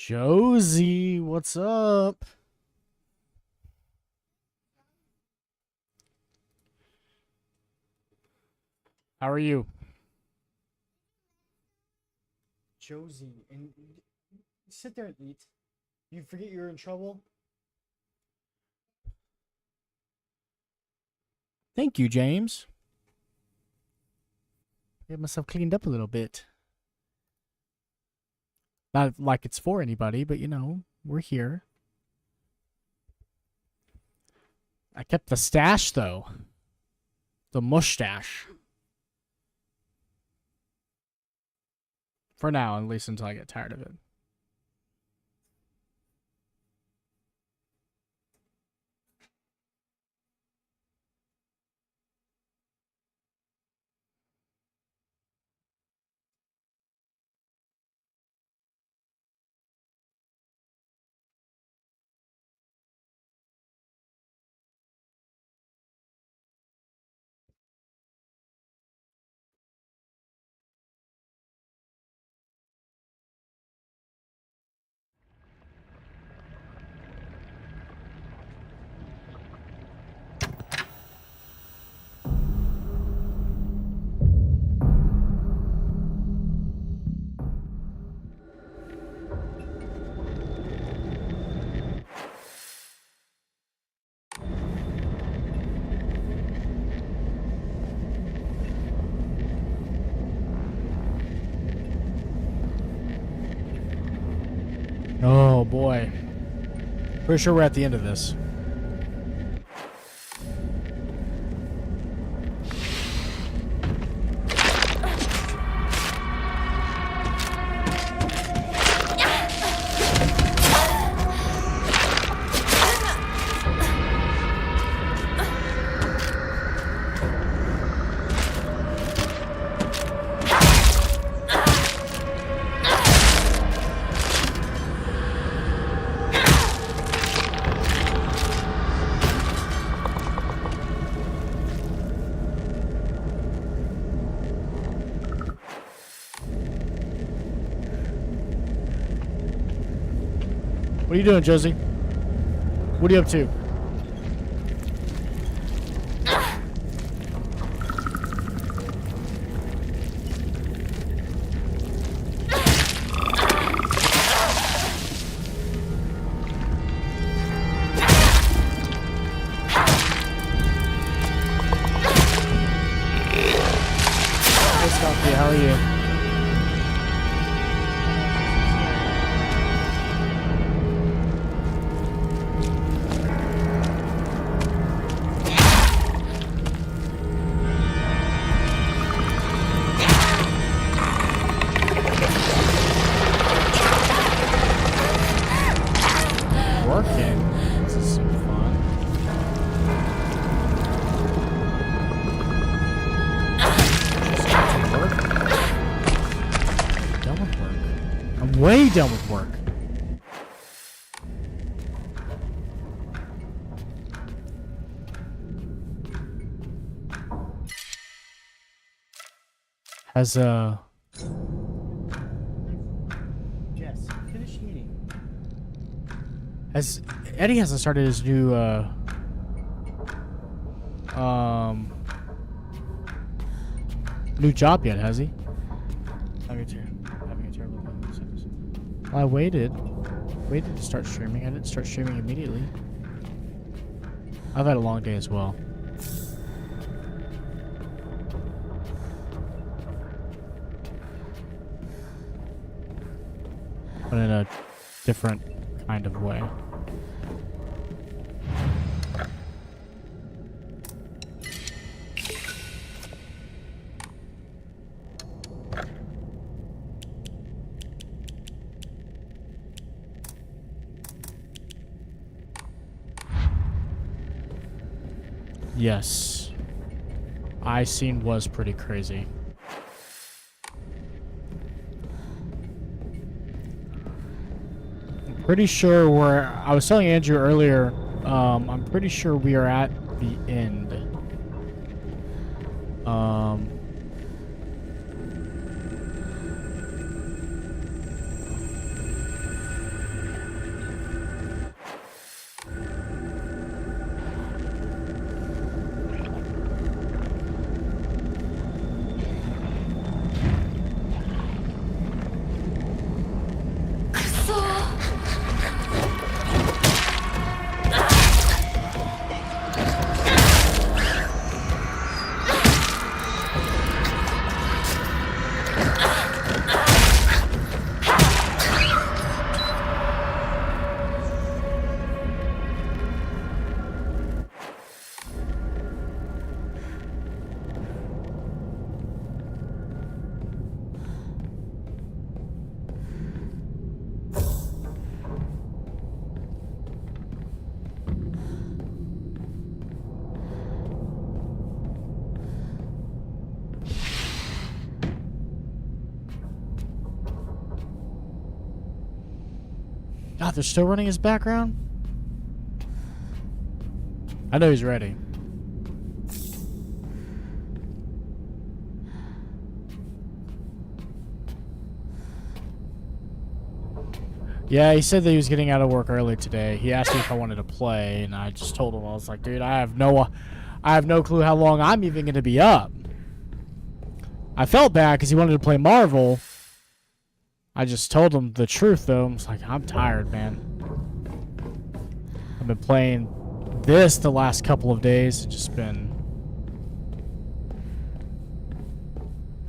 Josie, what's up? How are you? Josie, and sit there and eat. You forget you're in trouble? Thank you, James. Get myself cleaned up a little bit. Not like it's for anybody, but you know, we're here. I kept the stash though. The mustache. For now, at least until I get tired of it. Oh boy. Pretty sure we're at the end of this. What are you doing, Josie? What are you up to? Hey, Stumpy, how are you? Working. This is super fun. Just work. Done with work. I'm way done with work. Has Jess, finish eating. Has Eddie hasn't started his new new job yet, has he? Having a terrible time. Well, I waited to start streaming. I didn't start streaming immediately. I've had a long day as well. But in a different kind of way. Yes. Scene was pretty crazy. I'm pretty sure I was telling Andrew earlier, I'm pretty sure we are at the end. God, they're still running his background? I know he's ready. Yeah, he said that he was getting out of work early today. He asked me if I wanted to play, and I just told him, I was like, dude, I have no clue how long I'm even going to be up. I felt bad because he wanted to play Marvel. I just told him the truth, though. I was like, I'm tired, man. I've been playing this the last couple of days. It's just been...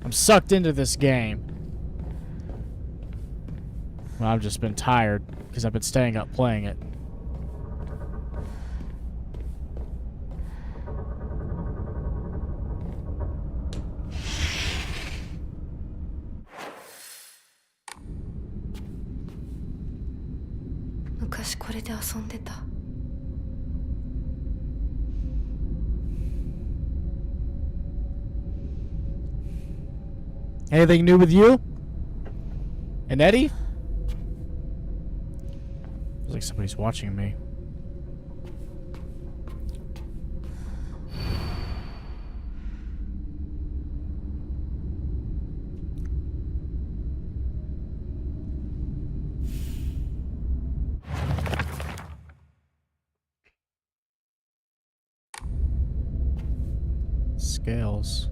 I'm sucked into this game. Well, I've just been tired because I've been staying up playing it. Anything new with you? And Eddie? Feels like somebody's watching me. Scales.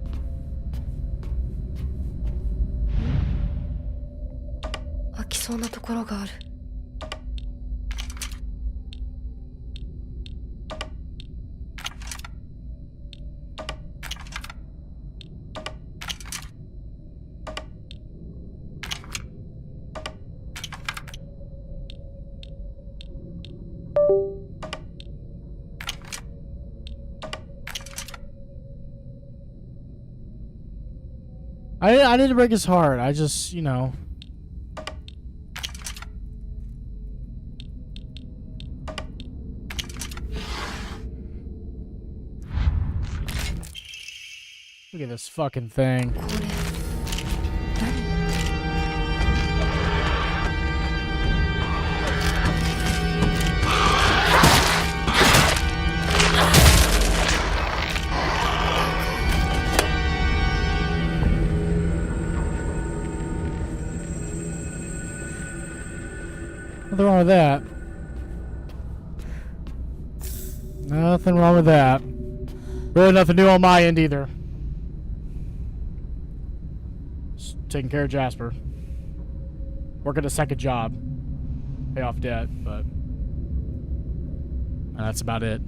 I didn't break his heart. I just, you know. Look at this fucking thing. Nothing wrong with that. Nothing wrong with that. Really nothing new on my end either. Just taking care of Jasper. Working a second job. Pay off debt, but that's about it.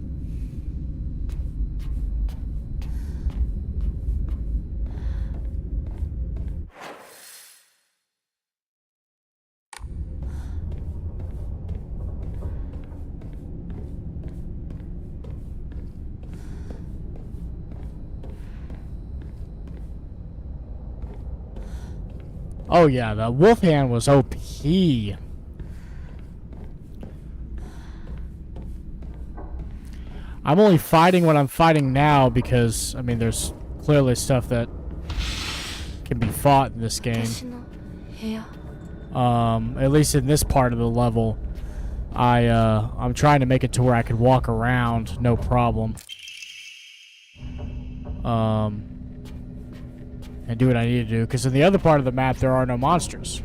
Oh yeah, the wolf hand was OP. I'm only fighting what I'm fighting now because, I mean, there's clearly stuff that can be fought in this game. At least in this part of the level, I'm trying to make it to where I can walk around, no problem. And do what I need to do, because in the other part of the map, there are no monsters.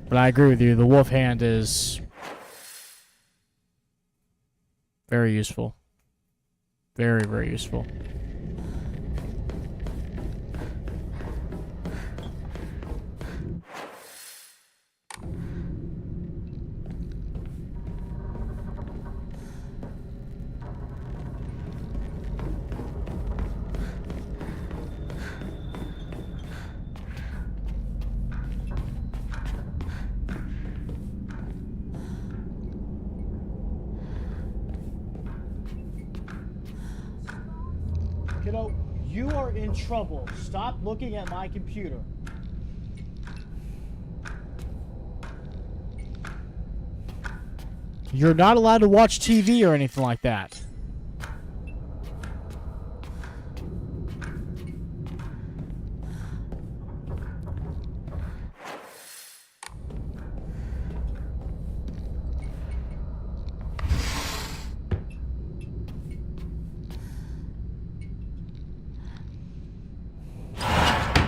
But I agree with you, the wolf hand is very useful. Very, very useful. Kiddo, you are in trouble. Stop looking at my computer. You're not allowed to watch TV or anything like that.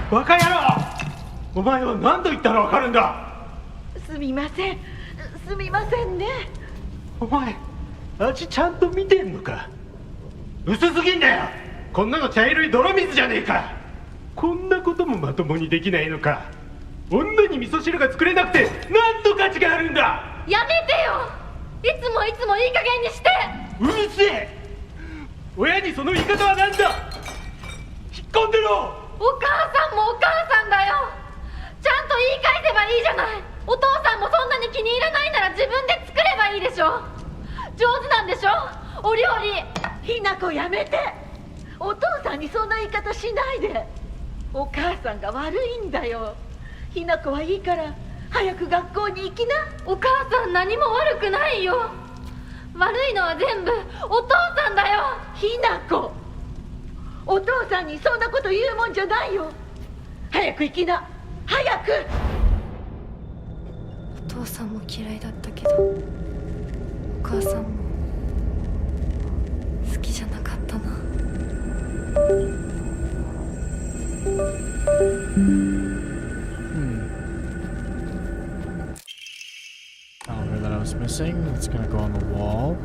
バカ野郎、お前は何度言ったら分かるんだ。すみません、すみませんね。お前味ちゃんと見てんのか。薄すぎんだよ、こんなの茶色い泥水じゃねえか。こんなこともまともにできないのか。女に味噌汁が作れなくて何と価値があるんだ。やめてよ、いつもいい加減にして。うるせえ。親にその言い方は何だ。引っ込んでろ。お母さんもお母さんだよ。ちゃんと言い返せばいいじゃない。お父さんもそんなに気に入らないなら自分で作ればいいでしょ。上手なんでしょ、お料理。ひなこやめて。お父さんにそんな言い方しないで。お母さんが悪いんだよ。ひなこはいいから早く学校に行きな。お母さん何も悪くないよ。悪いのは全部お父さんだよ。ひなこ、お父さんにそんなこと言うもんじゃないよ。早く行きな、早く。お父さんも嫌いだったけど、お母さんも好きじゃなかったな。Calendar that I was missing. It's gonna go on the wall.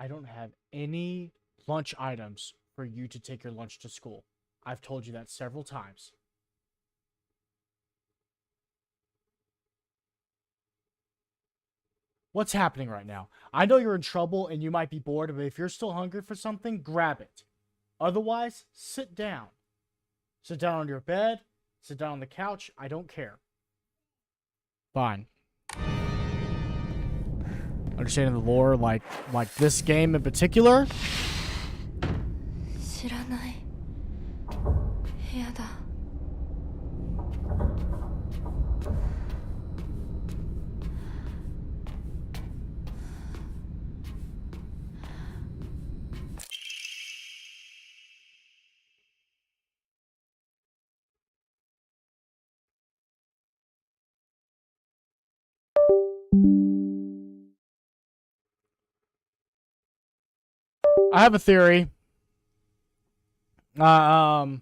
I don't have any lunch items for you to take your lunch to school. I've told you that several times. What's happening right now? I know you're in trouble and you might be bored, but if you're still hungry for something, grab it. Otherwise, sit down. Sit down on your bed. Sit down on the couch. I don't care. Fine. Understanding the lore, like this game in particular. 知らない部屋だ。I have a theory. I kind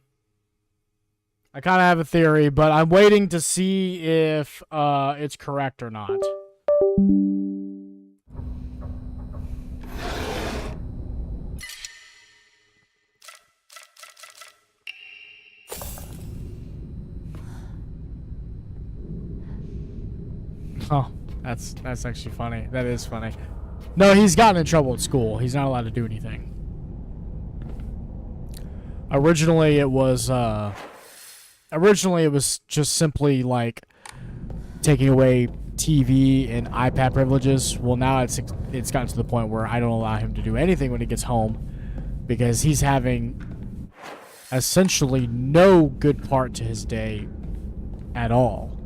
of have a theory, but I'm waiting to see if it's correct or not. Oh, that's actually funny. That is funny. No, he's gotten in trouble at school. He's not allowed to do anything. Originally, it was just simply like taking away TV and iPad privileges. Well, now it's gotten to the point where I don't allow him to do anything when he gets home because he's having essentially no good part to his day at all.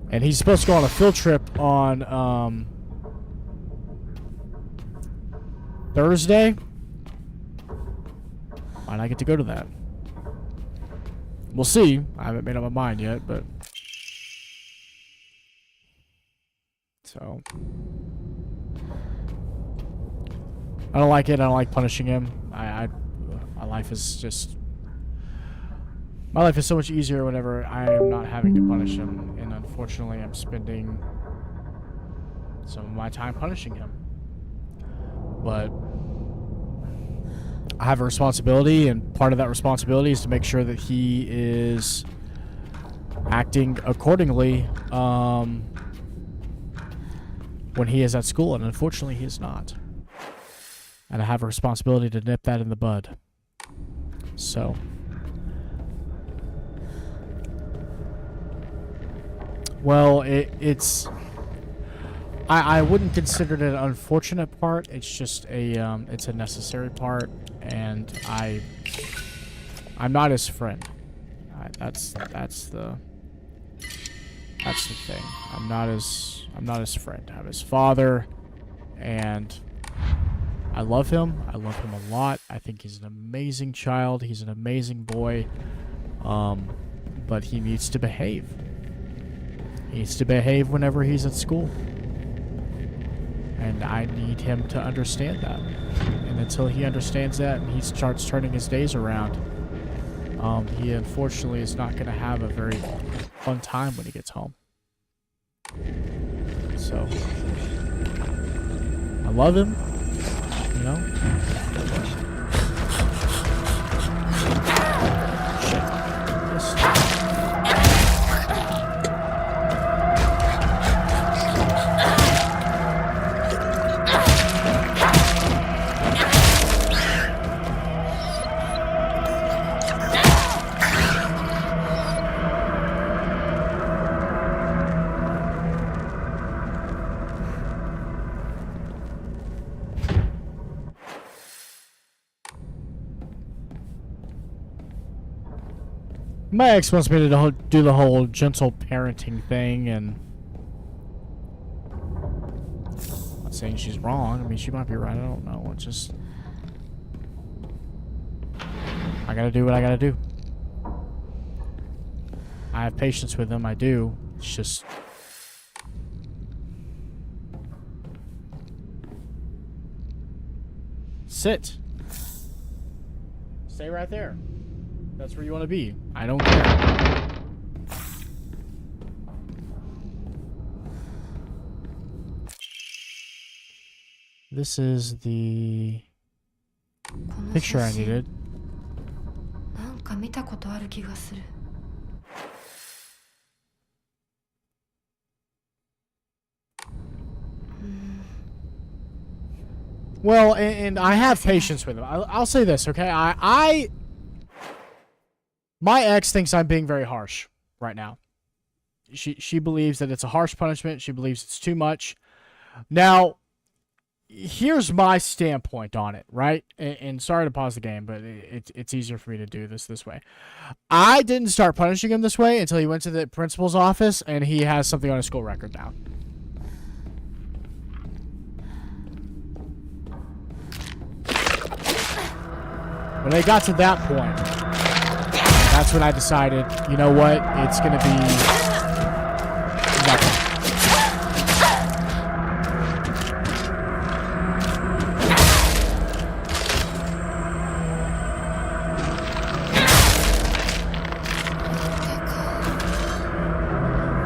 And he's supposed to go on a field trip on Thursday. Might not get to go to that. We'll see. I haven't made up my mind yet, but so I don't like it. I don't like punishing him. My life is so much easier whenever I am not having to punish him, and unfortunately, I'm spending some of my time punishing him. But I have a responsibility, and part of that responsibility is to make sure that he is acting accordingly when he is at school, and unfortunately he is not. And I have a responsibility to nip that in the bud. So, well, it's I wouldn't consider it an unfortunate part. It's just it's a necessary part, and I'm not his friend. That's the thing. I'm not his friend. I'm his father, and I love him. I love him a lot. I think he's an amazing child. He's an amazing boy. But he needs to behave. He needs to behave whenever he's at school. And I need him to understand that. And until he understands that and he starts turning his days around, he unfortunately is not going to have a very fun time when he gets home. So, I love him, you know? Shit. Just... My ex wants me to do the whole gentle parenting thing, and I'm not saying she's wrong. I mean, she might be right. I don't know. It's just I gotta do what I gotta do. I have patience with them. I do. It's just sit. Stay right there. That's where you want to be. I don't care. This is the picture I needed. なんか見たことある気がする。 Well, and I have patience with him. I'll say this, okay? My ex thinks I'm being very harsh right now. She believes that it's a harsh punishment. She believes it's too much. Now, here's my standpoint on it, right? And sorry to pause the game, but it's easier for me to do this way. I didn't start punishing him this way until he went to the principal's office, and he has something on his school record now. When I got to that point, that's when I decided, you know what, it's going to be nothing.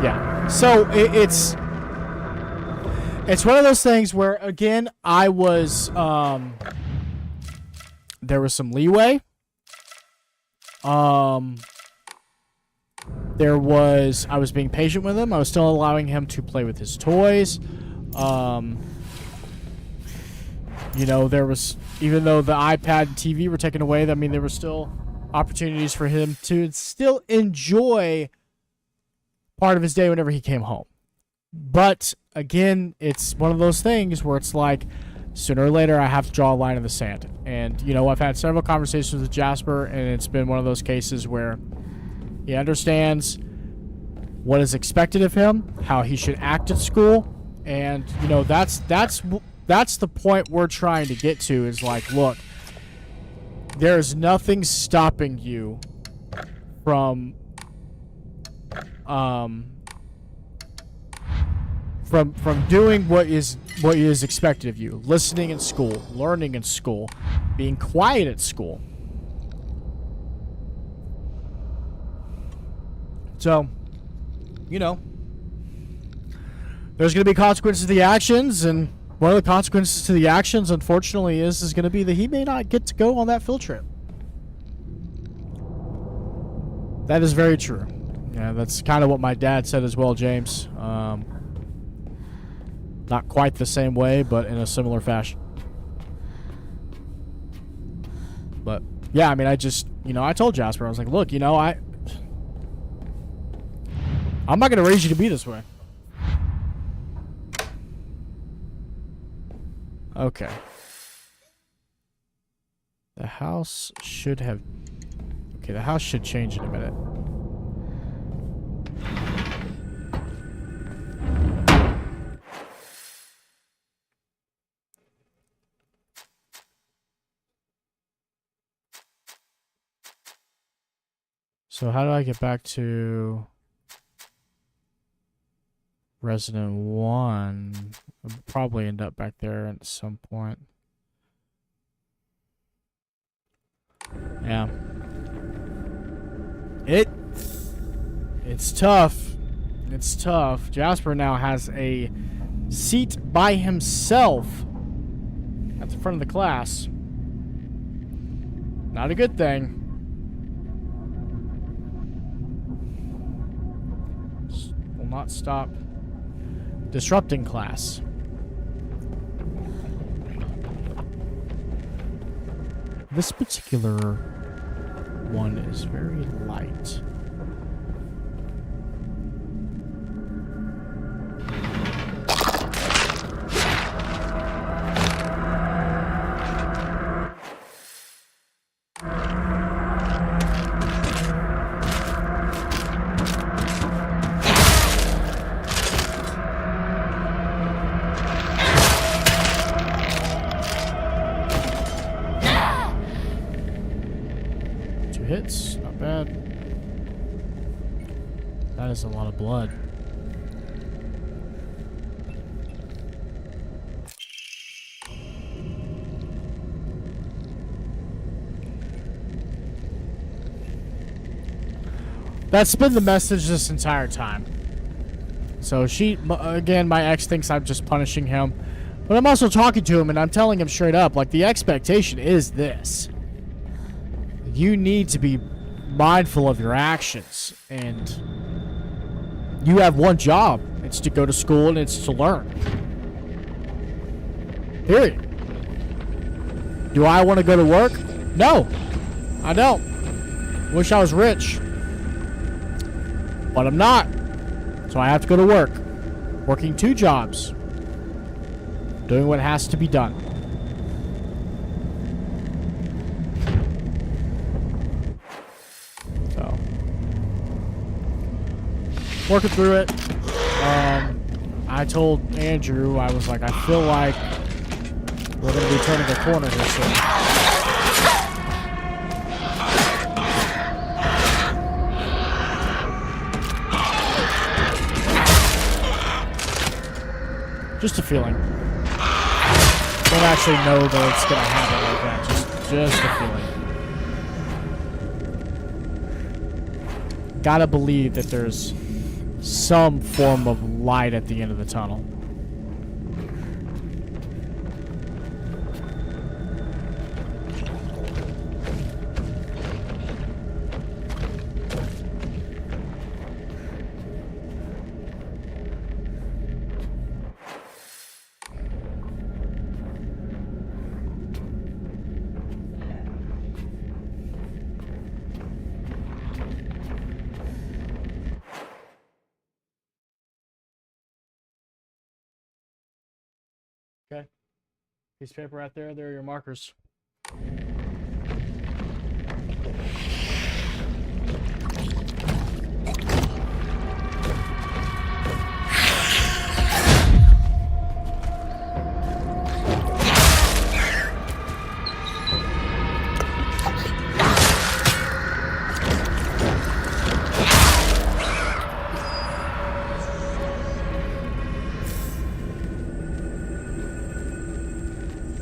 Yeah, so it's one of those things where, again, I was, there was some leeway. I was being patient with him. I was still allowing him to play with his toys. You know, there was, even though the iPad and TV were taken away, I mean, there were still opportunities for him to still enjoy part of his day whenever he came home. But again, it's one of those things where it's like, sooner or later, I have to draw a line in the sand. And, you know, I've had several conversations with Jasper, and it's been one of those cases where he understands what is expected of him, how he should act at school, and, you know, that's the point we're trying to get to, is like, look, there's nothing stopping you from doing what is expected of you. Listening in school, learning in school, being quiet at school. So, you know, there's going to be consequences to the actions, and one of the consequences to the actions, unfortunately, is going to be that he may not get to go on that field trip. That is very true. Yeah, that's kind of what my dad said as well, James. Not quite the same way, but in a similar fashion. But yeah, I mean, I just, you know, I told Jasper, I was like, look, you know, I'm not gonna raise you to be this way. Okay. The house should have... Okay, the house should change in a minute. So how do I get back to Resident 1? I'll probably end up back there at some point. Yeah. It's tough. It's tough. Jasper now has a seat by himself at the front of the class. Not a good thing. Will not stop disrupting class. This particular one is very light. Hits, not bad. That is a lot of blood. That's been the message this entire time. So again, my ex thinks I'm just punishing him, but I'm also talking to him and I'm telling him straight up, like, the expectation is this. You need to be mindful of your actions, and you have one job. It's to go to school and it's to learn. Period. Do I want to go to work? No, I don't. Wish I was rich, but I'm not. So I have to go to work, working 2 jobs, doing what has to be done. Working through it. I told Andrew, I was like, I feel like we're going to be turning a corner here soon. Just a feeling. Don't actually know that it's going to happen like that. Just a feeling. Gotta believe that there's some form of light at the end of the tunnel. Okay. Piece of paper right there. There are your markers.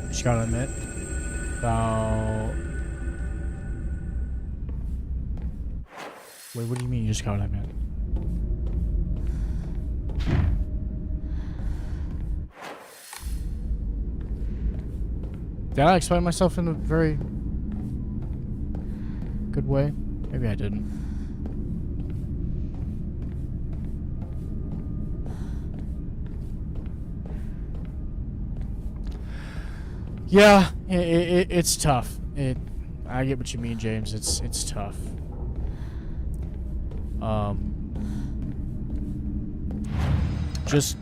Just gotta admit, about... Wait, what do you mean you just gotta admit? Did I explain myself in a very good way? Maybe I didn't. Yeah, it's tough. I get what you mean, James. It's tough. Just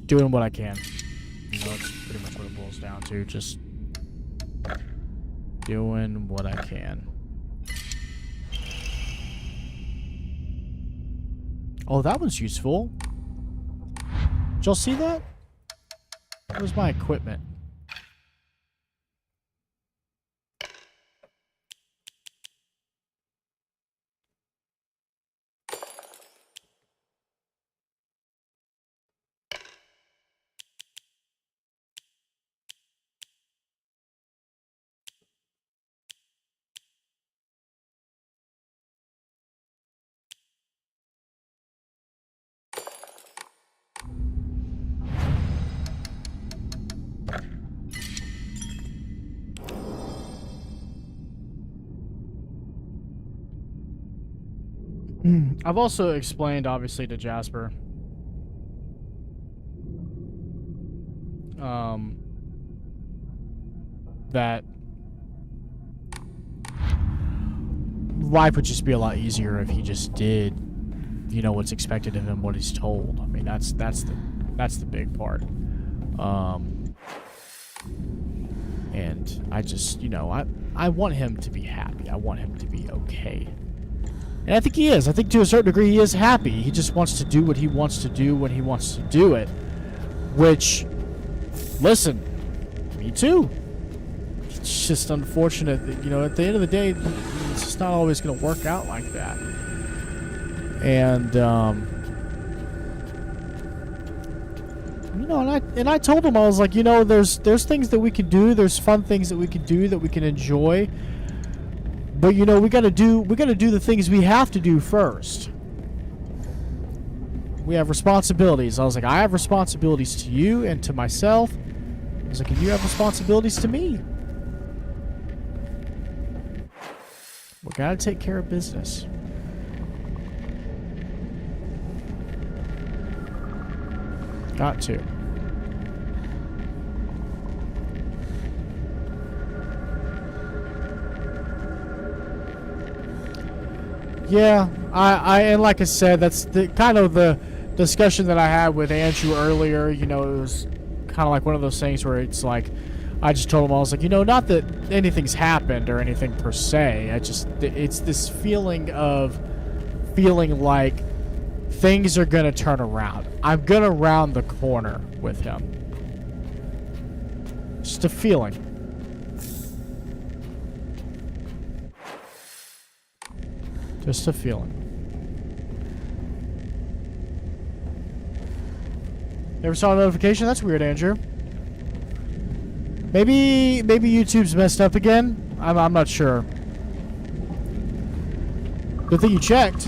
doing what I can. You know, it's pretty much what it boils down to. Just doing what I can. Oh, that was useful. Did y'all see that? Where's my equipment? I've also explained, obviously, to Jasper that life would just be a lot easier if he just did, you know, what's expected of him, what he's told. I mean, that's the big part. And I just, you know, I want him to be happy. I want him to be okay. And I think he is. I think to a certain degree he is happy. He just wants to do what he wants to do when he wants to do it. Which, listen, me too. It's just unfortunate that, you know, at the end of the day, it's just not always going to work out like that. And, you know, and I told him, I was like, you know, there's things that we can do. There's fun things that we can do that we can enjoy. But, you know, we gotta do the things we have to do first. We have responsibilities. I was like, I have responsibilities to you and to myself. I was like, and you have responsibilities to me. We gotta take care of business. Got to. Yeah, and like I said, that's the kind of the discussion that I had with Andrew earlier. You know, it was kind of like one of those things where it's like, I just told him, I was like, you know, not that anything's happened or anything per se. It's this feeling of feeling like things are gonna turn around. I'm gonna round the corner with him. Just a feeling. Just a feeling. Never saw a notification? That's weird, Andrew. Maybe YouTube's messed up again? I'm not sure. Good thing you checked.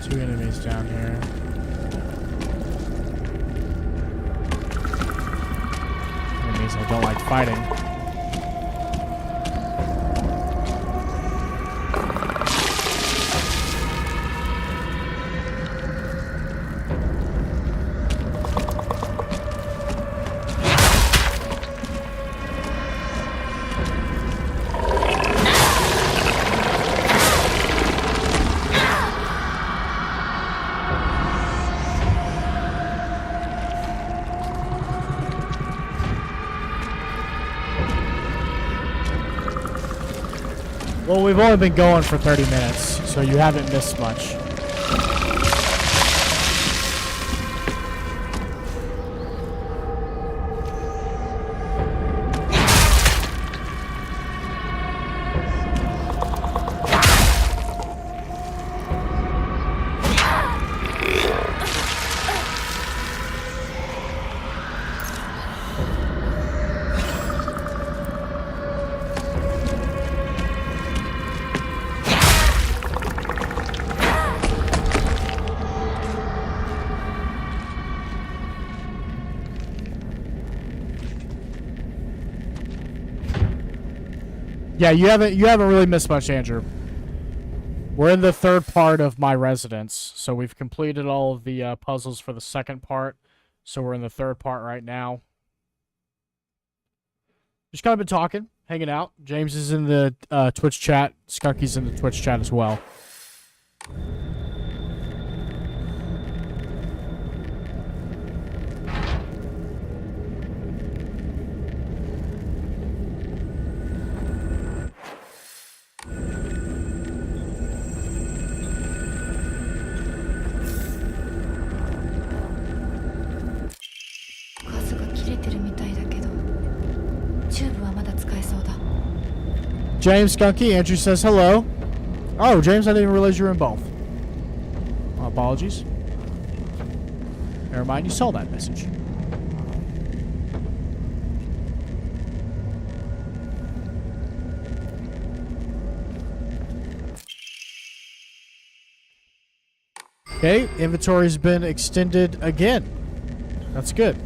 Two enemies down here. Enemies I don't like fighting. Well, we've only been going for 30 minutes, so you haven't missed much. Yeah, you haven't really missed much, Andrew. We're in the third part of my residence, so we've completed all of the puzzles for the second part. So we're in the third part right now. Just kind of been talking, hanging out. James is in the Twitch chat. Skunky's in the Twitch chat as well. James, Skunky, Andrew says hello. Oh, James, I didn't even realize you were in both. Apologies. Never mind, you saw that message. Okay, inventory's been extended again. That's good.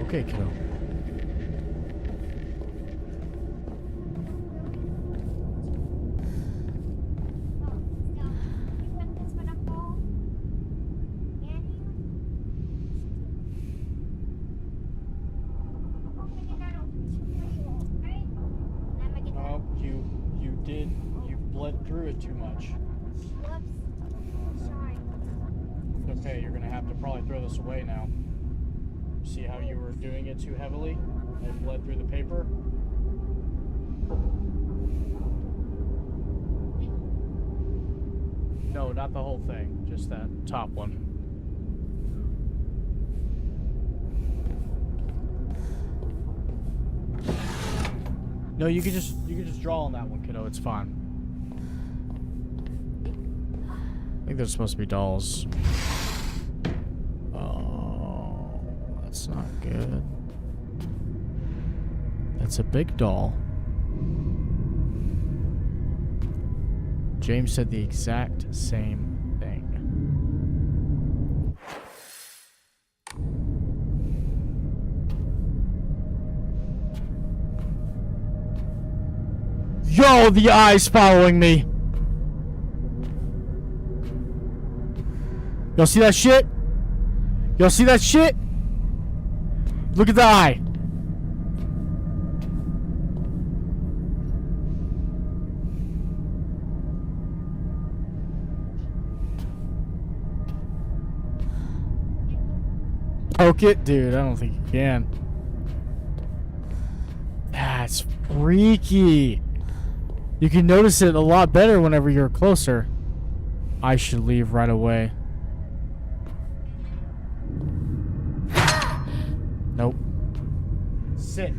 Okay, kiddo. Oh, you bled through it too much. Okay, you're gonna have to probably throw this away now. See how you were doing it too heavily and bled through the paper? No, not the whole thing, just that top one. No, you could just draw on that one, kiddo. It's fine. I think they're supposed to be dolls. That's not good. That's a big doll. James said the exact same thing. Yo, the eye's following me. Y'all see that shit? Y'all see that shit? Look at the eye. Poke it? Dude, I don't think you can. That's freaky. You can notice it a lot better whenever you're closer. I should leave right away. Nope. Sit.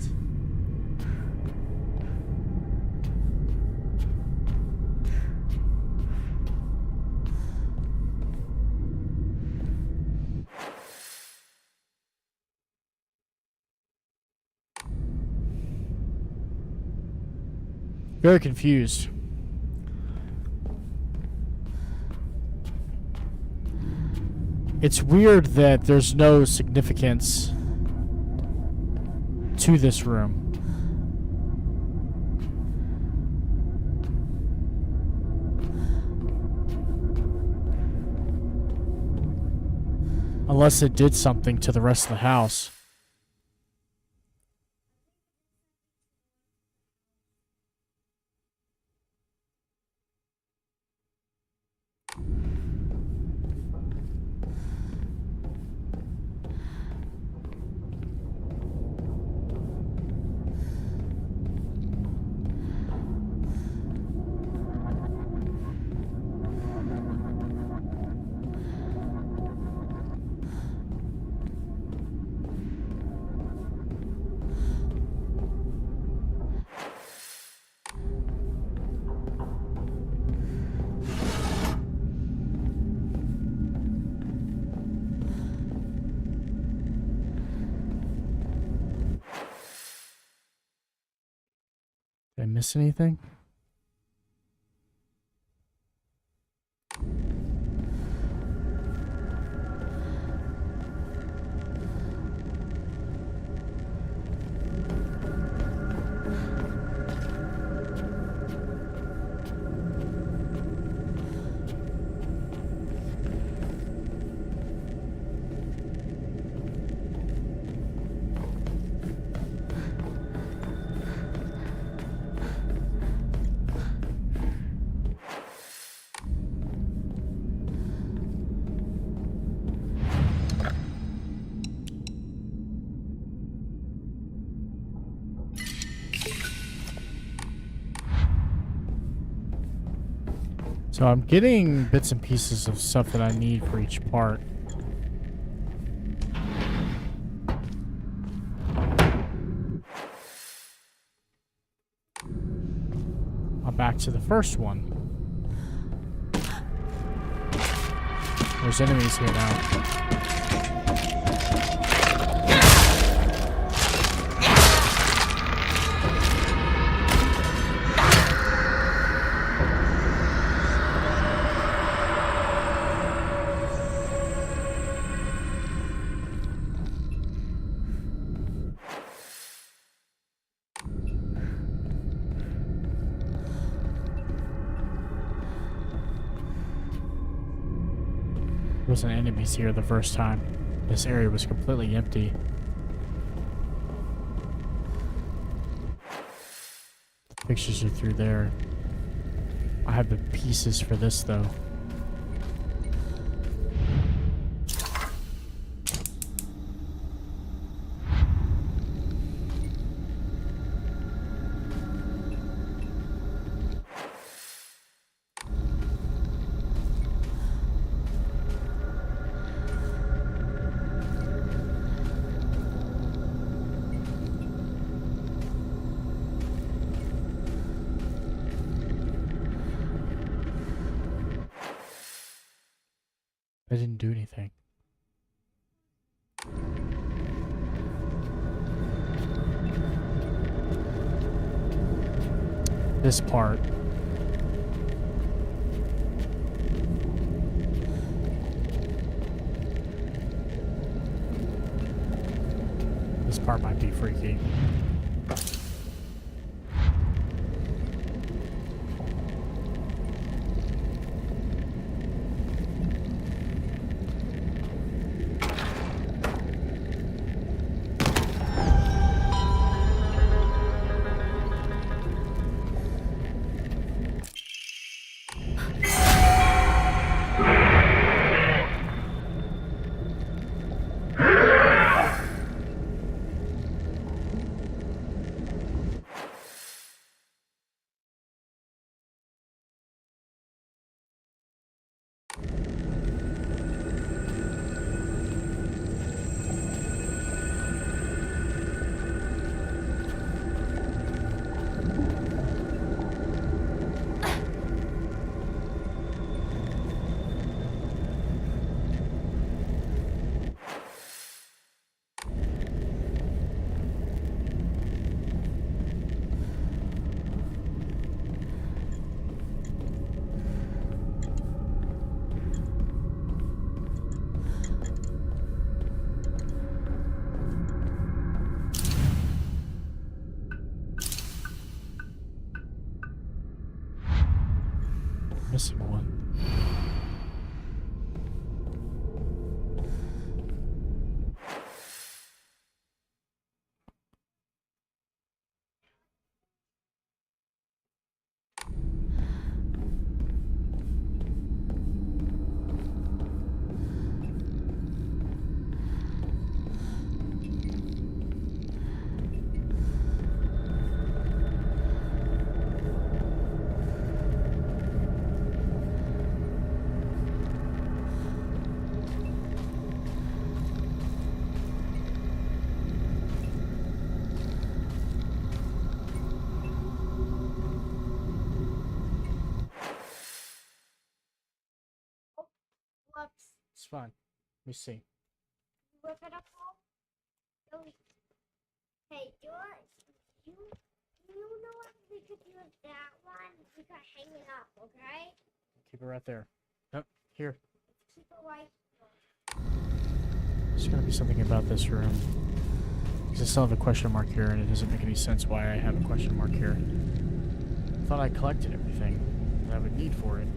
Very confused. It's weird that there's no significance to this room. Unless it did something to the rest of the house. miss anything? So I'm getting bits and pieces of stuff that I need for each part. I'm back to the first one. There's enemies here now. There wasn't enemies here the first time. This area was completely empty. The pictures are through there. I have the pieces for this though. I didn't do anything. This part. This part might be freaky. Missing one. Whoops. It's fine. Let me see. Whip it up all. Hey, you You know what? We could use that one. We could hang it up, okay? Keep it right there. Yep, here. Keep it right. There's gotta be something about this room. Because I still have a question mark here, and it doesn't make any sense why I have a question mark here. I thought I collected everything that I would need for it.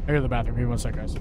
I go to the bathroom. Give me 1 sec, guys.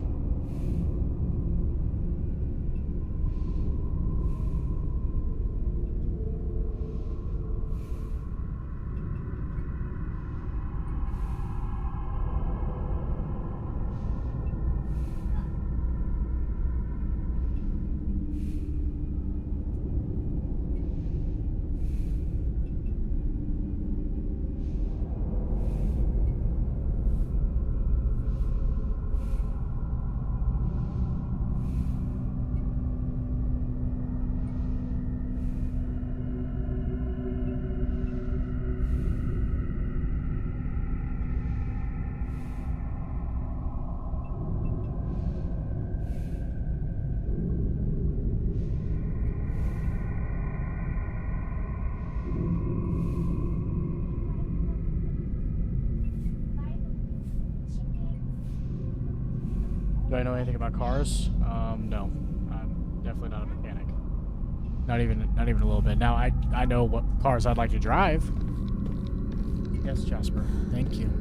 Do I know anything about cars? No. I'm definitely not a mechanic. Not even a little bit. Now I know what cars I'd like to drive. Yes, Jasper. Thank you.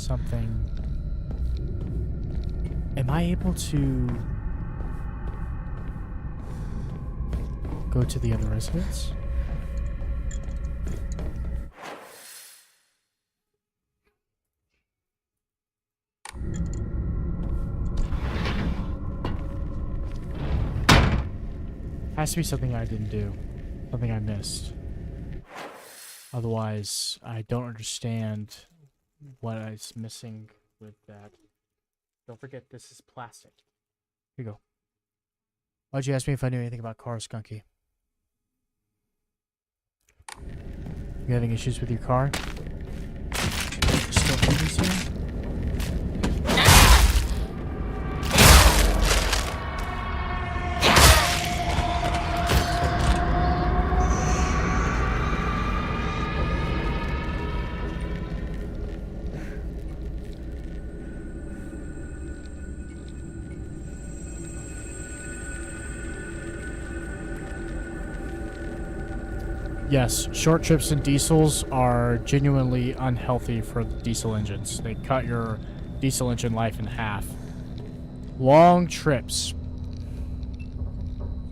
something. Am I able to go to the other residence? Has to be something I didn't do. Something I missed. Otherwise, I don't understand what is missing with that. Don't forget, this is plastic. Here you go. Why'd you ask me if I knew anything about cars, Skunky? You having issues with your car? Still producing? Yes, short trips in diesels are genuinely unhealthy for the diesel engines. They cut your diesel engine life in half. Long trips.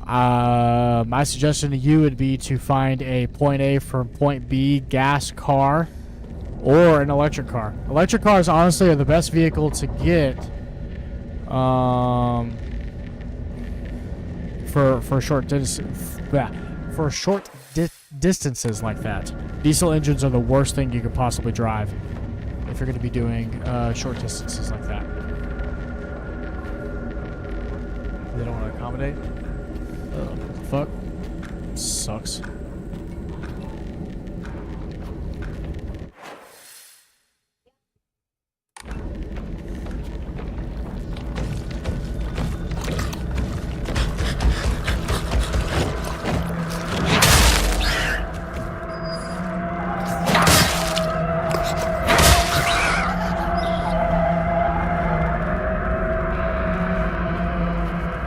My suggestion to you would be to find a point A from point B gas car or an electric car. Electric cars honestly are the best vehicle to get for short distances like that. Diesel engines are the worst thing you could possibly drive if you're going to be doing short distances like that. They don't want to accommodate. Fuck. Sucks.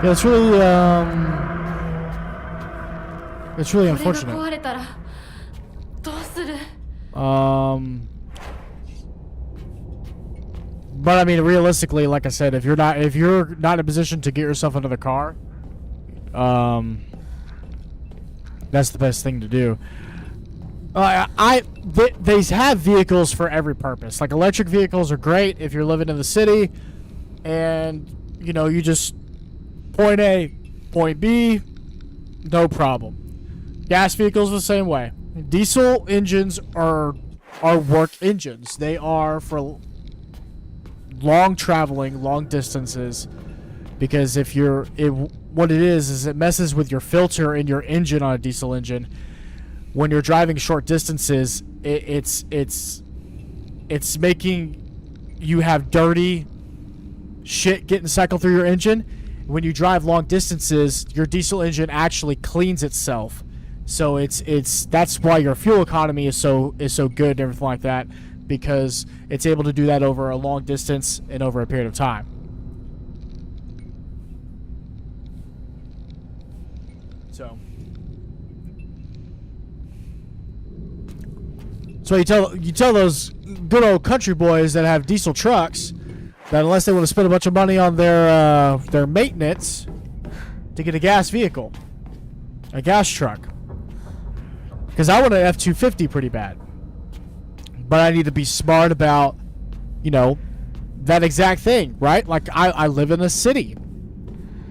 Yeah, it's really unfortunate. これが壊れたらどうする? But I mean, realistically, like I said, if you're not in a position to get yourself another car, that's the best thing to do. They have vehicles for every purpose. Like electric vehicles are great if you're living in the city, and you know you just point A, point B, no problem. Gas vehicles the same way. Diesel engines are work engines. They are for long traveling, long distances, because if what it is it messes with your filter in your engine on a diesel engine. When you're driving short distances, it's making you have dirty shit getting cycled through your engine. When you drive long distances, your diesel engine actually cleans itself. So that's why your fuel economy is so good and everything like that, because it's able to do that over a long distance and over a period of time. So you tell those good old country boys that have diesel trucks that unless they want to spend a bunch of money on their maintenance, to get a gas vehicle, a gas truck. Because I want an F-250 pretty bad, but I need to be smart about, that exact thing, right? Like I live in a city.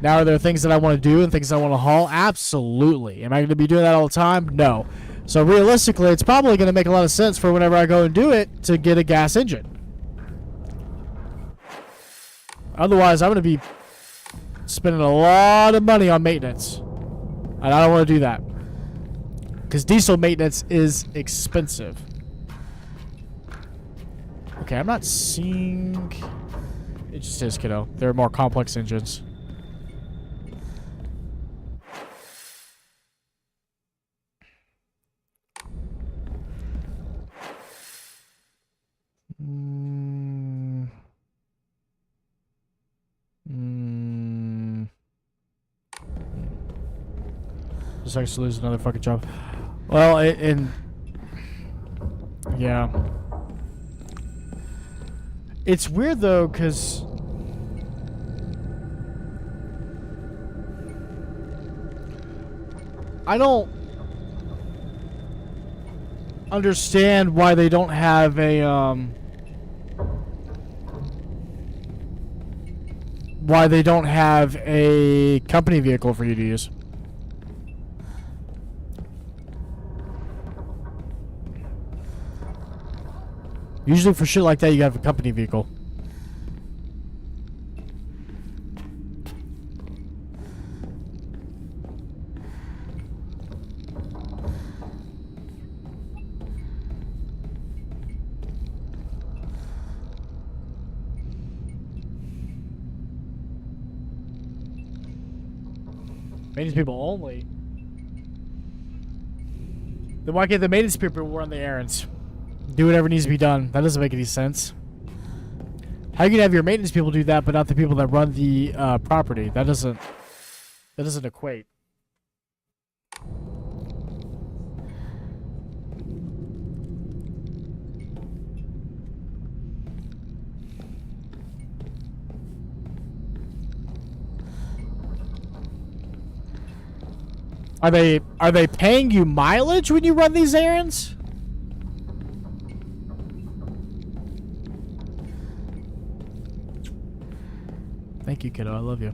Now, are there things that I want to do and things I want to haul? Absolutely. Am I going to be doing that all the time? No. So realistically, it's probably going to make a lot of sense for whenever I go and do it to get a gas engine. Otherwise, I'm going to be spending a lot of money on maintenance. And I don't want to do that. Because diesel maintenance is expensive. Okay, I'm not seeing... It just is, kiddo. There are more complex engines. Just like to lose another fucking job. Well, yeah. It's weird though, because I don't understand why they don't have a company vehicle for you to use. Usually for shit like that, you have a company vehicle. Maintenance people only. Then why can't the maintenance people run the errands? Do whatever needs to be done. That doesn't make any sense. How you can have your maintenance people do that, but not the people that run the property? That doesn't equate. Are they paying you mileage when you run these errands? Thank you, kiddo. I love you.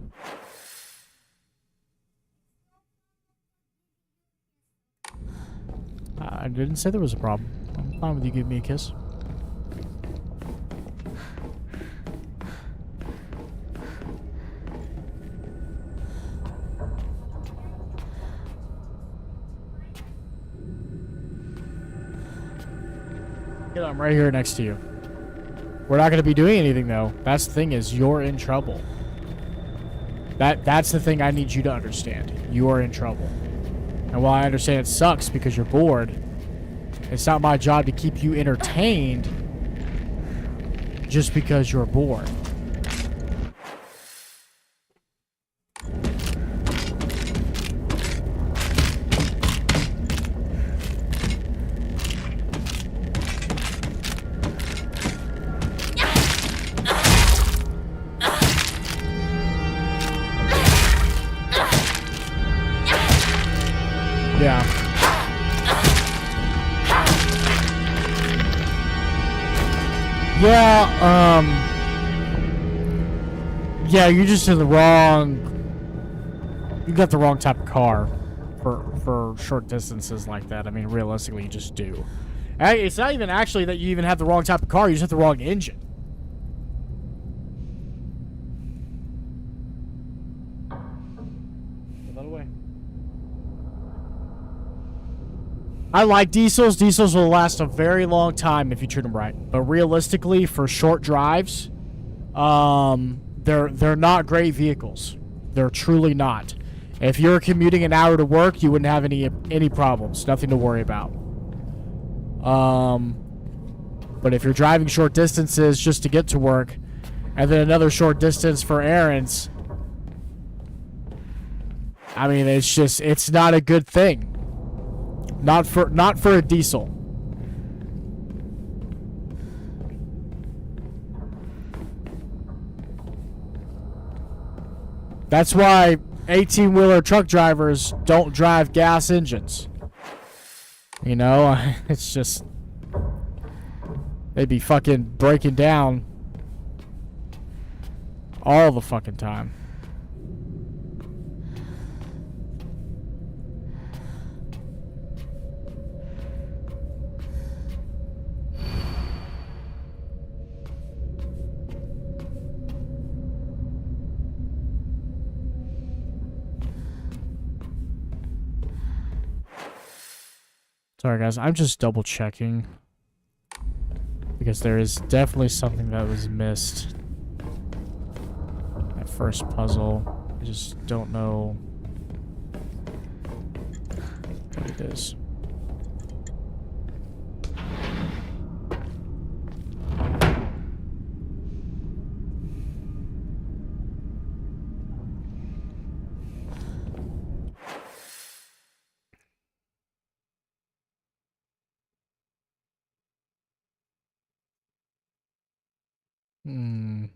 I didn't say there was a problem. I'm fine with you giving me a kiss. Kiddo, I'm right here next to you. We're not going to be doing anything, though. That's the thing, is you're in trouble. That's the thing I need you to understand. You are in trouble. And while I understand it sucks because you're bored, it's not my job to keep you entertained just because you're bored. Yeah. Yeah, yeah, you're just in the wrong... You got the wrong type of car for short distances like that. I mean, realistically, you just do. It's not even actually that you even have the wrong type of car, you just have the wrong engine. Get that away. I like diesels. Diesels will last a very long time if you treat them right. But realistically, for short drives, they're not great vehicles. They're truly not. If you're commuting an hour to work, you wouldn't have any problems. Nothing to worry about. But if you're driving short distances just to get to work, and then another short distance for errands, I mean, it's not a good thing. Not for a diesel. That's why 18-wheeler truck drivers don't drive gas engines. You know, it's just they'd be fucking breaking down all the fucking time. Sorry guys, I'm just double checking because there is definitely something that was missed. That first puzzle, I just don't know what it is. Hmm.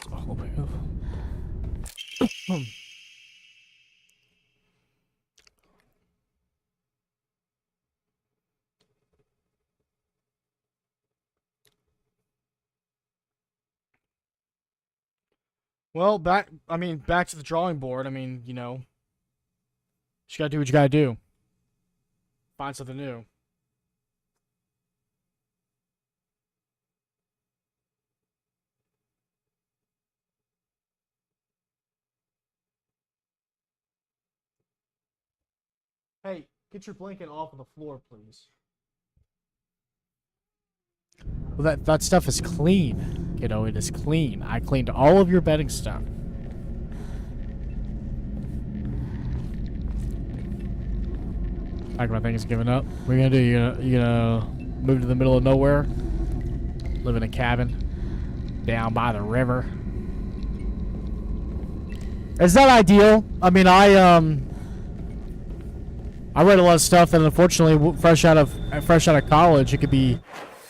Oh, well, back to the drawing board. I mean, you know, you gotta do what you gotta do. Find something new. Hey, get your blanket off of the floor, please. Well, that stuff is clean. You know, it is clean. I cleaned all of your bedding stuff. Like my thing is giving up. What are you gonna do? You gonna move to the middle of nowhere? Live in a cabin down by the river? Is that ideal? I mean, I read a lot of stuff that unfortunately, fresh out of college, it could be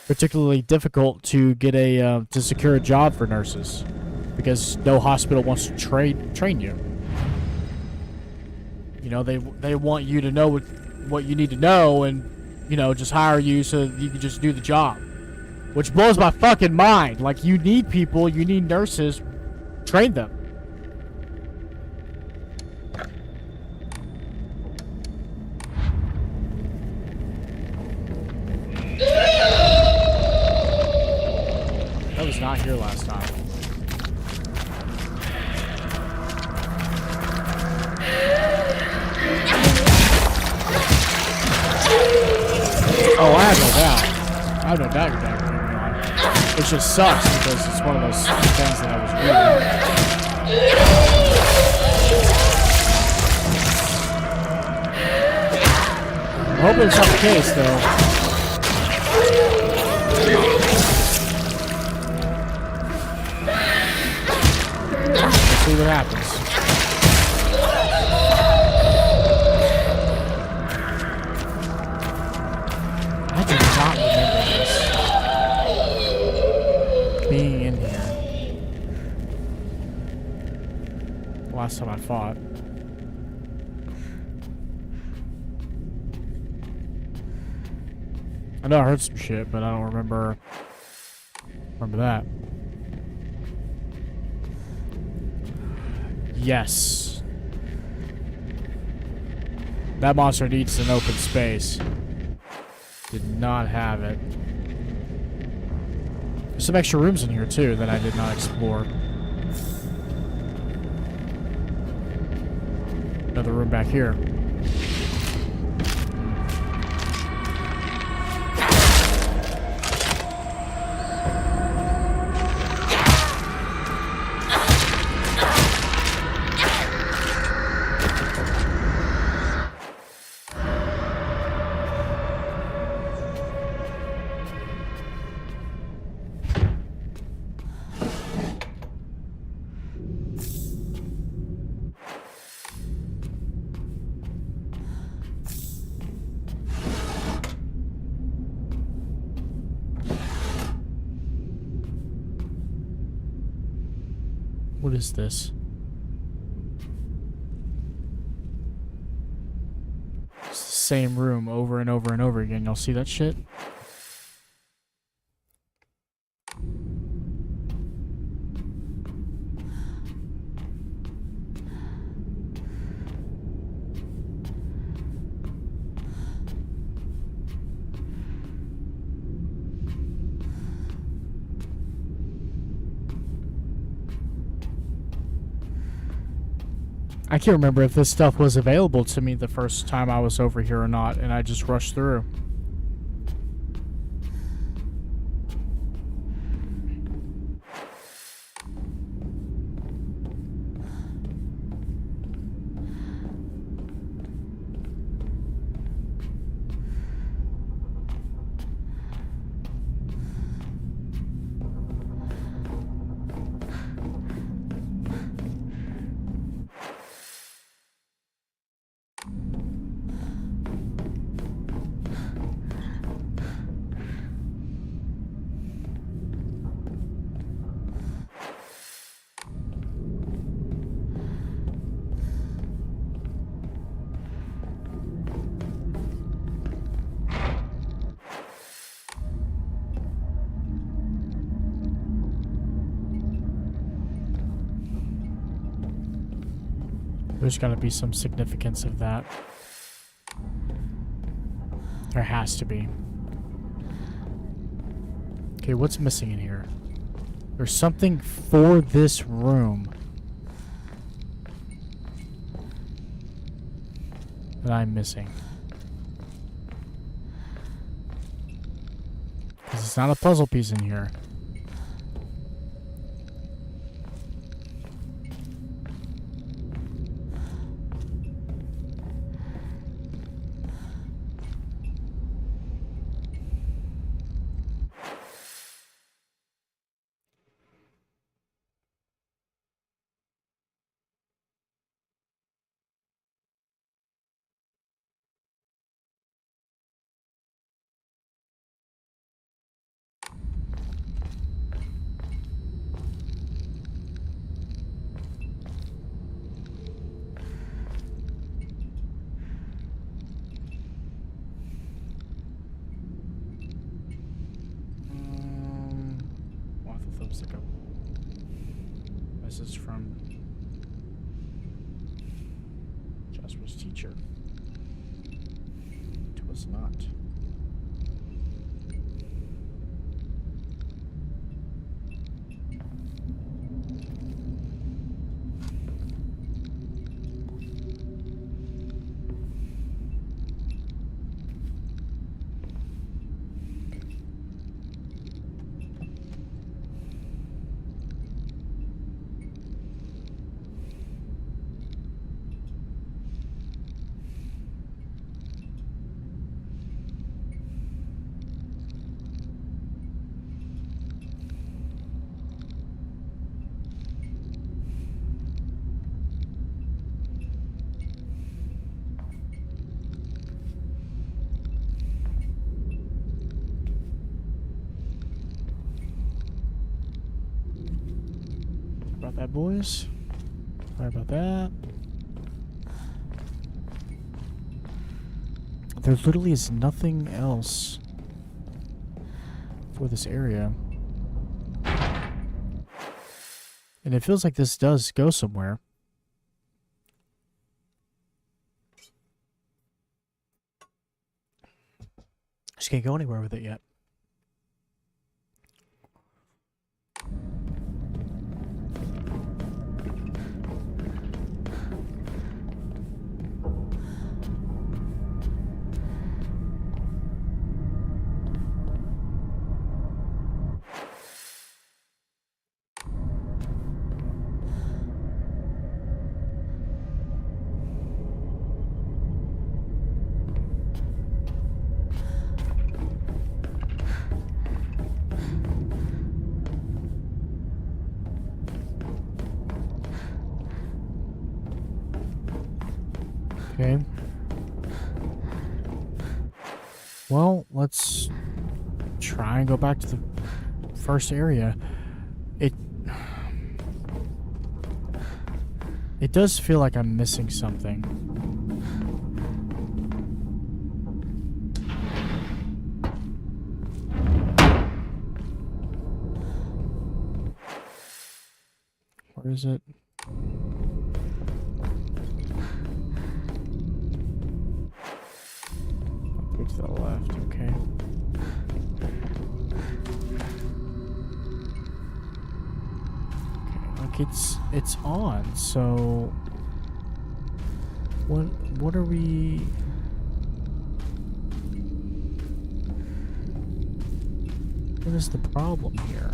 particularly difficult to get to secure a job for nurses because no hospital wants to train you. You know, they want you to know what you need to know and, you know, just hire you so you can just do the job, which blows my fucking mind. Like, you need people, you need nurses, train them. That was not here last time. Oh, I have no doubt. I have no doubt you're back here. It just sucks because it's one of those things that I was reading. I'm hoping it's not the case, though. Let's see what happens. I do not remember this being in here. Last time I fought. I know I heard some shit, but I don't remember that. Yes. That monster needs an open space. Did not have it. There's some extra rooms in here too that I did not explore. Another room back here. What is this? It's the same room over and over and over again. Y'all see that shit? I can't remember if this stuff was available to me the first time I was over here or not, and I just rushed through. There's gotta be some significance of that. There has to be. Okay, what's missing in here? There's something for this room that I'm missing. Because it's not a puzzle piece in here. Like a message from Jasper's teacher. It was not. About that, boys. Sorry about that. There literally is nothing else for this area. And it feels like this does go somewhere. Just can't go anywhere with it yet. Okay. Well, let's try and go back to the first area. It does feel like I'm missing something. Where is it? To the left, okay. Okay, like it's on, so what are we? What is the problem here?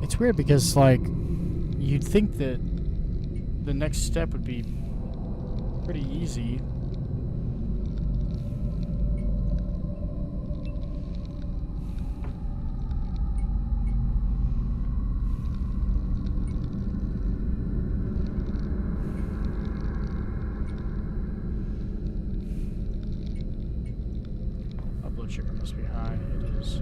It's weird because, like, you'd think that the next step would be pretty easy. Sugar must be high. It is.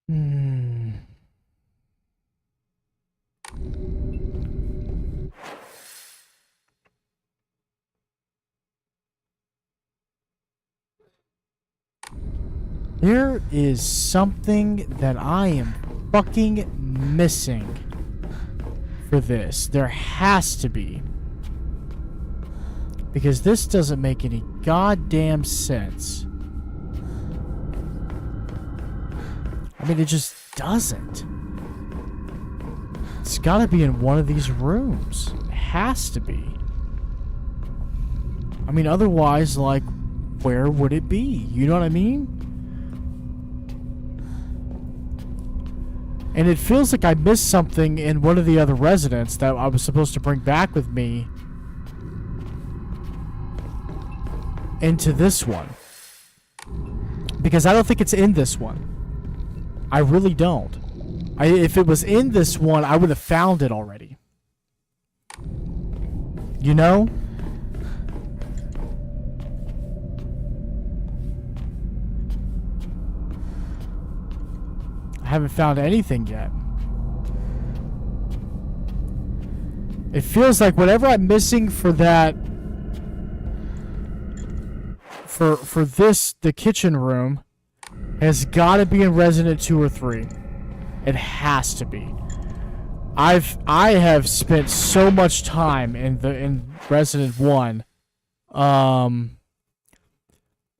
Hmm. There is something that I am fucking missing for this. There has to be. Because this doesn't make any goddamn sense. I mean, it just doesn't. It's gotta be in one of these rooms. It has to be. I mean, otherwise, like, where would it be? You know what I mean? And it feels like I missed something in one of the other residents that I was supposed to bring back with me into this one. Because I don't think it's in this one. I really don't. If it was in this one, I would have found it already. You know? I haven't found anything yet. It feels like whatever I'm missing for that... For this, the kitchen room, has got to be in Resident 2 or 3. It has to be. I have spent so much time in Resident 1. Well,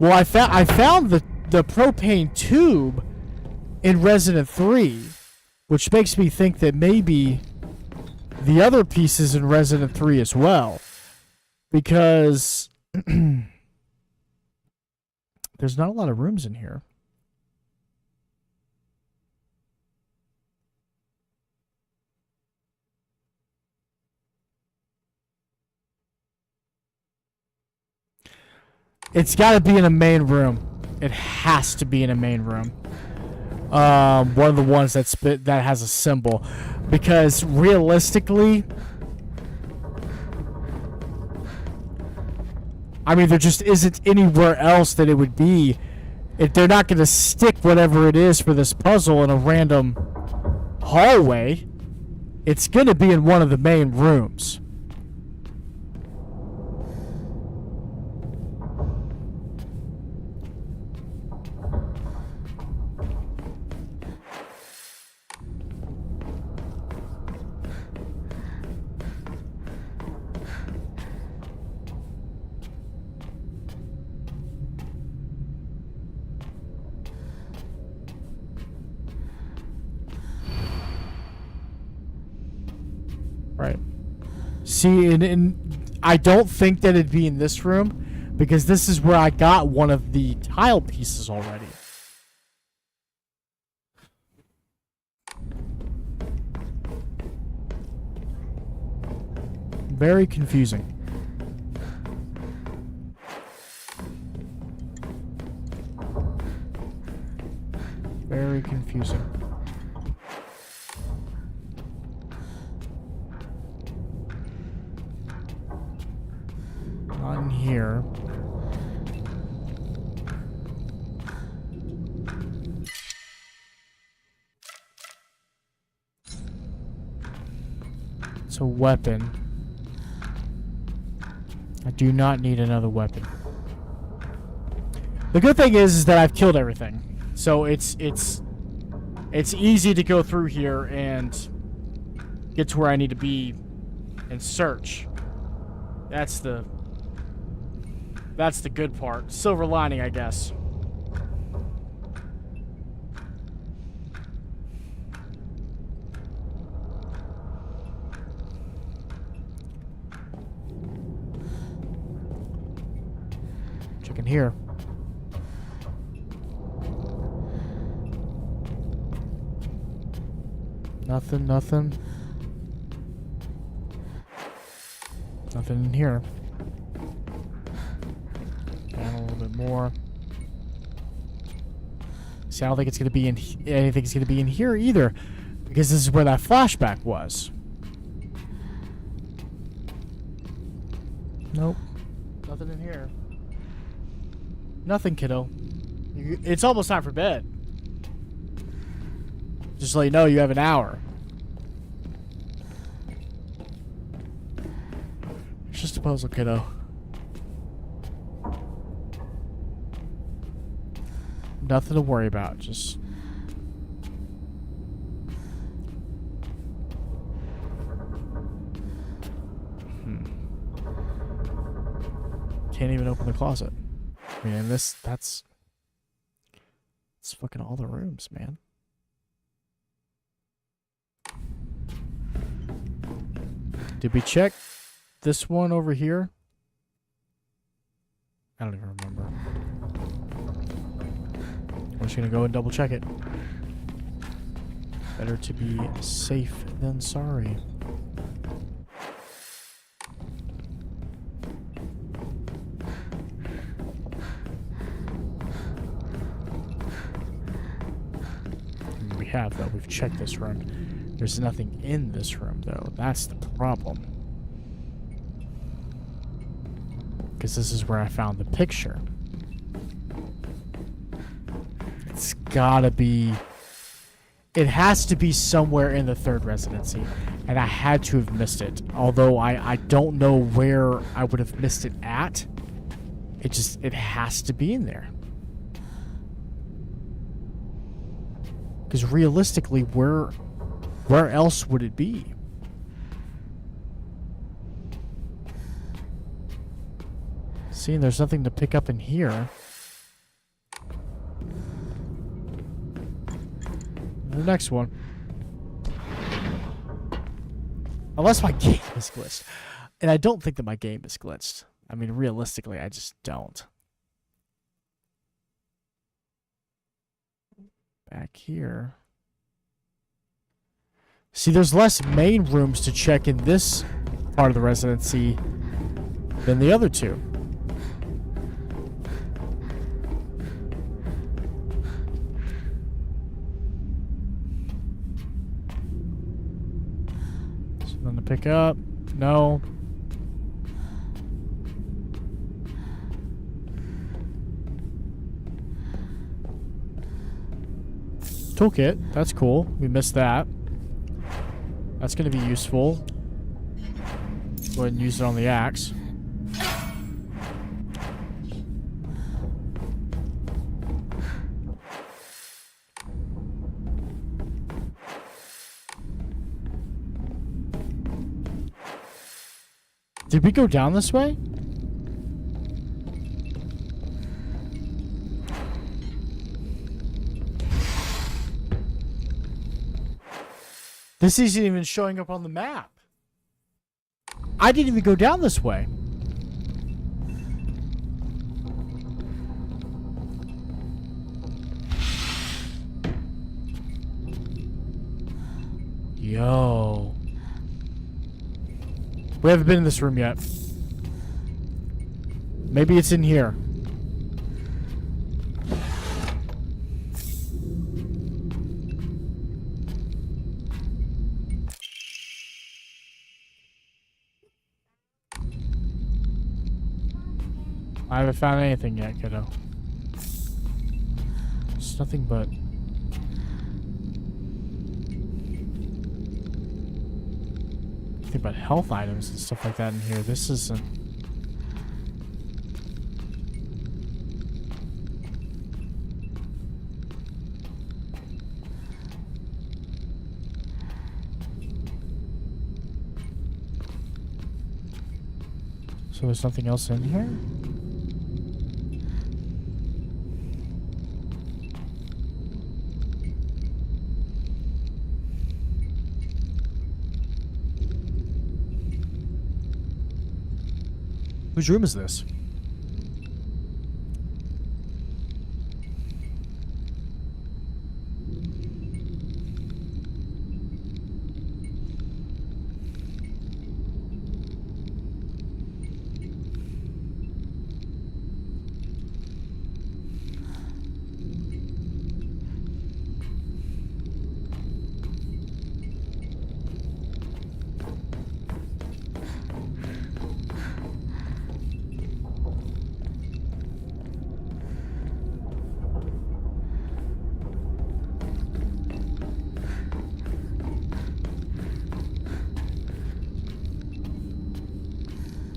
I found the propane tube in Resident 3, which makes me think that maybe the other pieces in Resident 3 as well, because there's not a lot of rooms in here. It's got to be in a main room. It has to be in a main room. One of the ones that has a symbol, because realistically, I mean, there just isn't anywhere else that it would be. If they're not going to stick whatever it is for this puzzle in a random hallway, it's going to be in one of the main rooms. Right. See, and I don't think that it'd be in this room, because this is where I got one of the tile pieces already. Very confusing. Very confusing. Not in here. It's a weapon. I do not need another weapon. The good thing is that I've killed everything. So it's easy to go through here and get to where I need to be and search. That's the good part. Silver lining, I guess. Check in here. Nothing. Nothing in here. Down a little bit more. See, I don't think it's gonna be in anything's gonna be in here either, because this is where that flashback was. Nope. Nothing in here. Nothing, kiddo. It's almost time for bed. Just to let you know, you have an hour. It's just a puzzle, kiddo. Nothing to worry about. Just... Can't even open the closet. I mean, that's fucking all the rooms, man. Did we check this one over here? I don't even remember. We're just gonna go and double check it. Better to be safe than sorry. We have, though. We've checked this room. There's nothing in this room, though. That's the problem. Because this is where I found the picture. It's gotta be... It has to be somewhere in the third residency. And I had to have missed it. Although I don't know where I would have missed it at. It has to be in there. Because realistically, where else would it be? See, there's nothing to pick up in here. The next one. Unless my game is glitched. And I don't think that my game is glitched. I mean, realistically, I just don't. Back here. See, there's less main rooms to check in this part of the residency than the other two. Something to pick up? No. Toolkit, that's cool. We missed that. That's going to be useful. Go ahead and use it on the axe. Did we go down this way? This isn't even showing up on the map. I didn't even go down this way. Yo. We haven't been in this room yet. Maybe it's in here. I haven't found anything yet, kiddo. It's nothing but... Think about health items and stuff like that in here. This isn't... So there's nothing else in here? Whose room is this?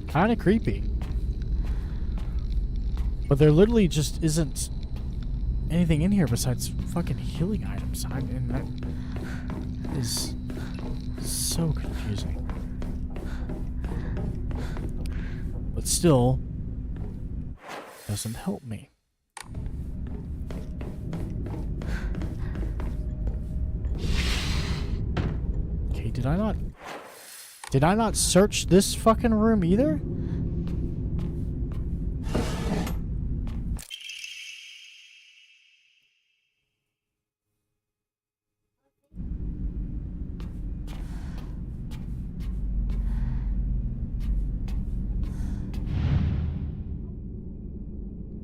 Kind of creepy. But there literally just isn't anything in here besides fucking healing items. And that is so confusing. But still, doesn't help me. Okay, did I not search this fucking room either?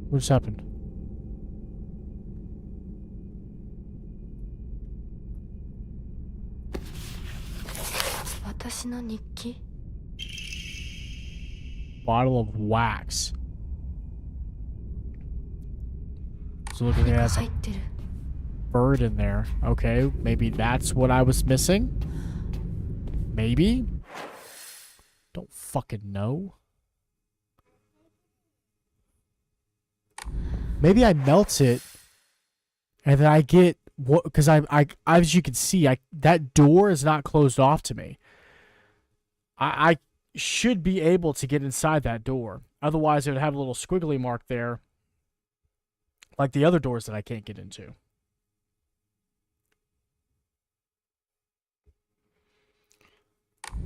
What just happened? Bottle of wax. So looking at it, bird in there. Okay, maybe that's what I was missing. Maybe. Don't fucking know. Maybe I melt it, and then I get what? Because I as you can see, that door is not closed off to me. I should be able to get inside that door. Otherwise, it would have a little squiggly mark there, like the other doors that I can't get into.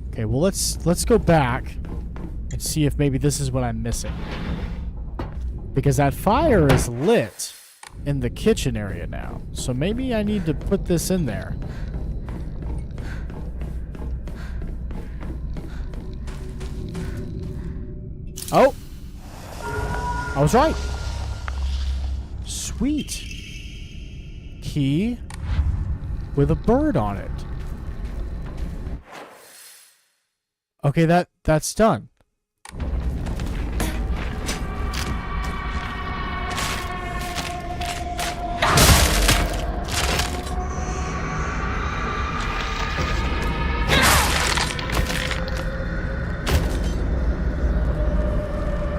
Okay, well let's go back and see if maybe this is what I'm missing. Because that fire is lit in the kitchen area now. So maybe I need to put this in there. Oh! I was right. Sweet. Key with a bird on it. Okay, that's done.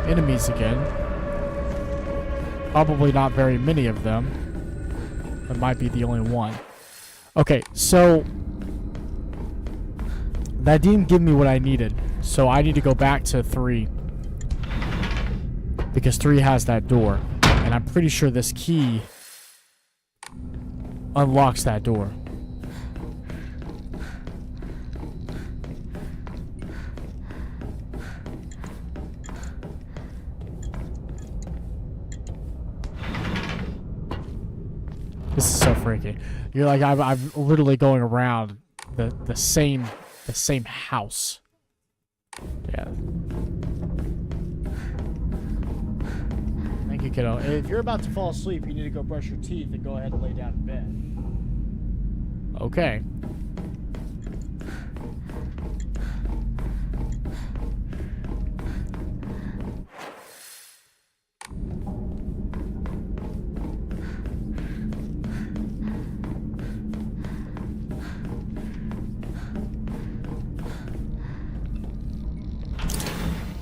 Enemies again. Probably not very many of them. That might be the only one. Okay, so that didn't give me what I needed. So I need to go back to 3. Because 3 has that door. And I'm pretty sure this key unlocks that door. This is so freaky. You're like, I'm literally going around the same house. Yeah. Thank you, kiddo. If you're about to fall asleep, you need to go brush your teeth and go ahead and lay down in bed. Okay.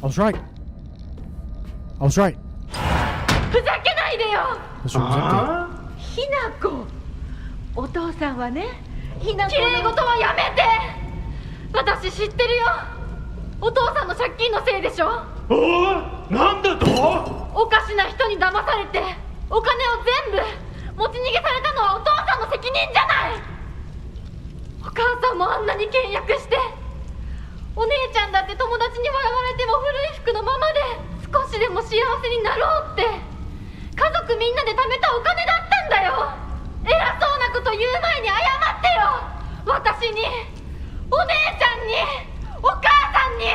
I was right. I was right. ふざけないでよ。 This room's empty. ひなこ。お父さんはね、ひなこ綺麗事はやめて。私知ってるよ。お父さんの借金のせいでしょ。おお、なんだと？おかしな人に騙されてお金を全部持ち逃げされたのはお父さんの責任じゃない。お母さんもあんなに倹約して、お姉ちゃんだって友達に笑われても古い服のままで少しでも幸せになろうって家族みんなで貯めたお金だったんだよ。偉そうなこと言う前に謝ってよ。私に、お姉ちゃんに、お母さんに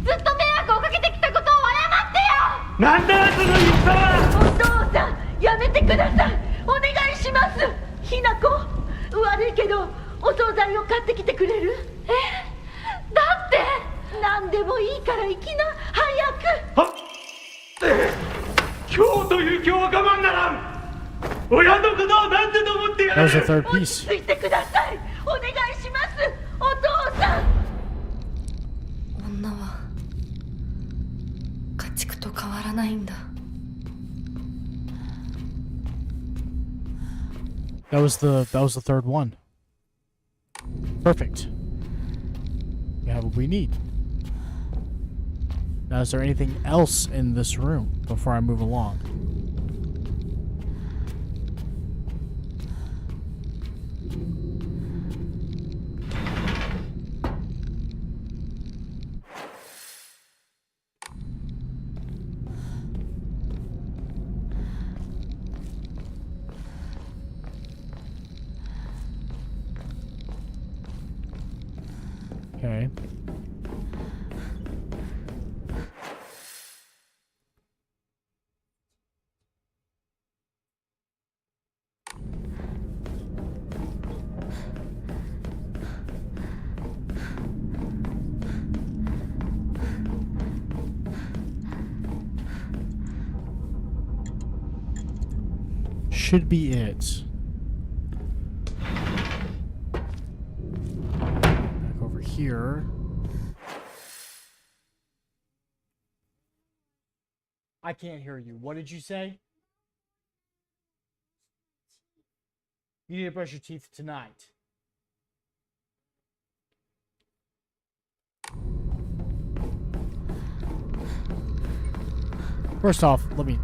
ずっと迷惑をかけてきたことを謝ってよ。なんだその言い草は！お父さん、やめてください。お願いします。ひなこ、悪いけどお惣菜を買ってきてくれる？だって何でもいいから行きな、早く。はっ、今日という今日は我慢ならん。親のことをなんてと思ってや That る。 was the third 落 piece. ち着いてください。お願いします。お父さん。女は家畜と変わらないんだ。 That was the third one. Perfect. We have what we need. Now, is there anything else in this room before I move along? Okay. Should be it. Back over here. I can't hear you. What did you say? You need to brush your teeth tonight. First off, let me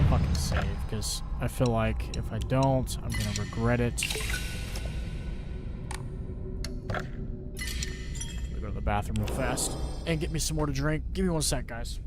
fucking save, because I feel like if I don't, I'm gonna regret it. I'm gonna go to the bathroom real fast and get me some more to drink. Give me 1 sec, guys.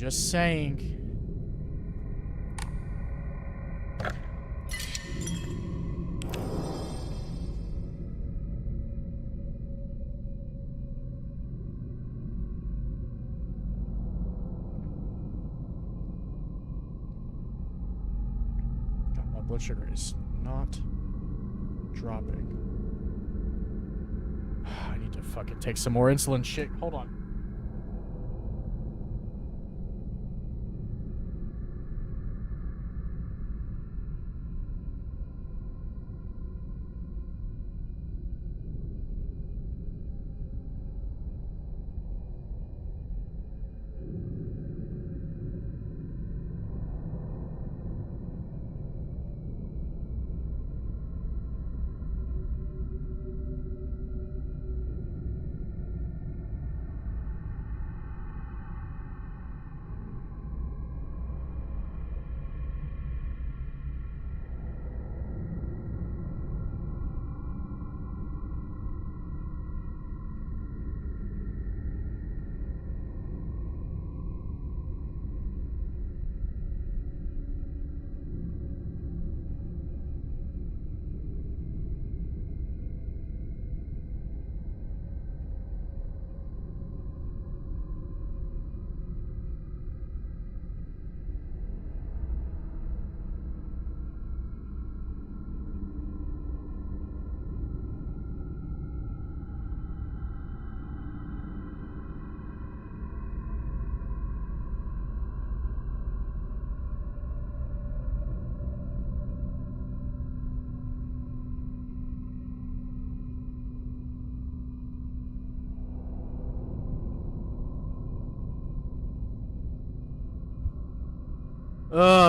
Just saying. God, my blood sugar is not dropping. I need to fucking take some more insulin shit. Hold on.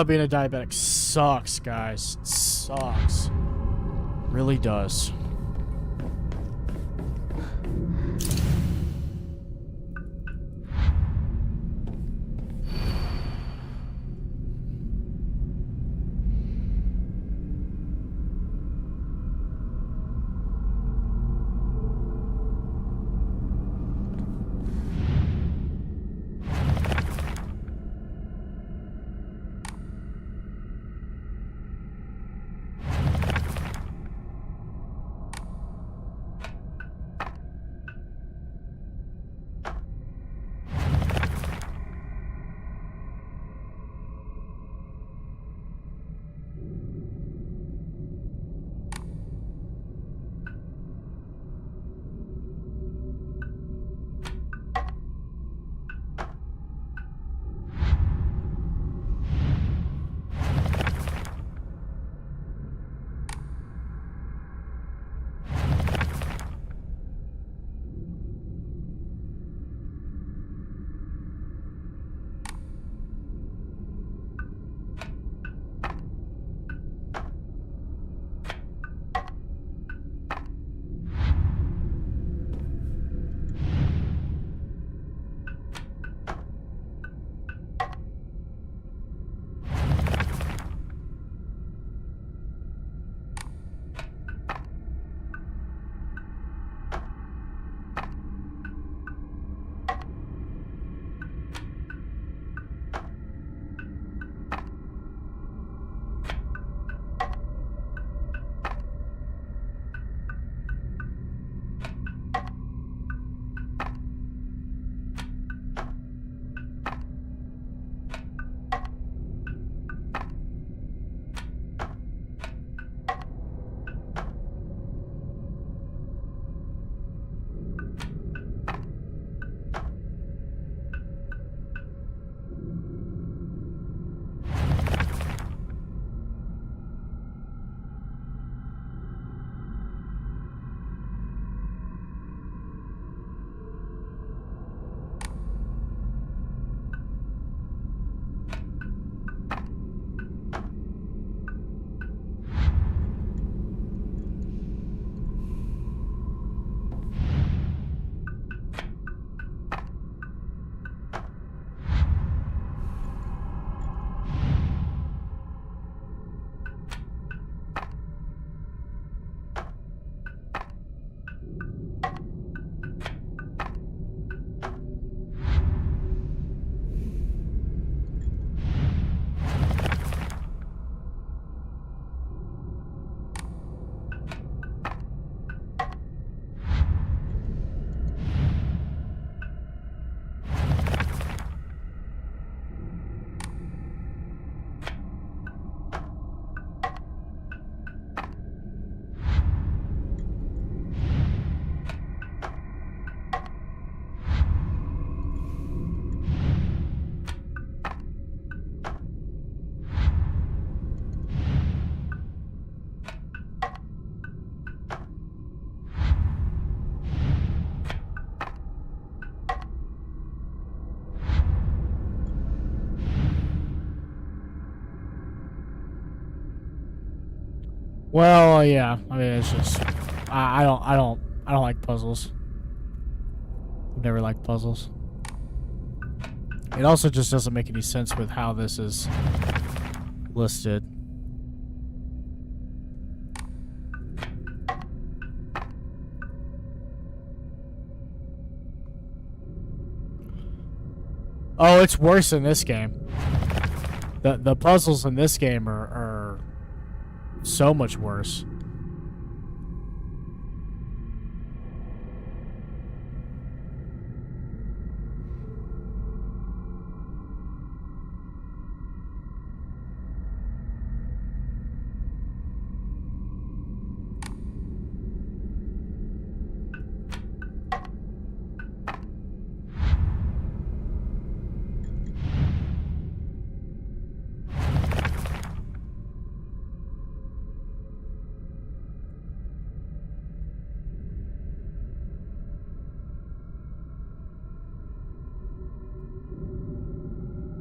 Being a diabetic sucks, guys. It sucks. Really does. Well, yeah. I mean, it's just I don't like puzzles. I've never liked puzzles. It also just doesn't make any sense with how this is listed. Oh, it's worse in this game. The puzzles in this game are so much worse.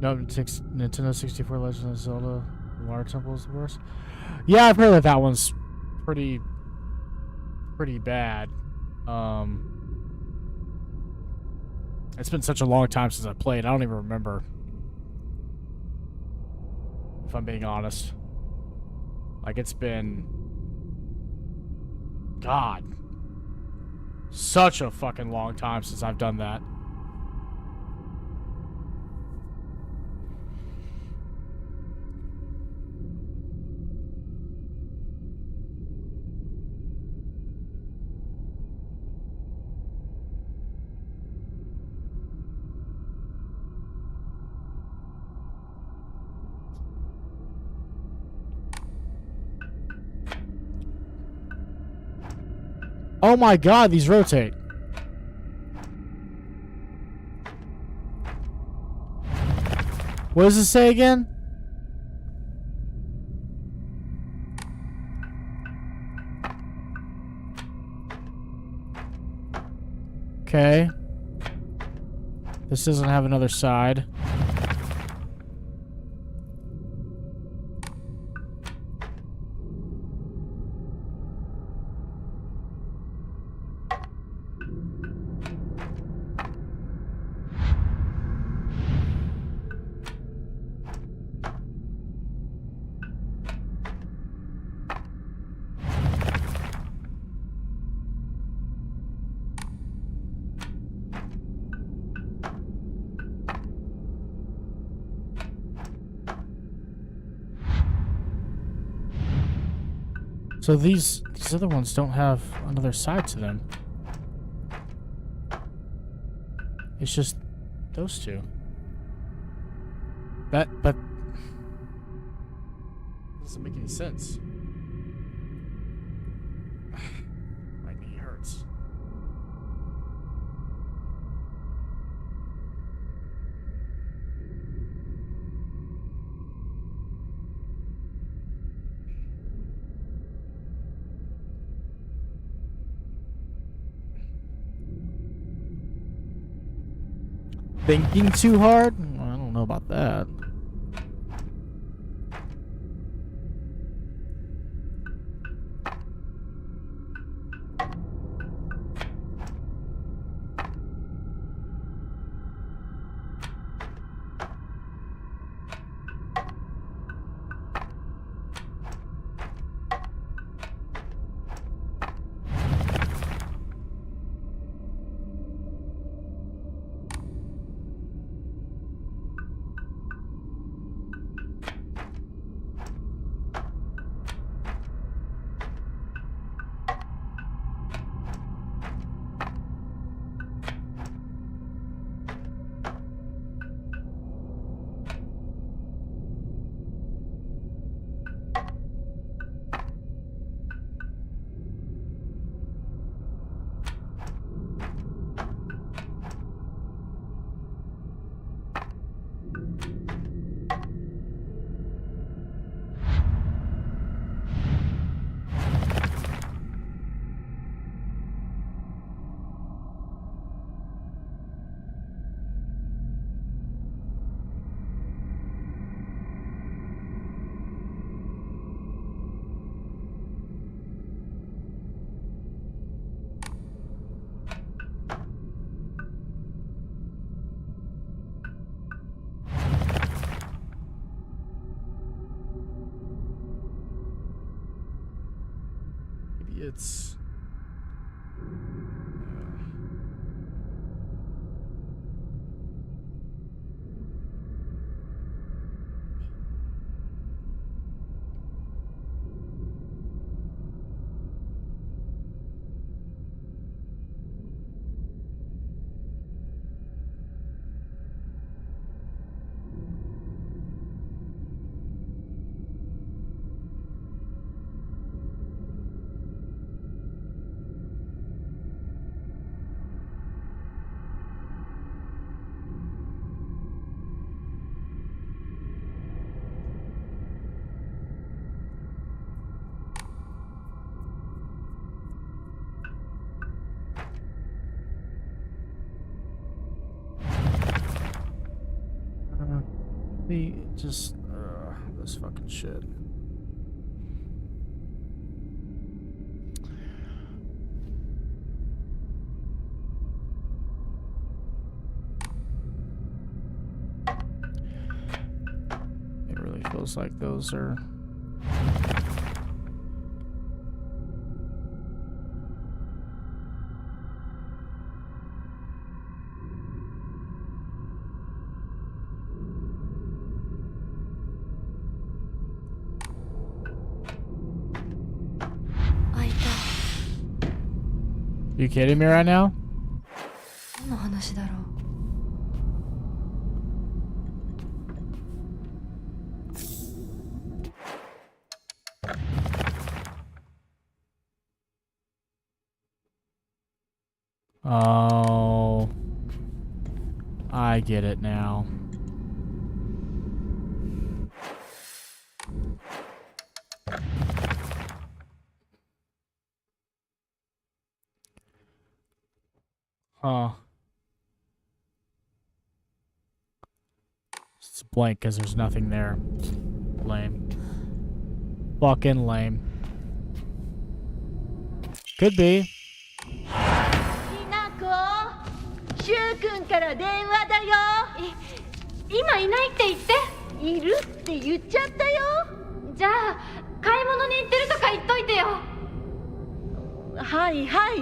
No, Nintendo 64 Legend of Zelda Water Temple is the worst. Yeah, I've heard that one's pretty bad. It's been such a long time since I played. I don't even remember. If I'm being honest. Like, it's been... God. Such a fucking long time since I've done that. Oh my god, these rotate. What does it say again? Okay. This doesn't have another side. So these other ones don't have another side to them. It's just those two. But doesn't make any sense. My knee hurts. Thinking too hard? I don't know about that. idiots. Just this fucking shit. It really feels like those are. You kidding me right now? 何の話だろう。Oh, I get it now. Huh. It's blank because there's nothing there. Lame. Fucking lame. Could be. ひなこ、しゅうくんから電話だよ。今いないって言って。いるって言っちゃったよ。じゃあ買い物に行ってるとか言っといてよ。はいはい、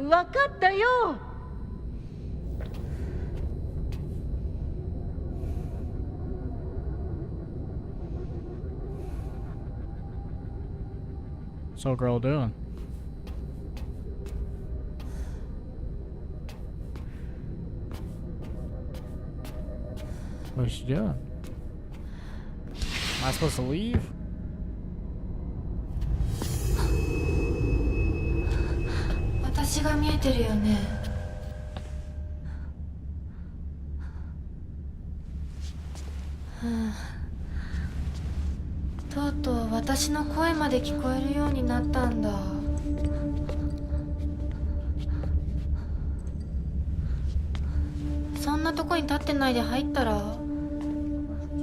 わかったよ。What's old girl doing? What is she doing? Am I supposed to leave? 私が見えてるよね。とうとう私の声まで聞こえるようになったんだ。そんなとこに立ってないで入ったら、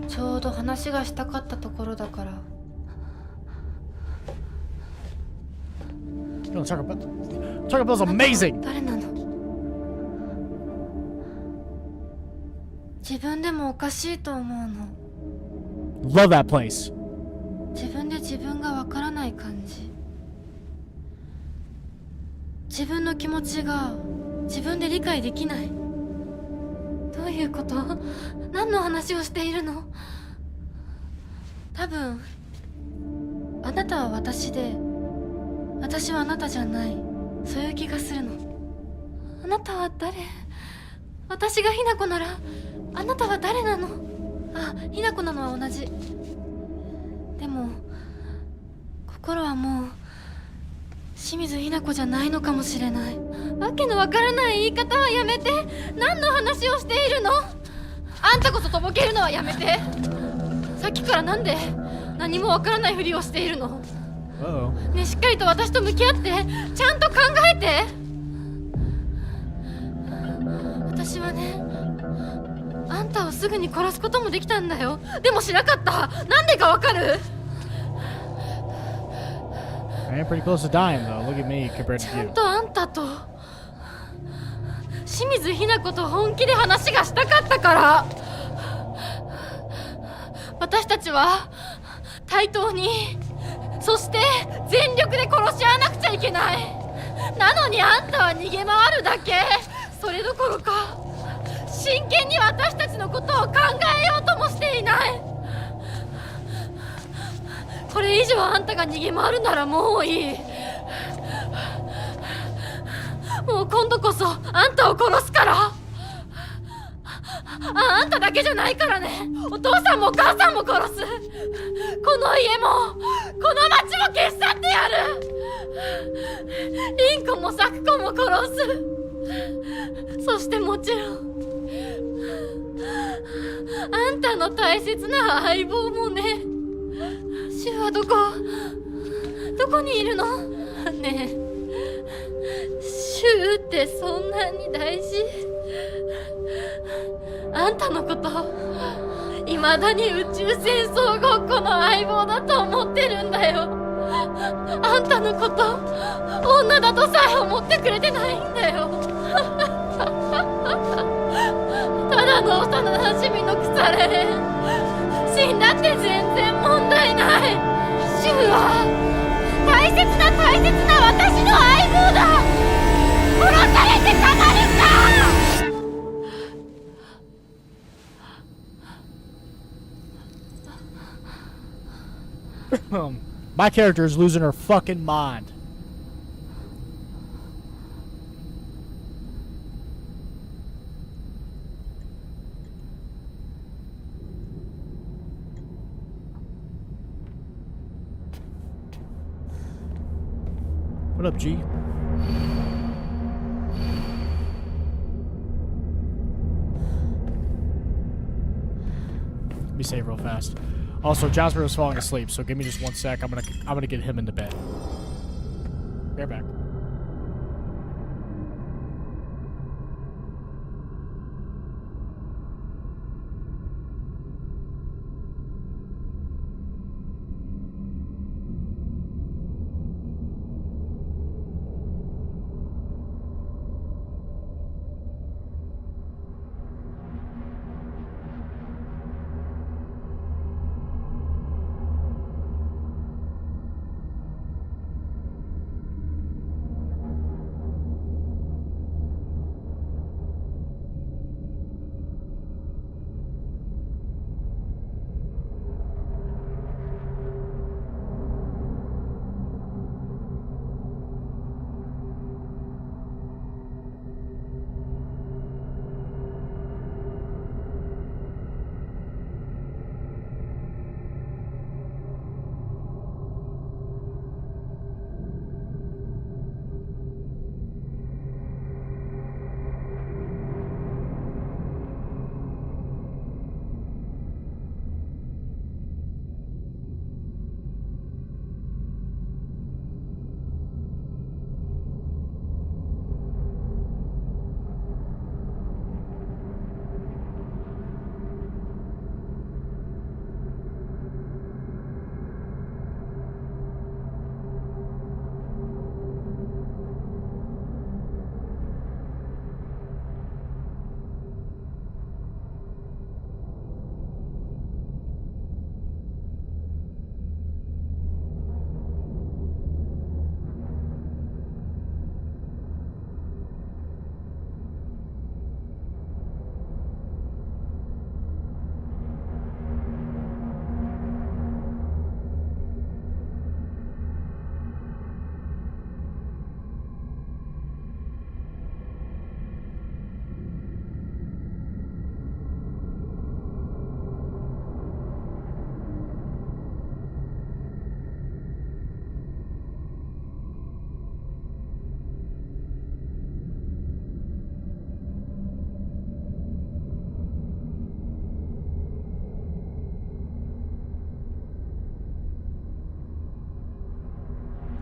ちょうど話がしたかったところだから。Yo, Taco Bell's amazing. 誰なの？自分でもおかしいと思うの。 Love that place. 自分で自分がわからない感じ。自分の気持ちが自分で理解できない。どういうこと？何の話をしているの？多分あなたは私で、私はあなたじゃない。そういう気がするの。あなたは誰？私がひなこならあなたは誰なの？あ、ひなこなのは同じ。でも心はもう清水ひな子じゃないのかもしれない。わけのわからない言い方はやめて。何の話をしているの？あんたこそとぼけるのはやめて。さっきからなんで何もわからないふりをしているの？ねえ、しっかりと私と向き合って、ちゃんと考えて。私はね、あんたをすぐに殺すこともできたんだよ。でもしなかった。なんでかわかるI am pretty close to dying though. Look at me compared ち to ゃ you. んとあんたと清水ひな子と本気で話がしたかったから。私たちは対等に、そして全力で殺し合わなくちゃいけない。なのにあんたは逃げ回るだけ。それどころか真剣に私たちのことを考えようともしていない。これ以上あんたが逃げ回るならもういい。もう今度こそあんたを殺すから。あんただけじゃないからね。お父さんもお母さんも殺す。この家もこの町も消し去ってやる。リンコもサクコも殺す。そしてもちろんあんたの大切な相棒もね。シュはどこにいるのねえ。シュってそんなに大事？あんたのこと未だに宇宙戦争ごっこの相棒だと思ってるんだよ。あんたのこと女だとさえ思ってくれてないんだよ。ただの幼馴染の腐れ。死んだって全然問題ない。シュは大切な私の相棒だ。殺されてたまるか。My character is losing her fucking mind. What up, G? Let me save real fast. Also, Jasper was falling asleep, so give me just 1 sec. I'm gonna get him into bed. Be right back.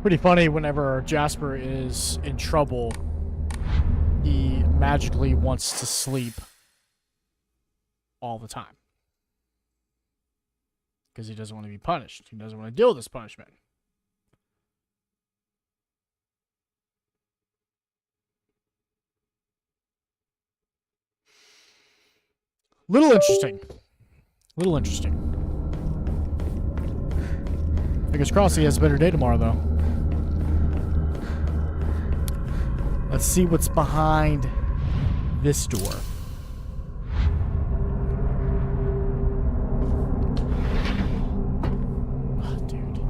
Pretty funny whenever Jasper is in trouble, he magically wants to sleep all the time. Because he doesn't want to be punished. He doesn't want to deal with this punishment. Little interesting. Fingers crossed he has a better day tomorrow, though. Let's see what's behind this door. Oh, dude.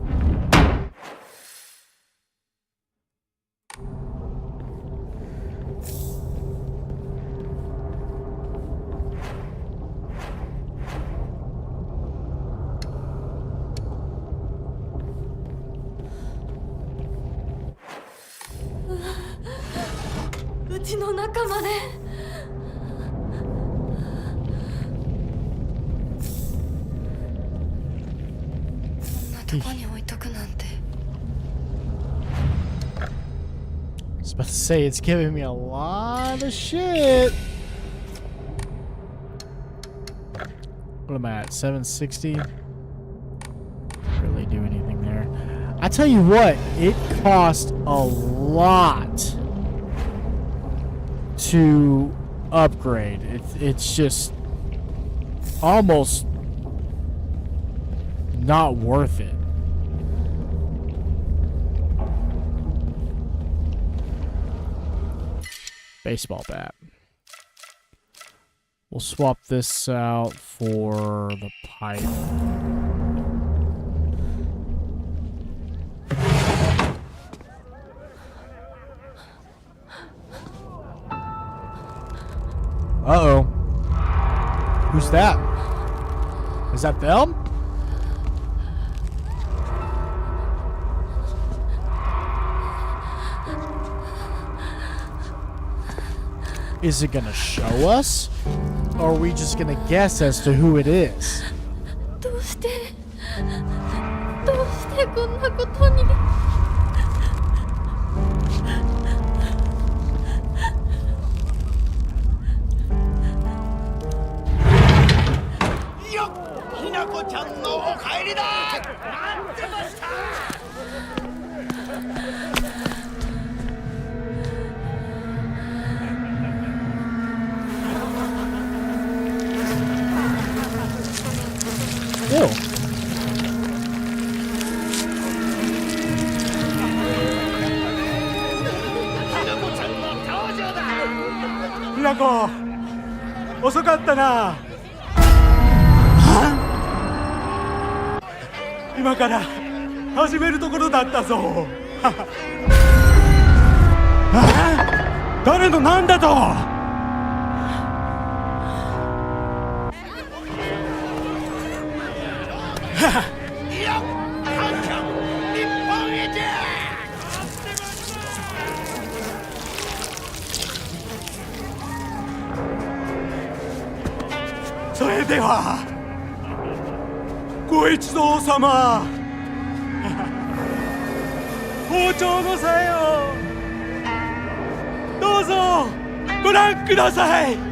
うちの中まで。こんなとこに置いとくなんて。I was about to say, it's giving me a lot of shit. What am I at? 760? Really do anything there. I tell you what, it cost a lot to upgrade. It's just almost not worth it. Baseball bat. We'll swap this out for the pipe. Uh-oh. Who's that? Is that them? Is it gonna show us? Or are we just gonna guess as to who it is? どうしてこんなことに。ひなこちゃんのお帰りだ。待ってました。Ew.ひなこ、遅かったな。今から始めるところだったぞ。誰のなんだと。それではご一同様、包丁のさえをどうぞご覧くださいよー。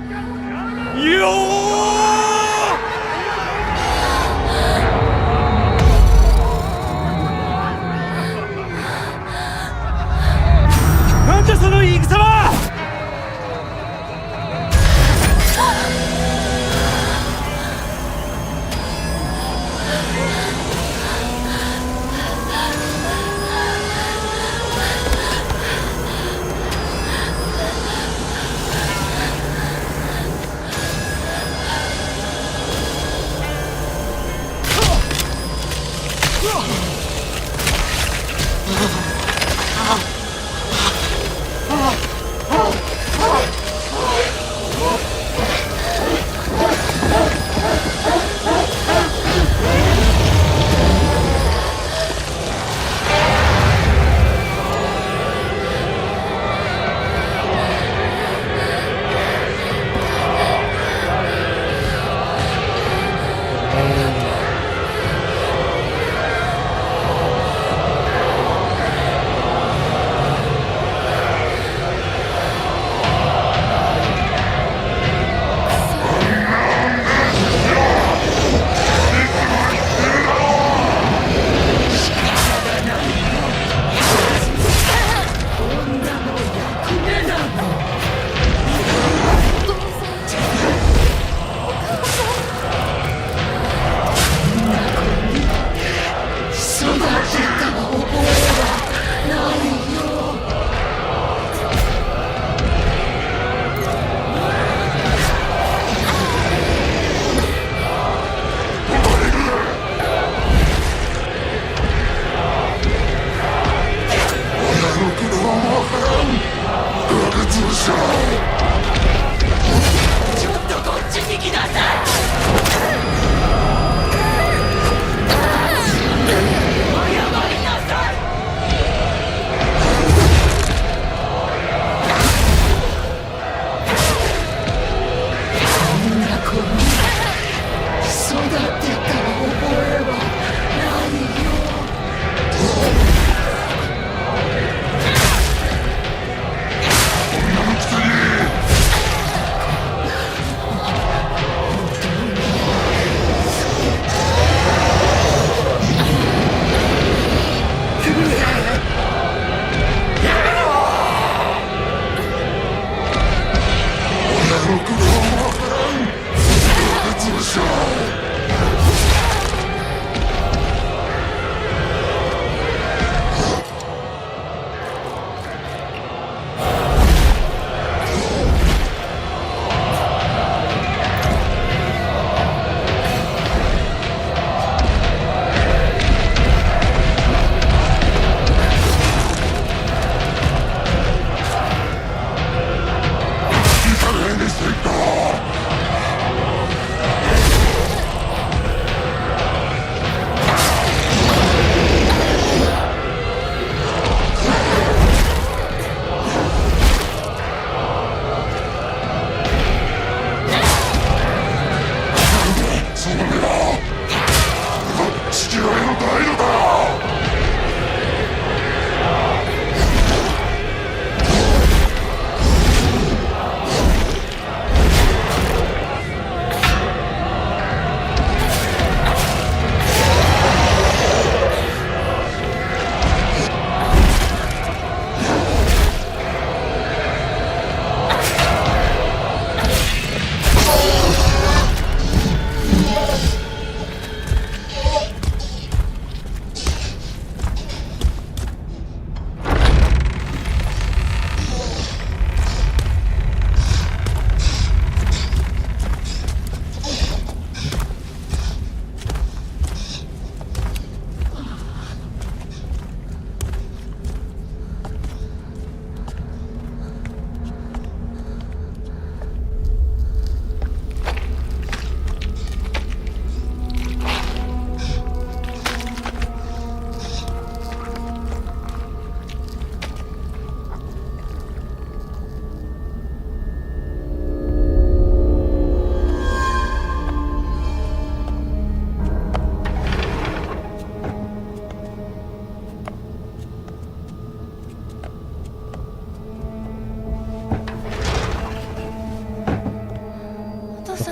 なんじゃその言い草は。ああ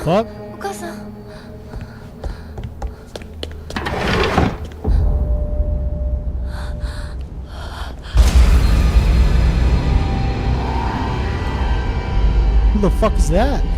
fuck? お母さん。 Who the fuck is that?「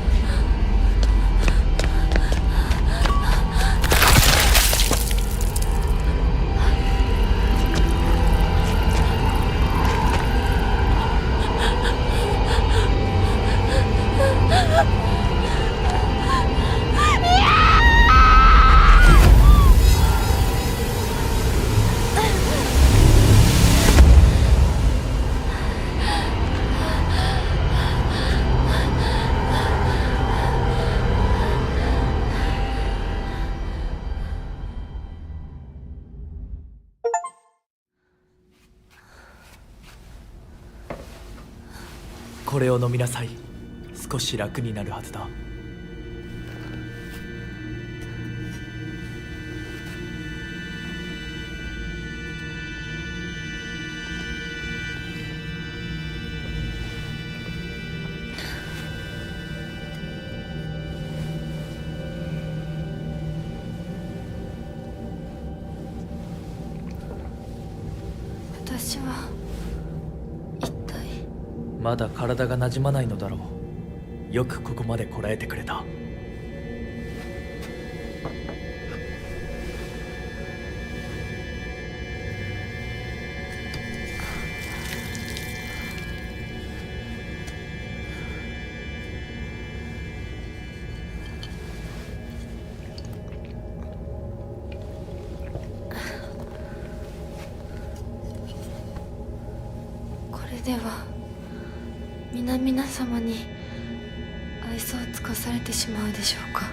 これを飲みなさい。少し楽になるはずだ。」私は一体。まだ体が馴染まないのだろう。よくここまでこらえてくれた。これでは皆様に愛想を尽かされてしまうでしょうか。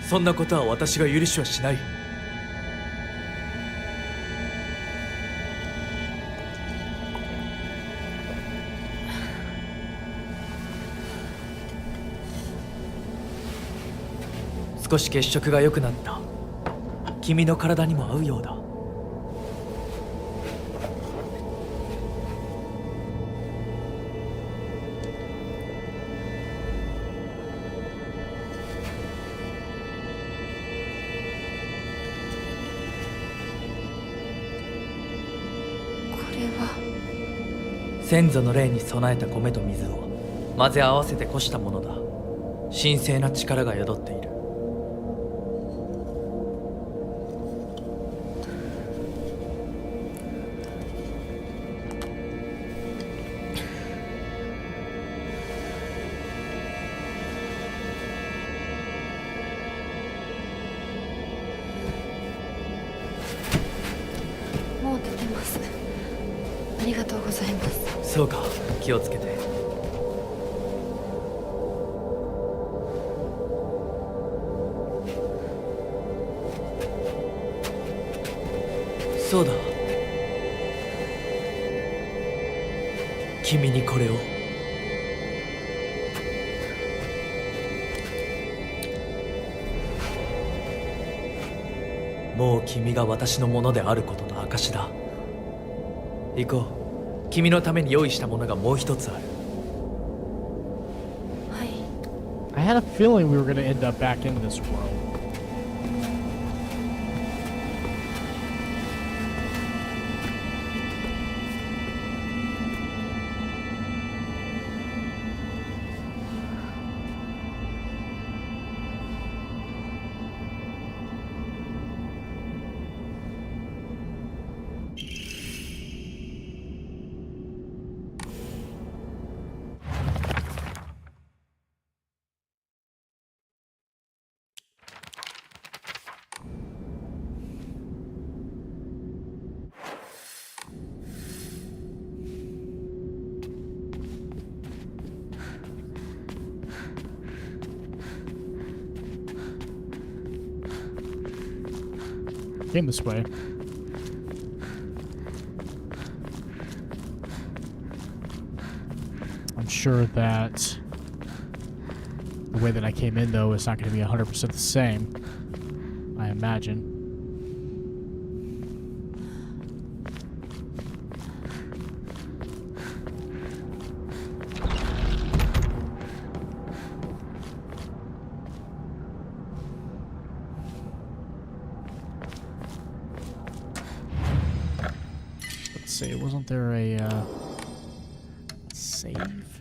そんなことは私が許しはしない。少し血色が良くなった。君の体にも合うようだ。先祖の霊に備えた米と水を混ぜ合わせてこしたものだ。神聖な力が宿っている。もう出てます。ありがとうございます。そうか、気をつけて。そうだ、君にこれを。もう君が私のものであることの証だ。行こう。君のために用意したものがもう一つある。はい。 I had a feeling we were gonna end up back in this world. Came this way. I'm sure that the way that I came in, though, is not going to be 100% the same. I imagine. say, wasn't there a save?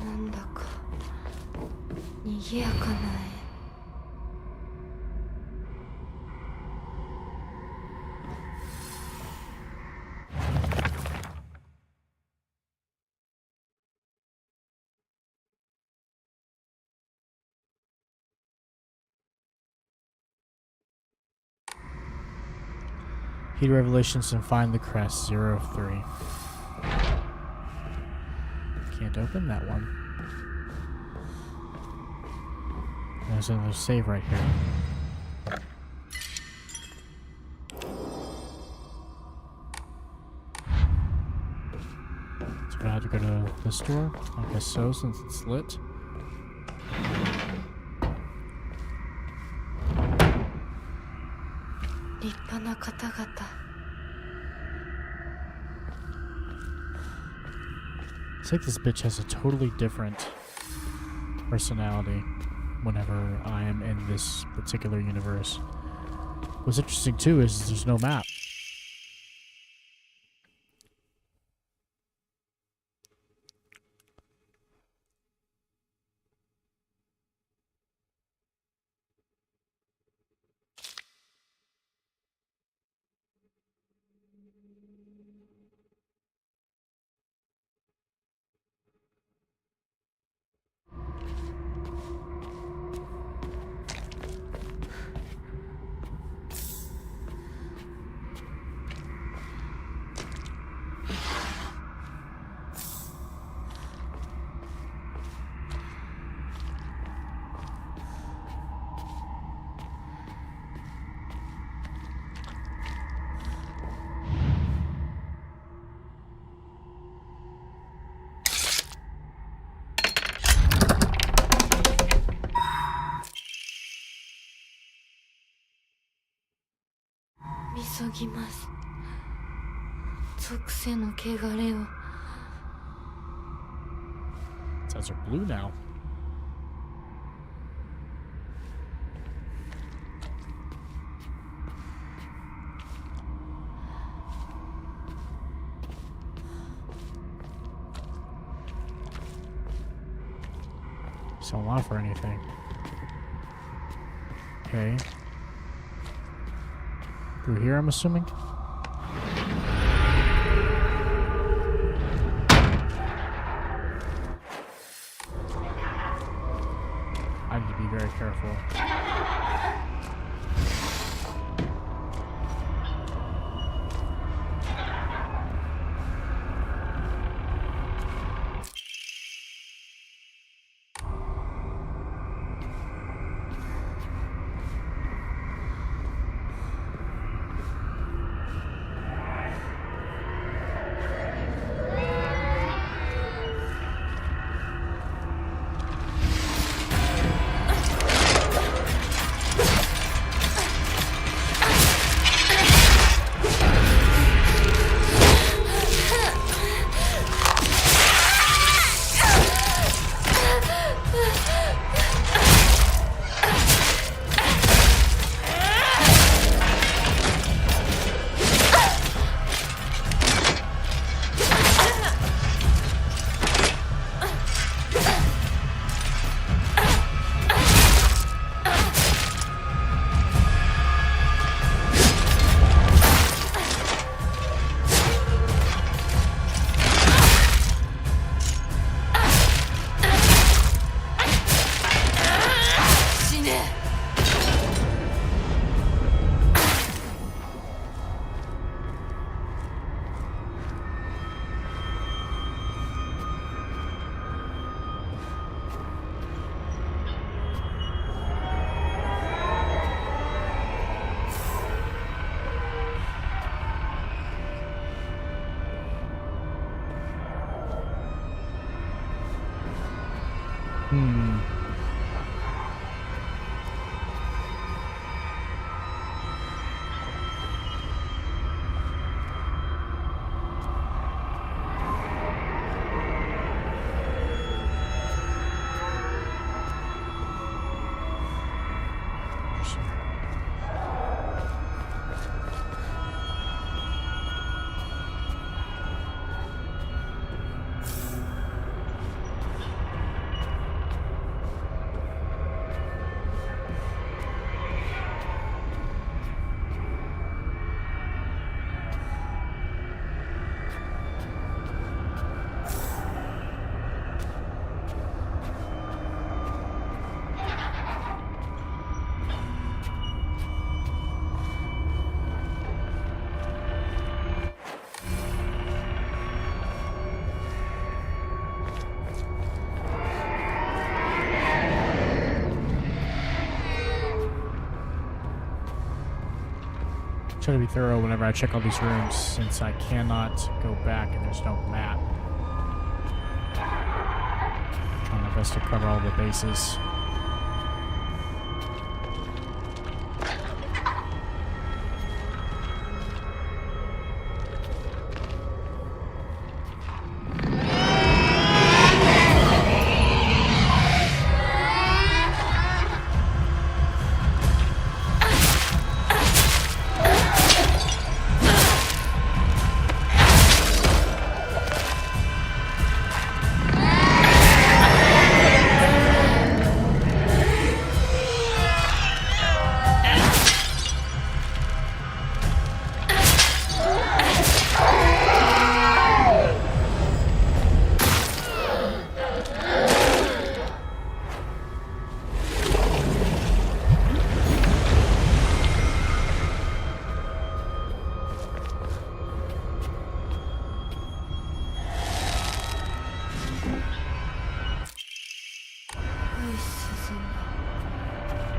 なんだか賑やかな絵。Heed Revelations and find the crest 03. Can't open that one. There's another save right here. So I have to go to this door? I guess so, since it's lit. It's like this bitch has a totally different personality whenever I am in this particular universe. What's interesting too is there's no map. Says are blue now. So don't offer anything. Okay. Through here, I'm assuming? I need to be very careful. Hmm. Try to be thorough whenever I check all these rooms, since I cannot go back and there's no map. Trying my best to cover all the bases.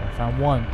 I found one.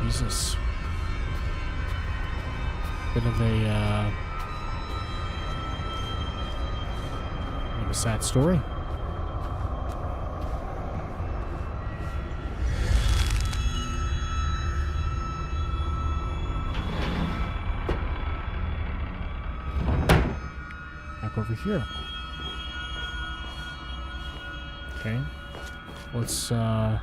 Jesus. Bit of a sad story. Back over here. Okay. Let's go.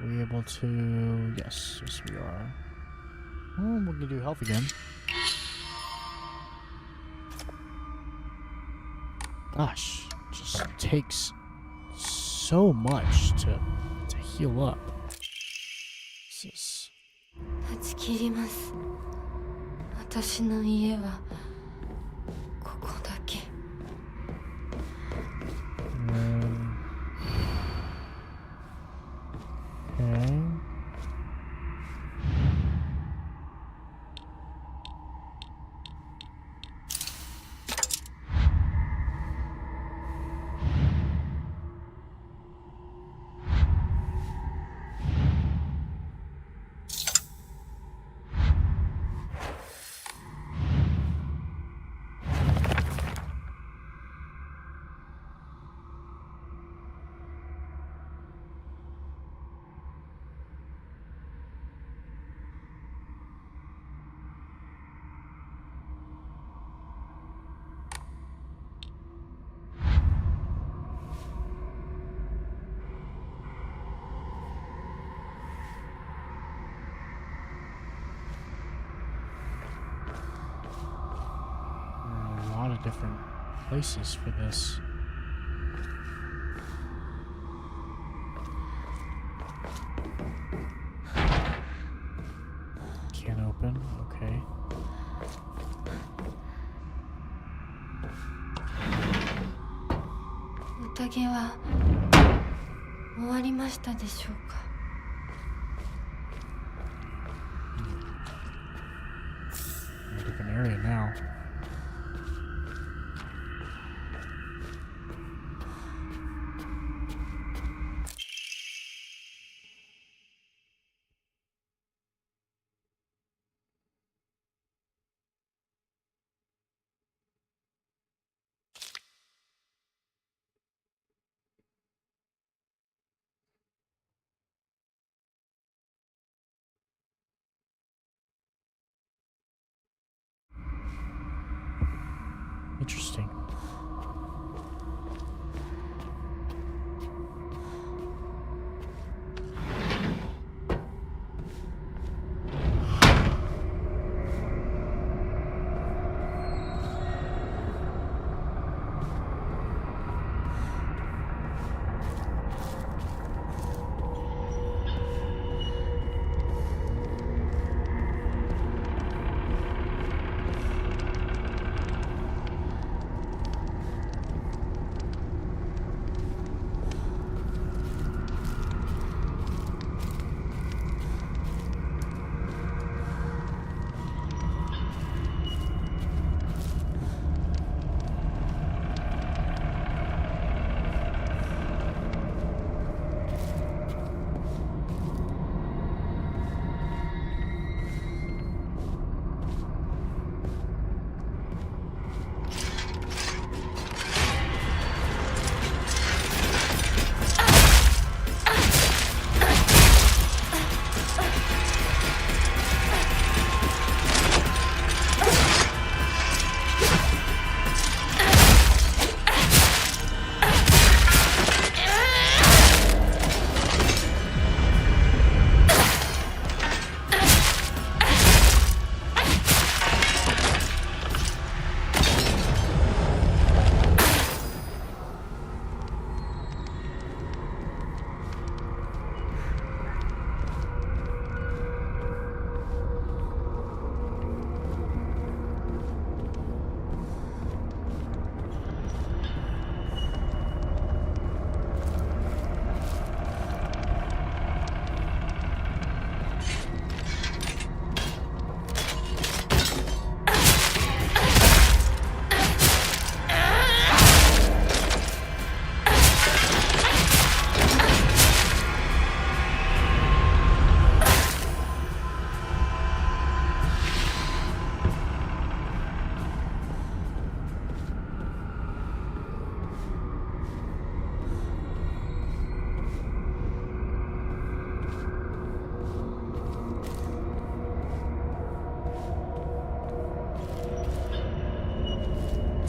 We able to? Yes, yes we are. Well, we can do health again. Gosh, just takes so much to heal up. This is... 断ち切ります。私の家はここだけ。Okay. different places for this. Can't open. Okay.宴は終わりましたでしょうか。A different area now. Interesting.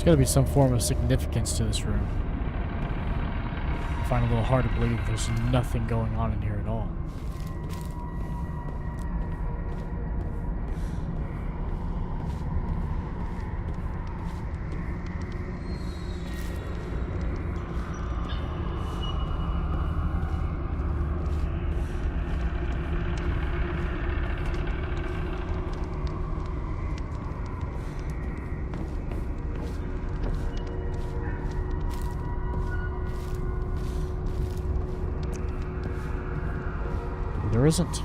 There's got to be some form of significance to this room. I find it a little hard to believe there's nothing going on in here at all. There isn't.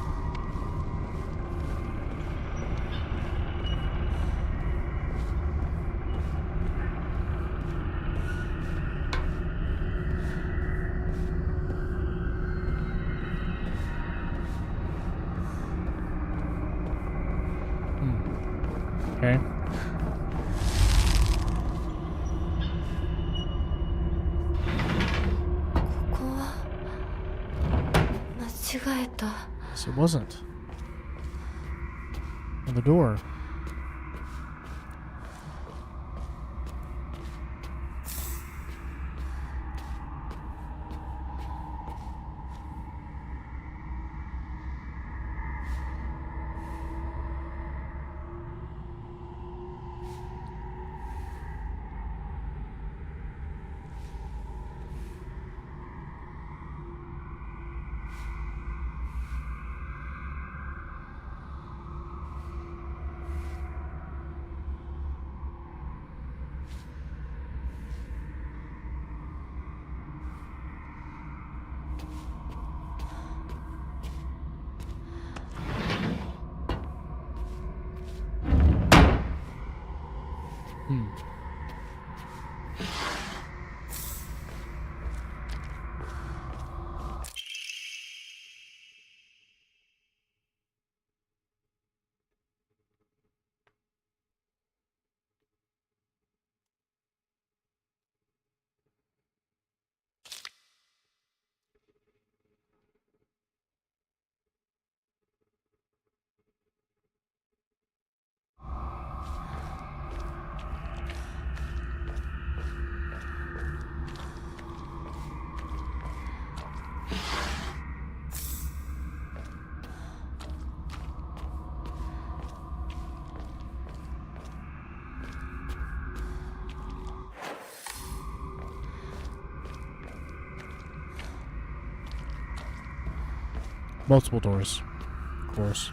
Okay. Yes, it wasn't. On the door. Multiple doors, of course.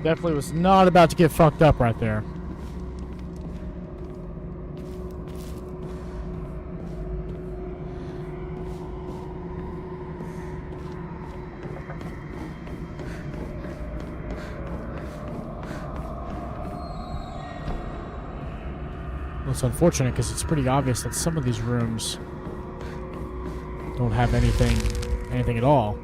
Definitely was not about to get fucked up right there. Well, it's unfortunate because it's pretty obvious that some of these rooms don't have anything at all.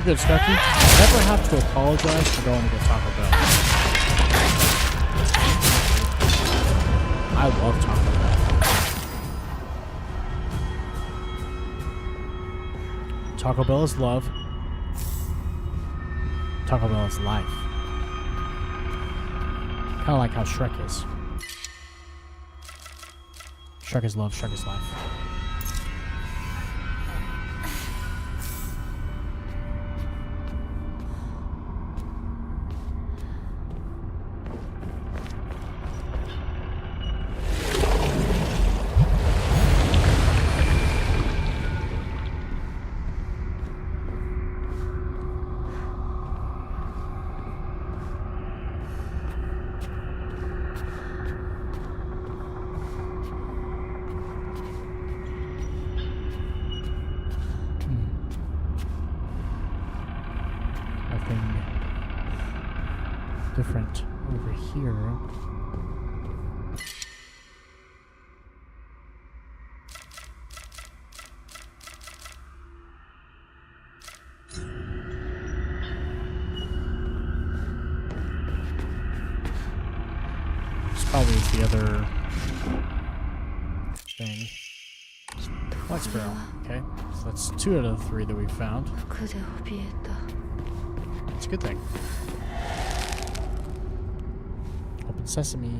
Good, Stucky. Never have to apologize for going to get Taco Bell. I love Taco Bell. Taco Bell is love. Taco Bell is life. Kind of like how Shrek is. Shrek is love, Shrek is life. different over here. This probably is the other thing. White sparrow. Okay, so that's 2 out of the 3 that we found. 服で怯えた It's a good thing. Open sesame.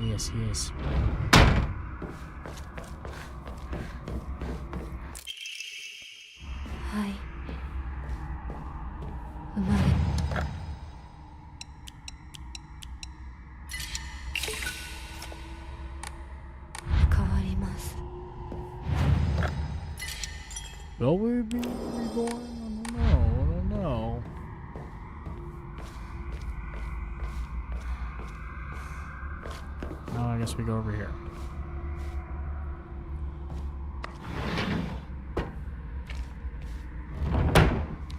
Yes, he is.はい生まれ変わります Will we be reborn? I don't know. Oh, I guess we go over here.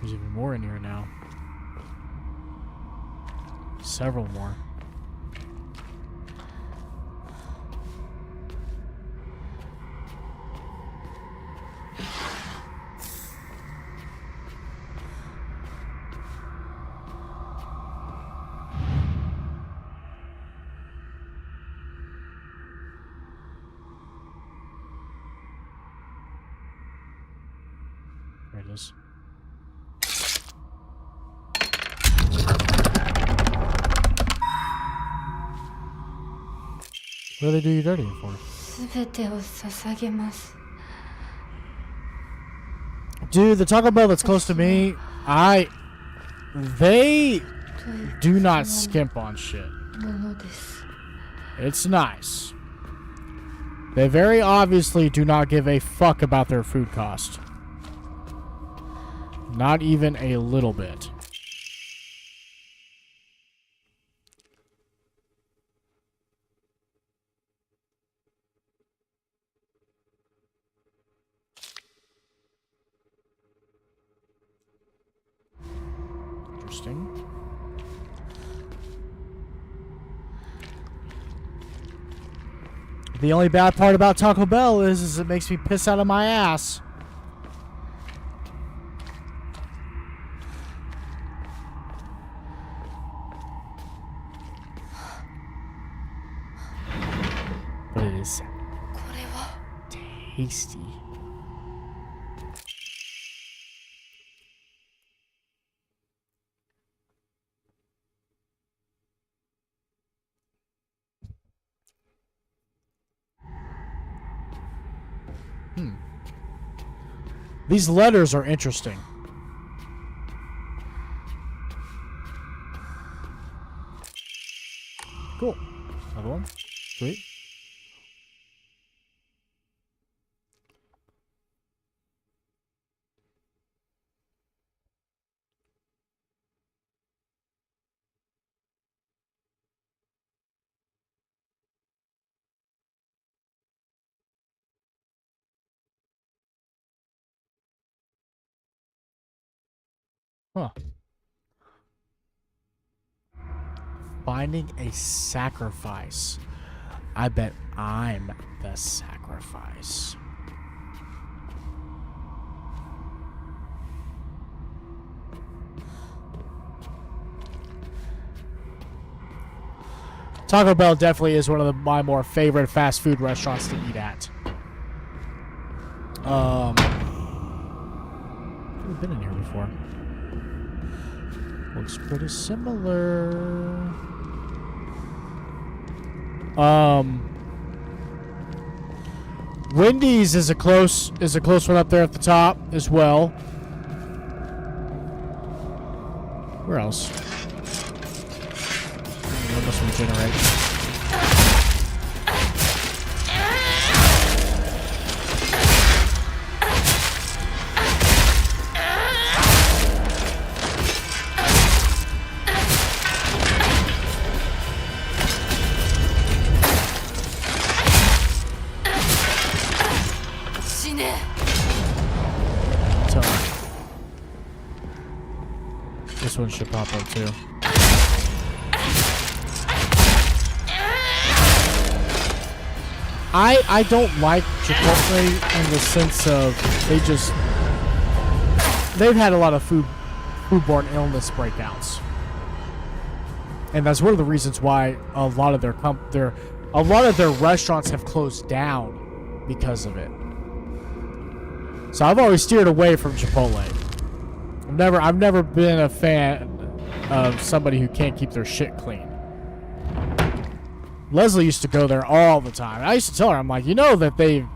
There's even more in here now. Several more. There it is. What do they do you dirty for? 全てを捧げます Dude, the Taco Bell that's close to me, they do not skimp on shit. ものです It's nice. They very obviously do not give a fuck about their food cost. Not even a little bit. Interesting. The only bad part about Taco Bell is it makes me piss out of my ass. But it is これは tasty. These letters are interesting. Cool. Another one. Sweet. Huh. Finding a sacrifice. I bet I'm the sacrifice. Taco Bell definitely is one of my more favorite fast food restaurants to eat at. I've been in here before. Looks pretty similar. Wendy's is a close one up there at the top as well. Where else? That must regenerate. This one should pop up too. I don't like Chipotle in the sense of they've had a lot of foodborne illness breakouts, and that's one of the reasons why a lot of their restaurants have closed down because of it. So I've always steered away from Chipotle. I've never been a fan of somebody who can't keep their shit clean. Leslie used to go there all the time. I used to tell her, I'm like, you know that they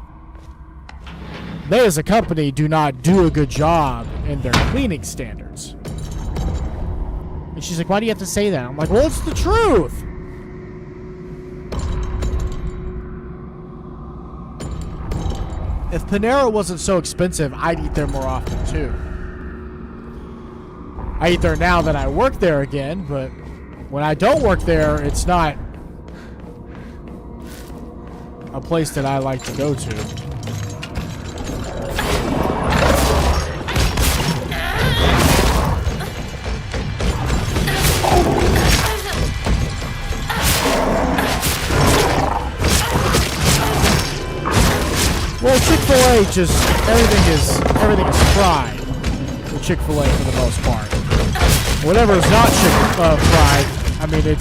as a company do not do a good job in their cleaning standards. And she's like, why do you have to say that? I'm like, well, it's the truth. If Panera wasn't so expensive, I'd eat there more often too. I eat there now that I work there again, but when I don't work there, it's not a place that I like to go to. Well, Chick-fil-A just everything is fried with Chick-fil-A for the most part. Whatever is not fried, I mean, it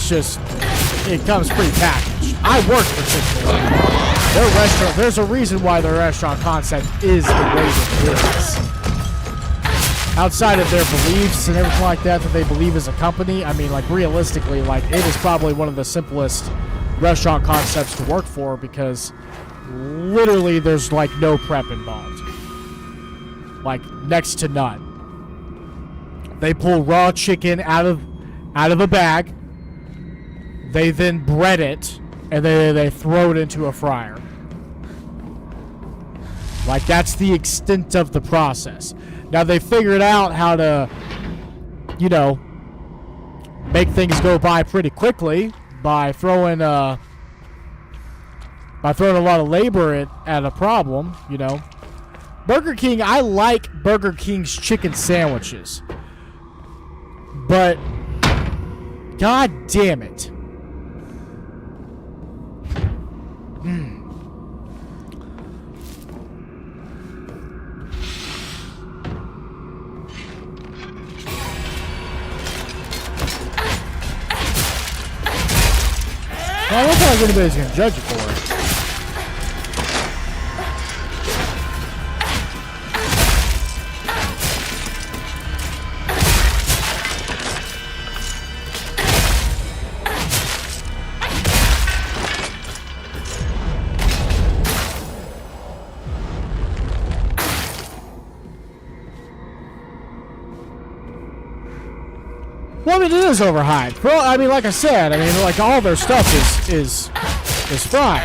comes pre-packaged. I work for Chick-fil-A. Their restaurant, there's a reason why their restaurant concept is the way it is. Outside of their beliefs and everything like that they believe as a company, I mean, like, realistically, like, it is probably one of the simplest restaurant concepts to work for because literally there's, like, no prep involved. Like, next to none. They pull raw chicken out of a bag. They then bread it, and they throw it into a fryer. Like, that's the extent of the process. Now, they figured out how to, you know, make things go by pretty quickly by throwing a lot of labor at a problem, you know. Burger King, I like Burger King's chicken sandwiches. But, god damn it. Well, I don't feel like anybody's gonna judge you for it. Well, I mean, it is overhyped. Well, I mean, like I said, I mean, like, all their stuff is fried.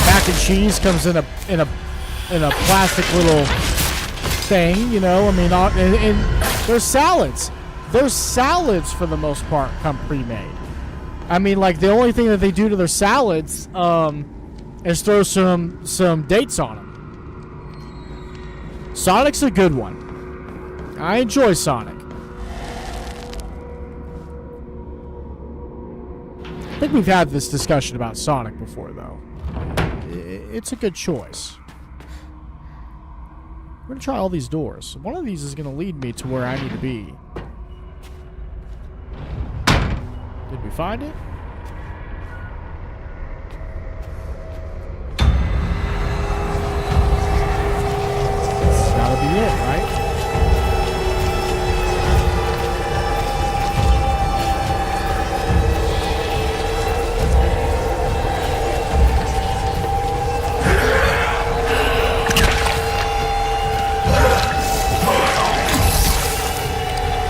Mac and cheese comes in a plastic little thing, you know. I mean, and there's salads. Their salads, for the most part, come pre-made. I mean, like, the only thing that they do to their salads is throw some dates on them. Sonic's a good one. I enjoy Sonic. I think we've had this discussion about Sonic before, though. It's a good choice. We're going to try all these doors. One of these is going to lead me to where I need to be. Did we find it? It's gotta be it, right?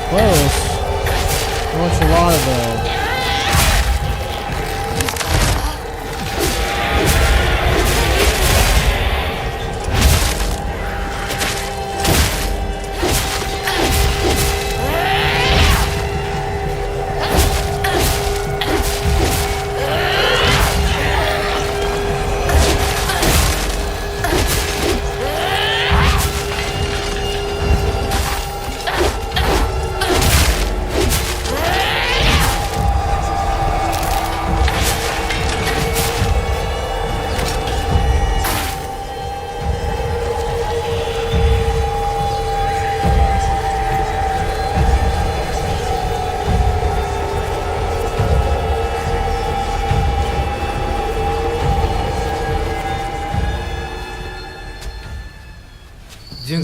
Close. What's a lot of those?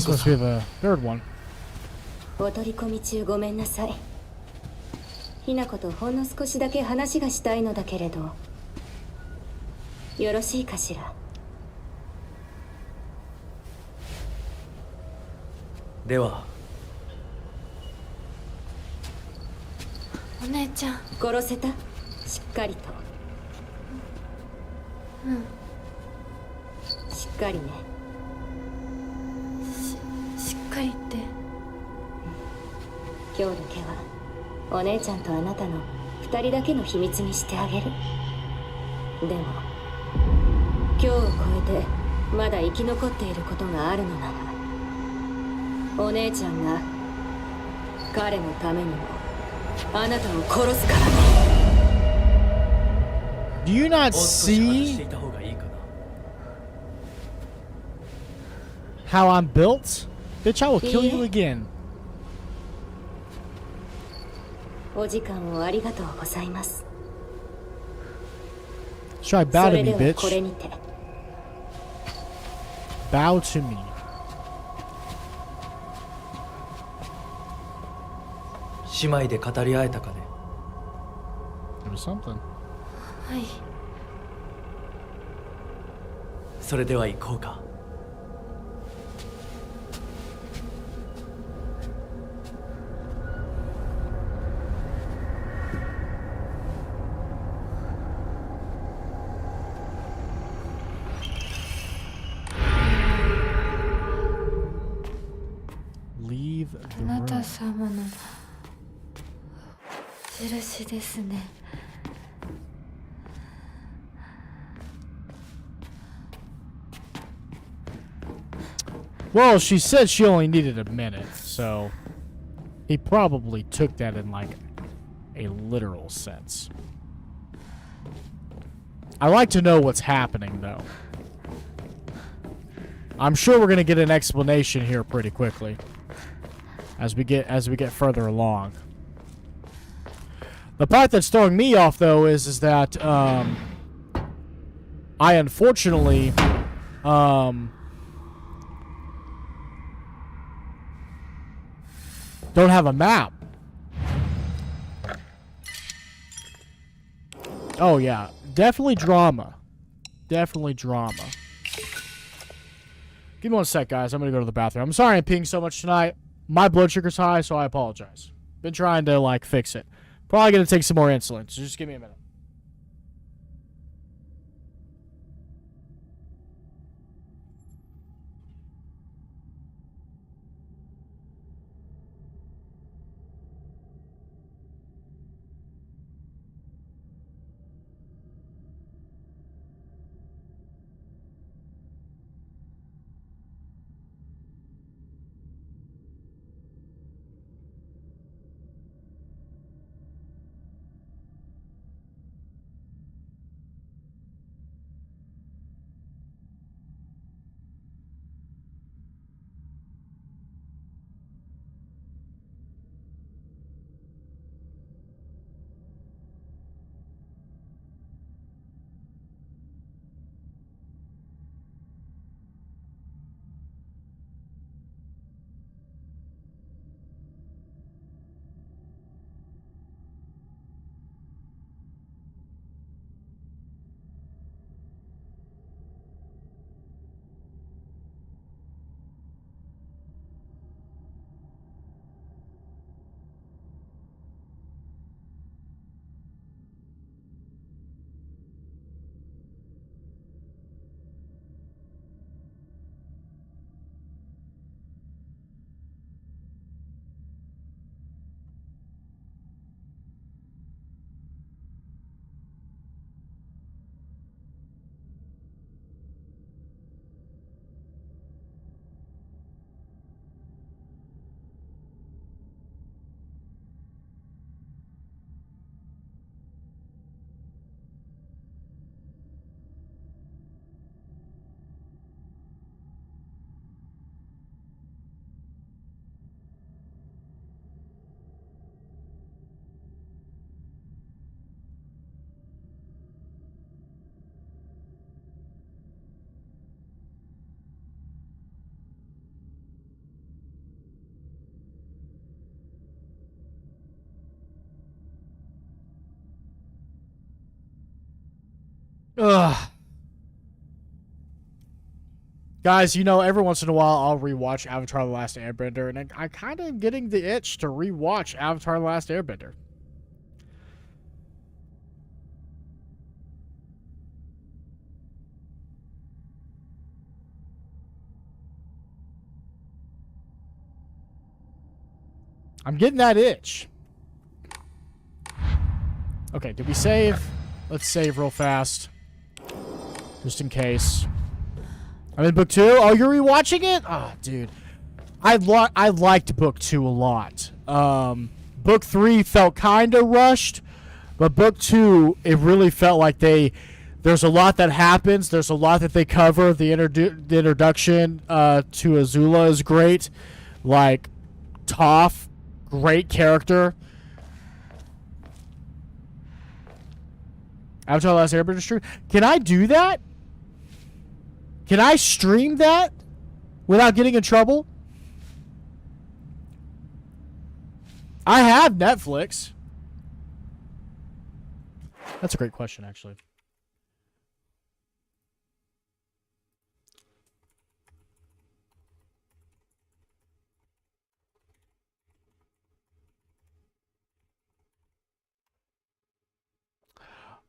This must be the third one. お取り込み中ごめんなさい。ひなことほんの少しだけ話がしたいのだけれど、よろしいかしら。ではお姉ちゃん。殺せた？しっかりと。しっかりね。しっかりって。今日だけはお姉ちゃんとあなたの2人だけの秘密にしてあげる。でも今日を超えてまだ生き残っていることがあるのなら、お姉ちゃんが彼のためにもあなたを殺すからね。 Do you not もう少し話し see ていた方がいいかな。 how I'm built? Bitch, I will kill you again. お時間をありがとうございます。 Try そ bow れ to で me, はこれ bitch. にて。 Bow to me. 姉妹で語り合えたかね。 It was something. はい。それでは行こうか。Leave あ the なた room. 様の印ですね。 Well, she said she only needed a minute, so he probably took that in like a literal sense. I like to know what's happening though. I'm sure we're gonna get an explanation here pretty quickly as we get further along. The part that's throwing me off though is that I unfortunately don't have a map. Oh yeah, definitely drama. Definitely drama. Give me one sec, guys. I'm gonna go to the bathroom. I'm sorry I'm peeing so much tonight. My blood sugar's high, so I apologize. Been trying to like fix it. Probably gonna take some more insulin, so just give me a minute. Ugh. Guys, you know, every once in a while I'll rewatch Avatar: The Last Airbender, and I kind of am getting the itch to rewatch Avatar: The Last Airbender. I'm getting that itch. Okay, did we save? Let's save real fast. Just in case. I'm in book 2. Oh, you're rewatching it? Oh, dude. I liked book 2 a lot. Book 3 felt kind of rushed, but book 2, it really felt like there's a lot that happens. There's a lot that they cover. The introduction to Azula is great. Like, Toph, great character. Avatar: The Last Airbender stream. Can I do that? Can I stream that without getting in trouble? I have Netflix. That's a great question, actually.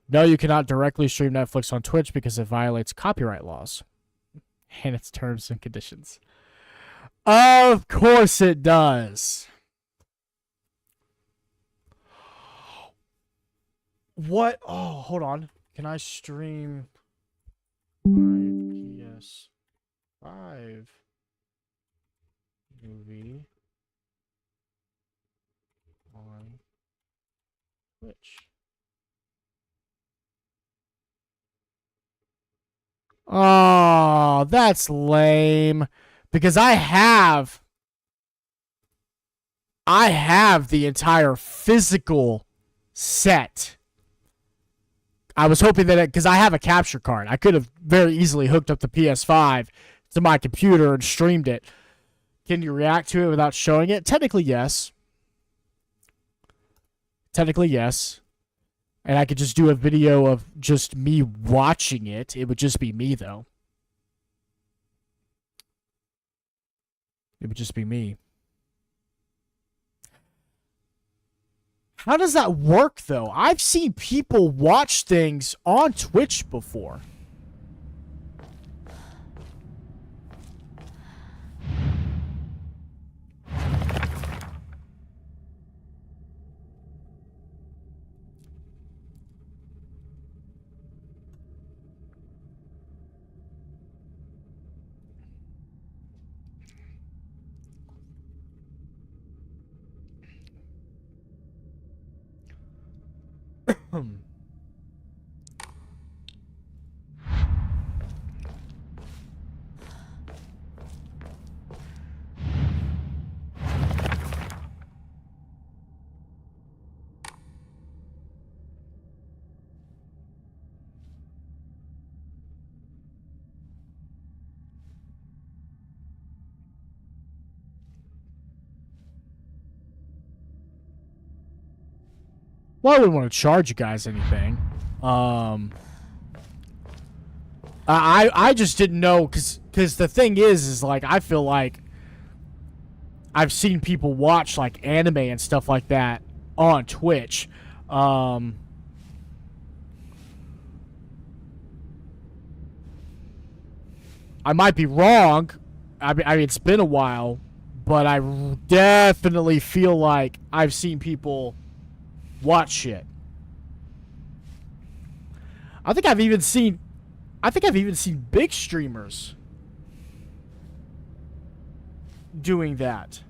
No, you cannot directly stream Netflix on Twitch because it violates copyright laws and its terms and conditions. Of course it does. What? Oh, hold on. Can I stream my PS5 movie on Twitch? Oh, that's lame. Because I have the entire physical set. I was hoping that because I have a capture card, I could have very easily hooked up the PS5 to my computer and streamed it. Can you react to it without showing it? Technically, yes. Technically, yes. And I could just do a video of just me watching it. It would just be me, though. It would just be me. How does that work, though? I've seen people watch things on Twitch before. Well, I wouldn't want to charge you guys anything. I just didn't know because the thing is like I feel like I've seen people watch like anime and stuff like that on Twitch. I might be wrong. I mean, it's been a while, but I definitely feel like I've seen people watch shit. I think I've even seen big streamers doing that.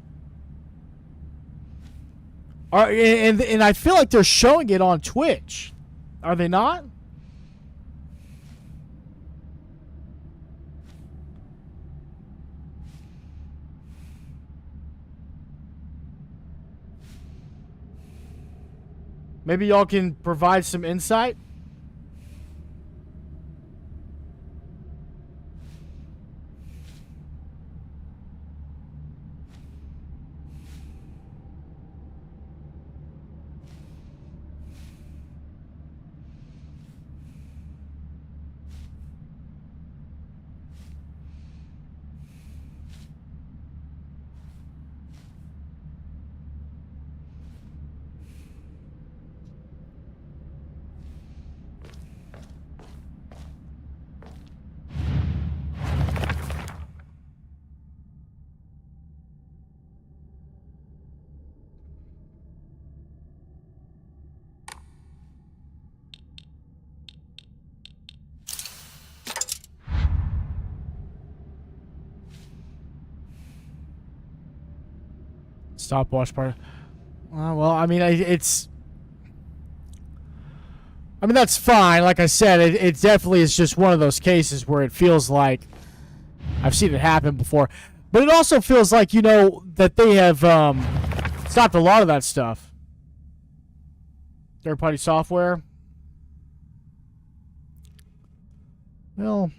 And I feel like they're showing it on Twitch. Are they not? Maybe y'all can provide some insight? Stopwatch part. Well, I mean, it's. I mean, that's fine. Like I said, it definitely is just one of those cases where it feels like I've seen it happen before. But it also feels like, you know, that they have stopped a lot of that stuff. Third-party software. Well...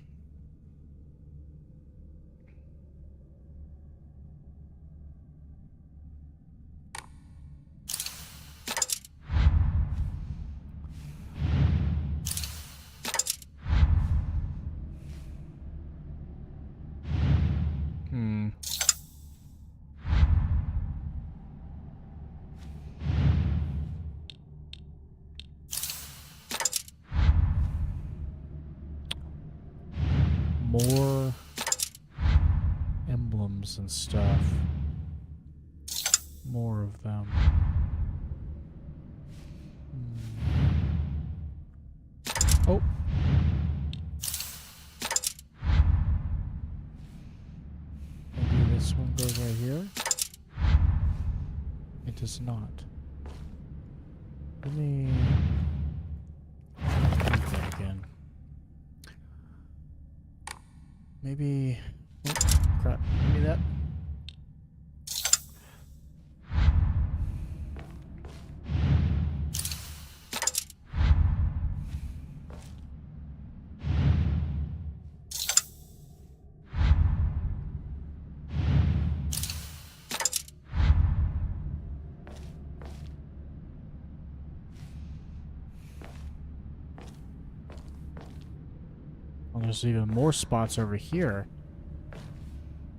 More emblems and stuff. More of them. Oh. Maybe this one goes right here. It does not. Let me do that again. Maybe. Oh, crap. Give me that. Well, there's even more spots over here.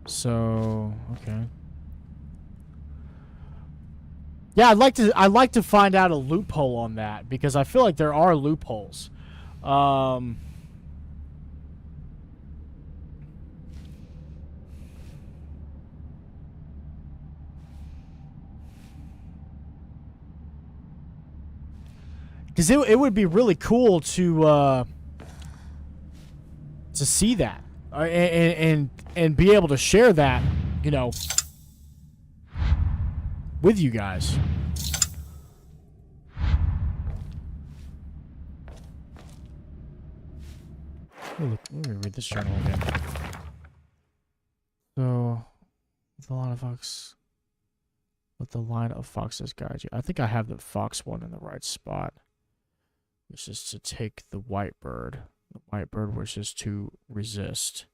So, okay. Yeah, I'd like to find out a loophole on that, because I feel like there are loopholes. Because it would be really cool to see that and be able to share that, you know, with you guys. Oh, look, let me read this journal again. So, the line of fox. Let the line of foxes guide you. I think I have the fox one in the right spot, which is to take the white bird. The white bird wishes to resist.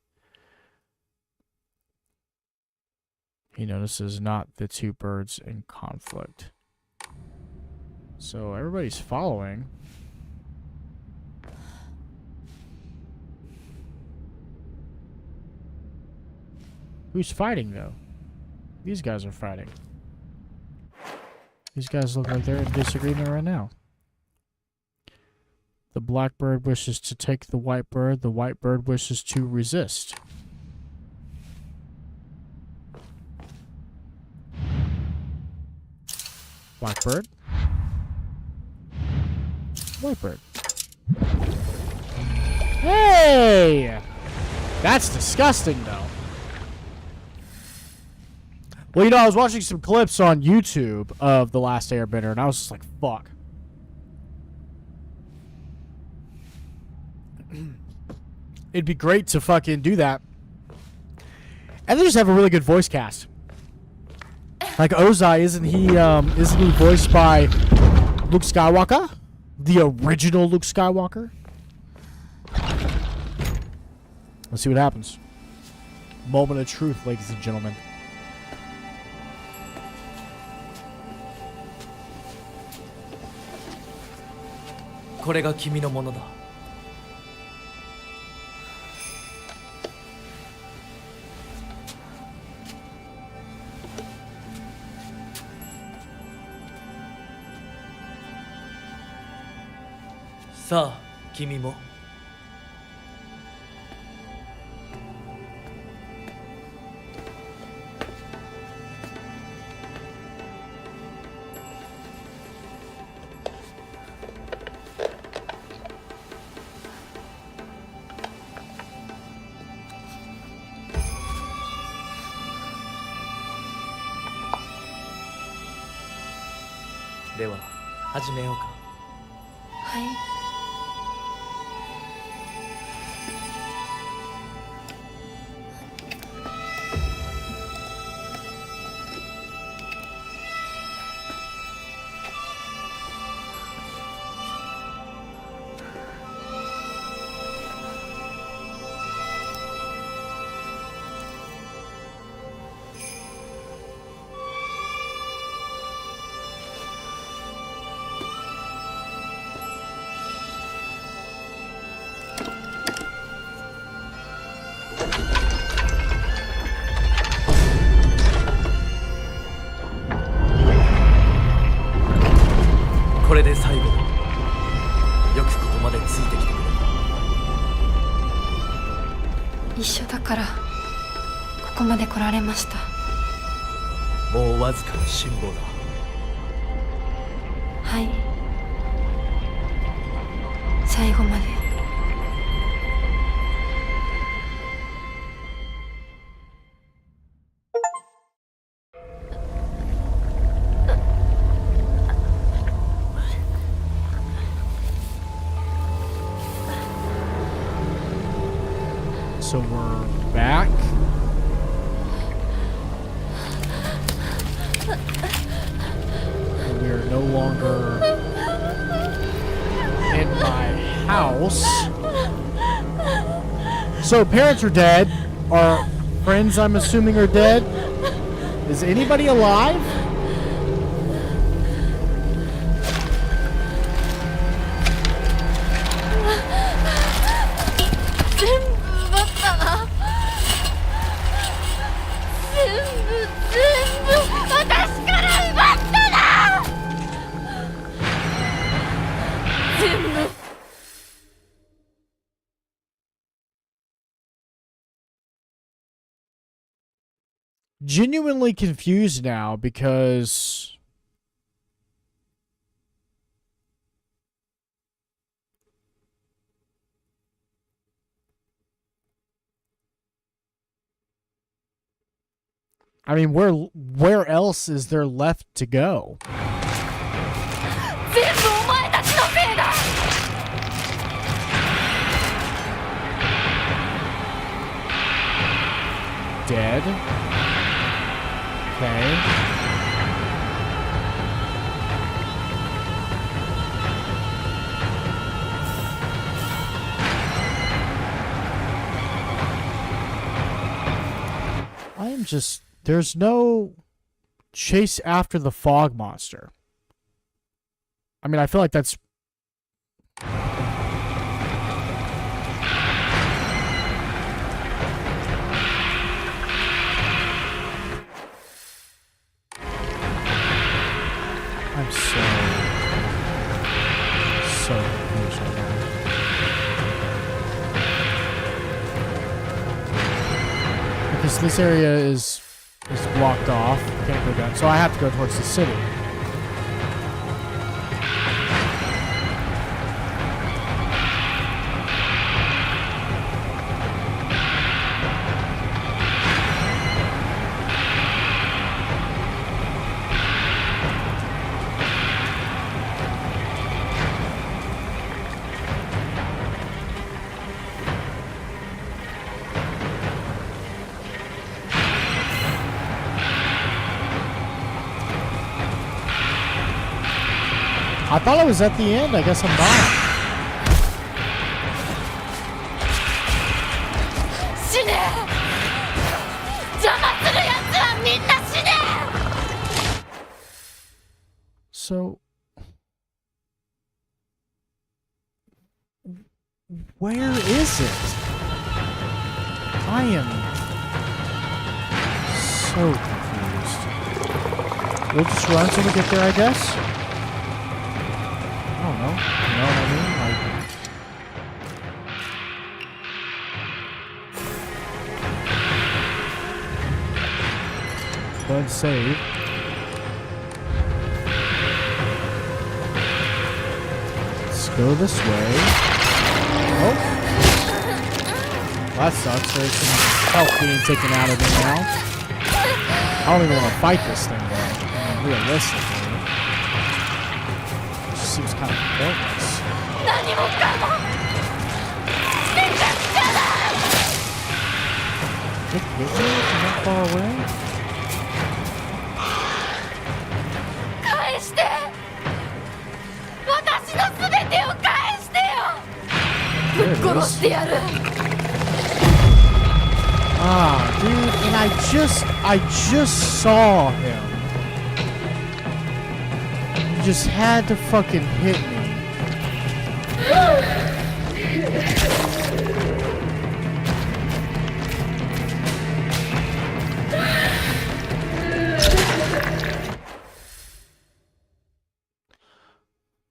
He notices not the two birds in conflict. So everybody's following. Who's fighting, though? These guys are fighting. These guys look like they're in disagreement right now. The black bird wishes to take the white bird. The white bird wishes to resist. Black bird. White bird. Hey! That's disgusting, though. Well, you know, I was watching some clips on YouTube of The Last Airbender, and I was just like, fuck. It'd be great to fucking do that. And they just have a really good voice cast. Like Ozai, isn't he voiced by Luke Skywalker? The original Luke Skywalker? Let's see what happens. Moment of truth, ladies and gentlemen. This is yourものだ. Sa, 君も.では始めようか。はい。これで最後だ。よくここまでついてきてくれた。一緒だからここまで来られました。もうわずかな辛抱だ。はい。最後まで。So we're back. And we are no longer in my house. So parents are dead. Our friends, I'm assuming, are dead. Is anybody alive? Genuinely confused now because I mean, where else is there left to go? Dead. Okay. I am just... There's no chase after the fog monster. I mean, I feel like that's... I'm so confused right now. Because this area is blocked off. Can't go down. So I have to go towards the city. I thought I was at the end. I guess I'm not. So, where is it? I am so confused. We'll just run till we get there, I guess. I don't know. You know what I mean? Like, go ahead and save. Let's go this way. Oh. That sucks. There's some health being taken out of me now. I don't even want to fight this thing, though. Realistically. seems kind of pointless. 何もかもめちゃくちゃだ Dick Whitney from that far away? 返して私の全てを返してよ There it ぶっ殺 is. してやる Ah, dude, and I just saw him. You just had to fucking hit me.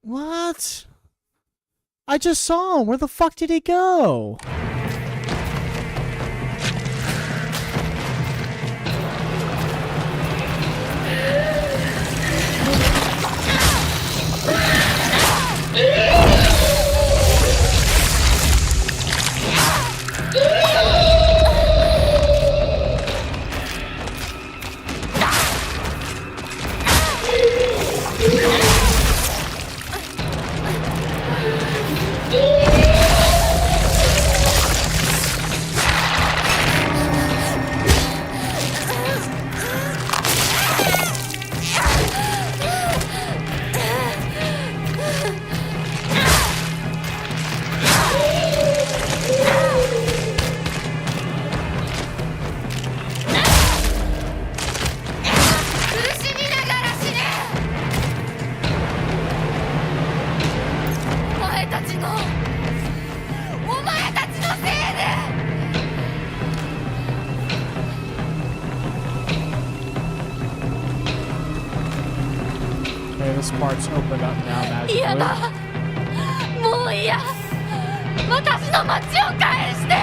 What? I just saw him. Where the fuck did he go? Okay, this part's opened up now 嫌 magically. だもう嫌私の町を返して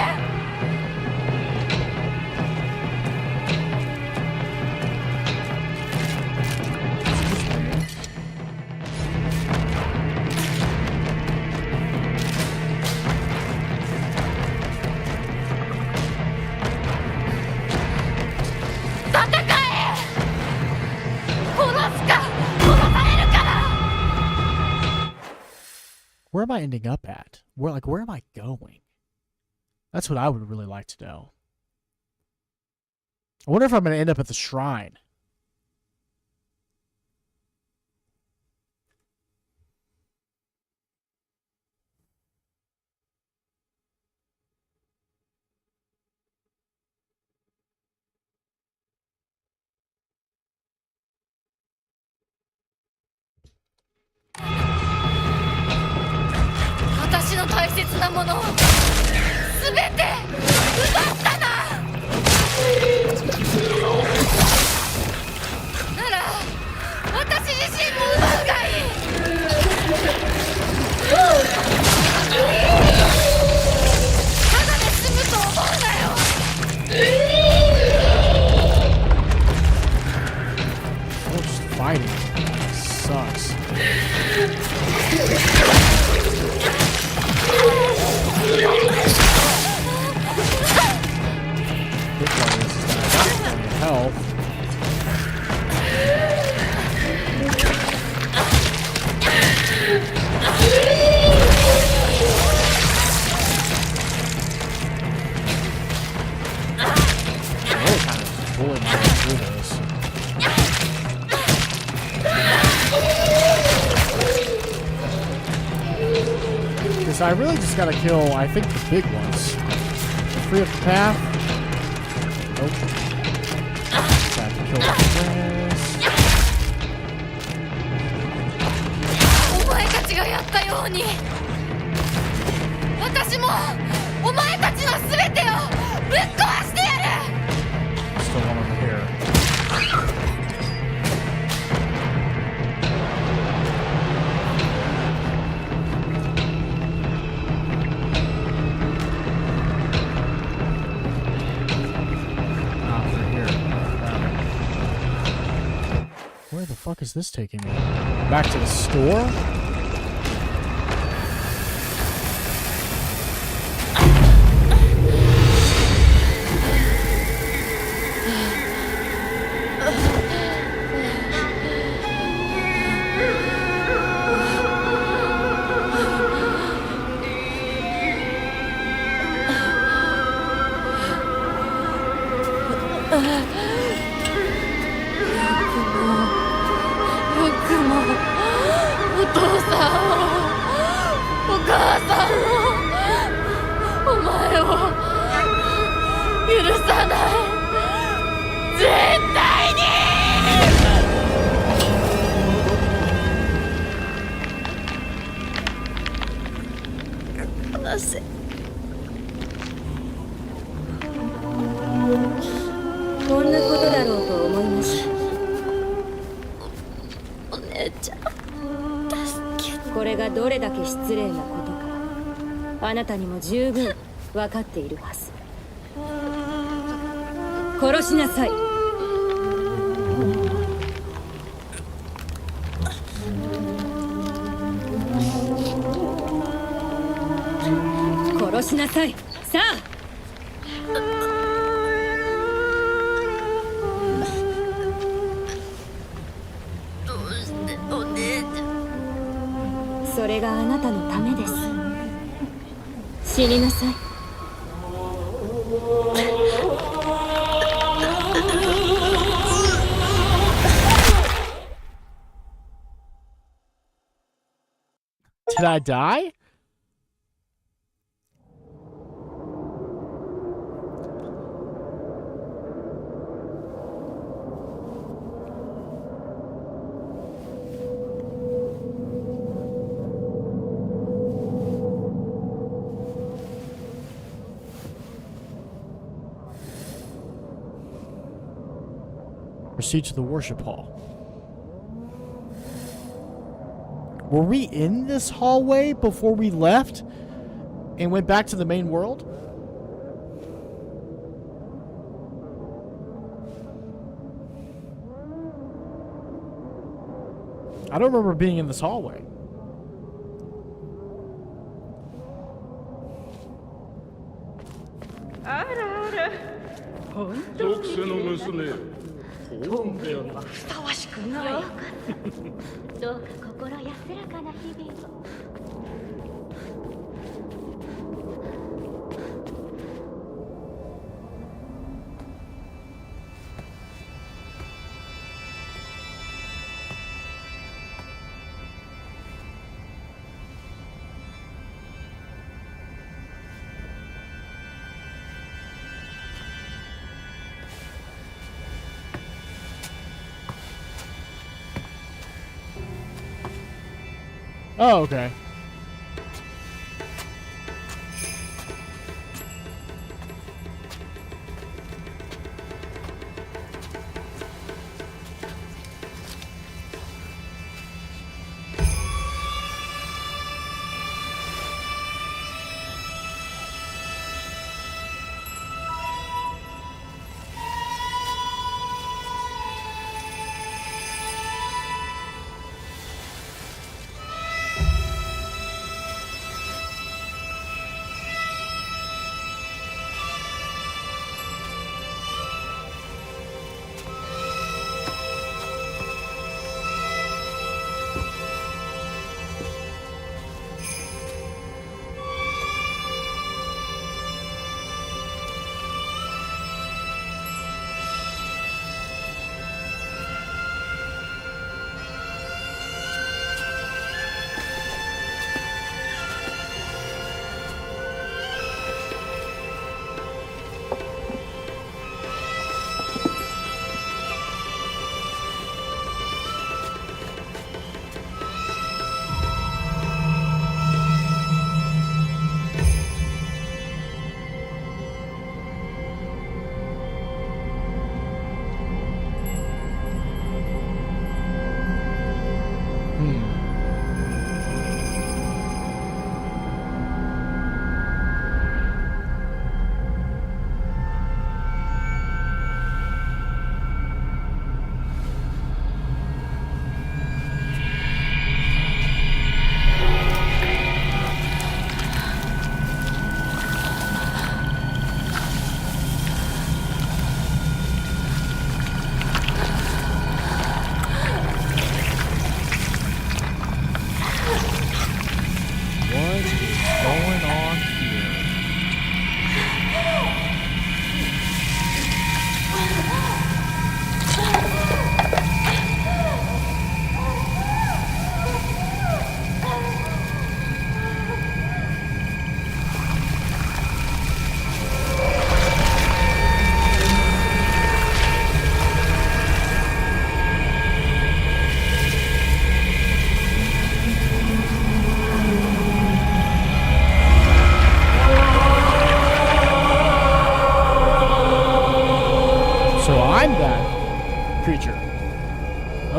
Where am I ending up at? Where am I going? That's what I would really like to know. I wonder if I'm going to end up at the shrine. Watashiの大切なものを全て奪ったななら私自身も奪うがいいただで済むと思うなよ Oh, just fighting. Sucks. Good part is that I got plenty of health. Really kind of pulling my way through this. Because I really just gotta kill, I think, the big ones. Free up the path. Nope. Just have to kill the rest. お前たちがやったように私もお前たちの全てをぶっ壊してやる Still one over here. Where the fuck is this taking me? Back to the store? 父さんをお母さんをお前を許さない絶対に話せこんなことだろうと思いました。お姉ちゃん助けて。これがどれだけ失礼なことかあなたにも十分分かっているはず。殺しなさい。殺しなさい。さあどうしてお姉ちゃん。それがあなたのためです。死になさい。Did I die? Proceed to the worship hall. Were we in this hallway before we left and went back to the main world? I don't remember being in this hallway. Oh, okay.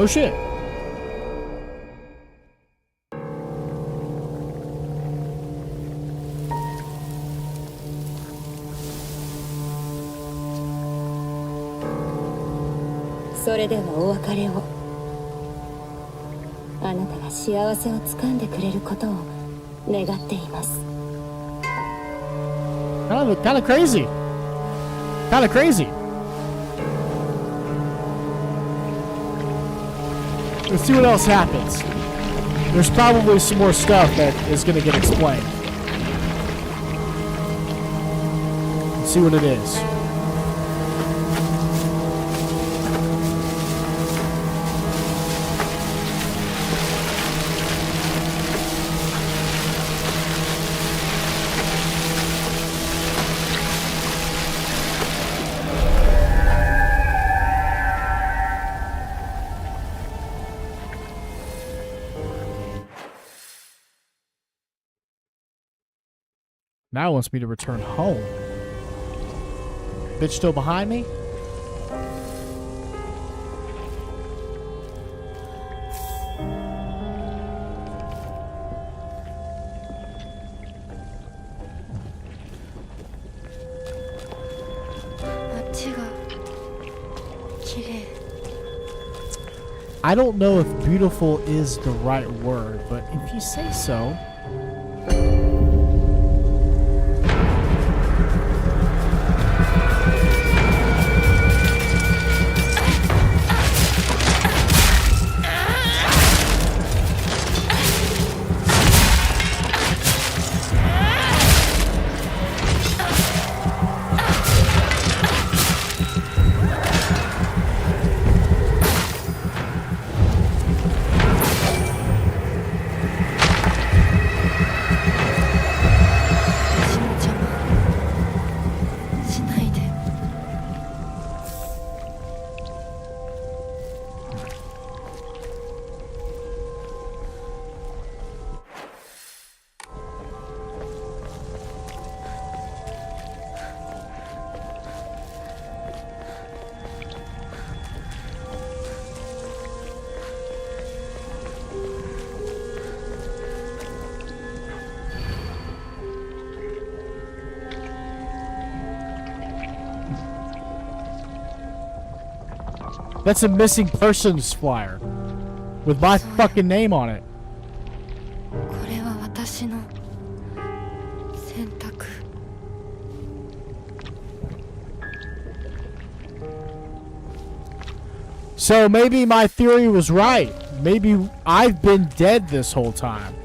shit.それではお別れを。あなたが幸せをつかんでくれることを願っています。Kind of crazy. Kind of crazy. Let's see what else happens. There's probably some more stuff that is going to get explained. Let's see what it is. Now it wants me to return home. Bitch still behind me? I don't know if beautiful is the right word, but if you say so. That's a missing persons flyer with my fucking name on it. これは私の選択。So maybe my theory was right. Maybe I've been dead this whole time.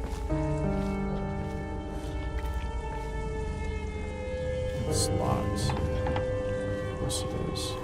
It's locked. Of course it is.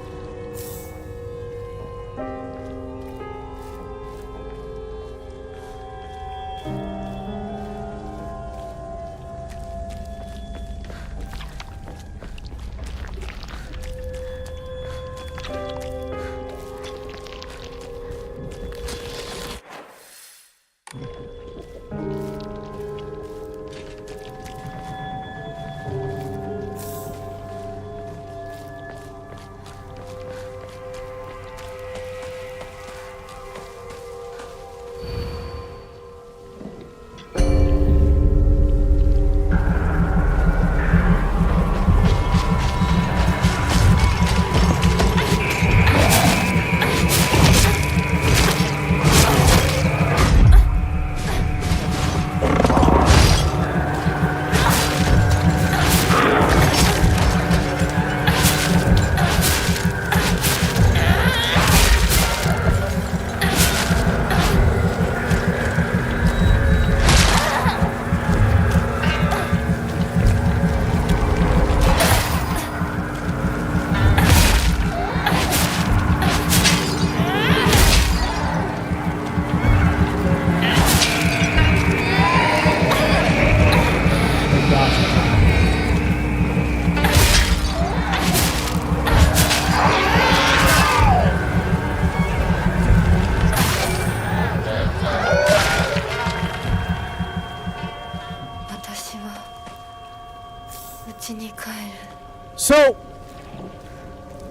So,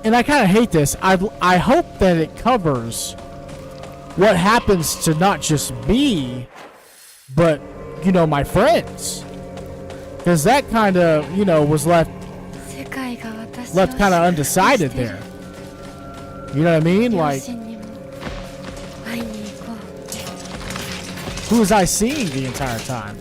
and I kind of hate this. I hope that it covers what happens to not just me, but, you know, my friends. Because that kind of, you know, was left kind of undecided there. You know what I mean? Like, who was I seeing the entire time?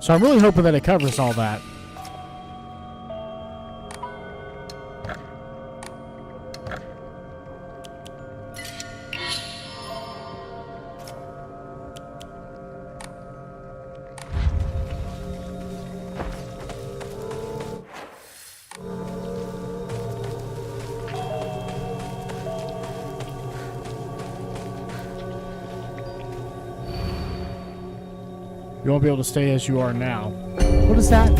So I'm really hoping that it covers all that. You won't be able to stay as you are now. What is that?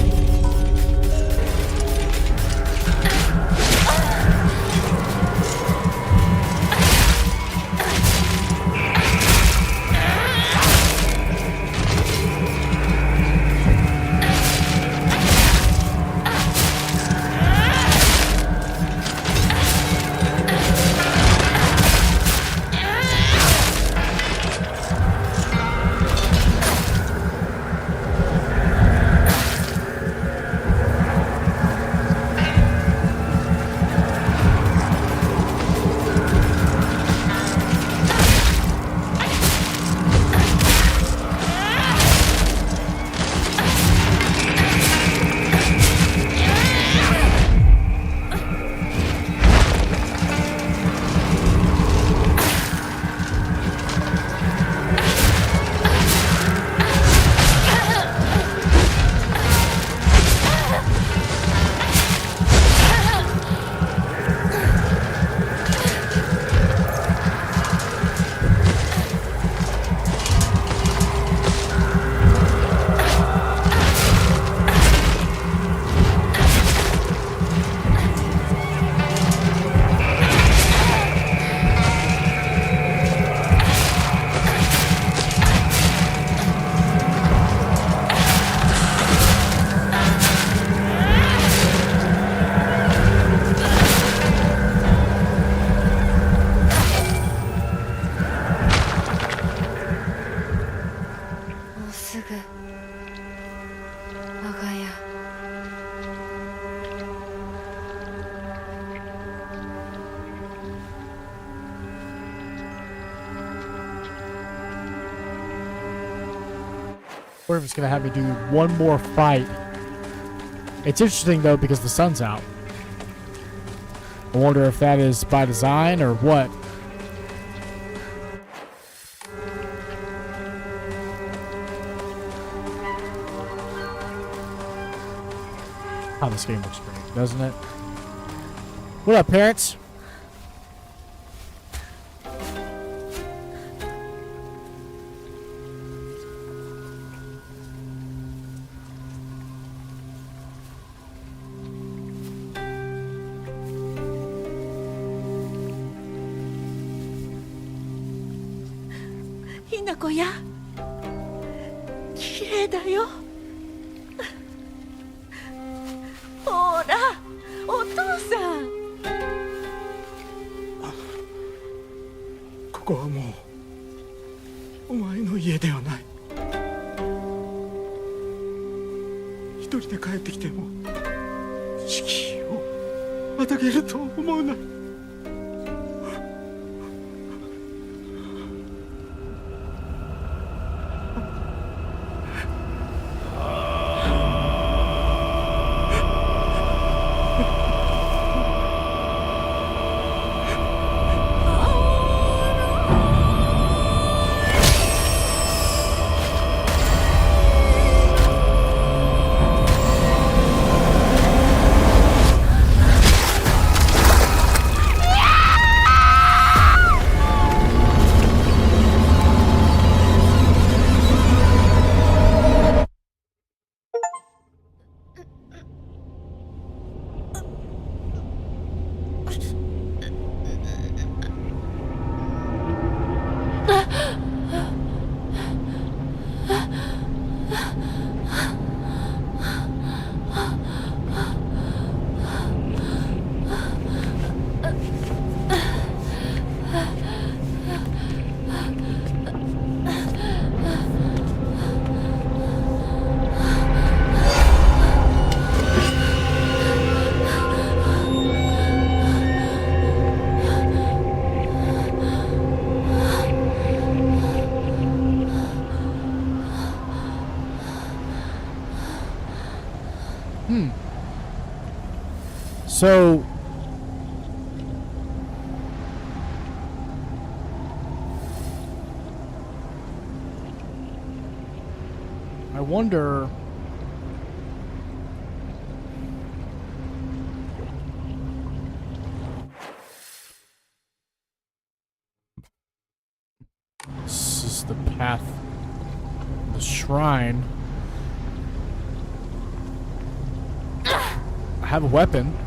Or if it's gonna have me do one more fight. It's interesting though because the sun's out. I wonder if that is by design or what. Oh, this game looks great, doesn't it? What up, parents?ひなこや綺麗だよほらお父さんここはもうお前の家ではない。一人で帰ってきても敷居をまたげると思うな。So I wonder. This is the path, the shrine. I have a weapon.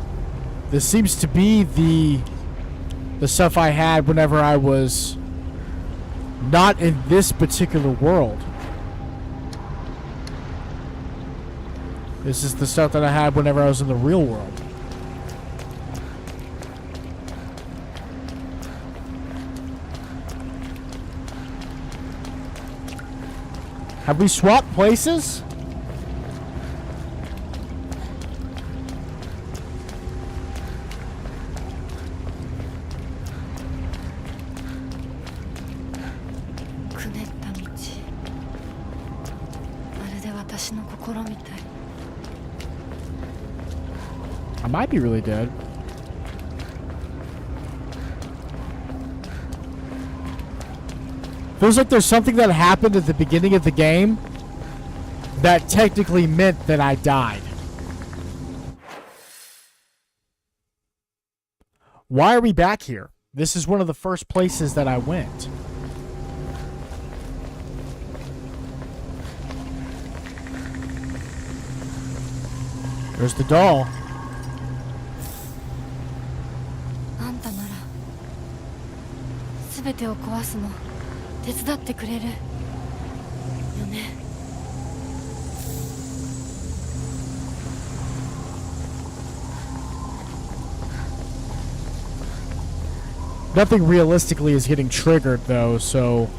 This seems to be the stuff I had whenever I was not in this particular world. This is the stuff that I had whenever I was in the real world. Have we swapped places? I might be really dead. Feels like there's something that happened at the beginning of the game that technically meant that I died. Why are we back here? This is one of the first places that I went. There's the doll. Nothing realistically is getting triggered though, so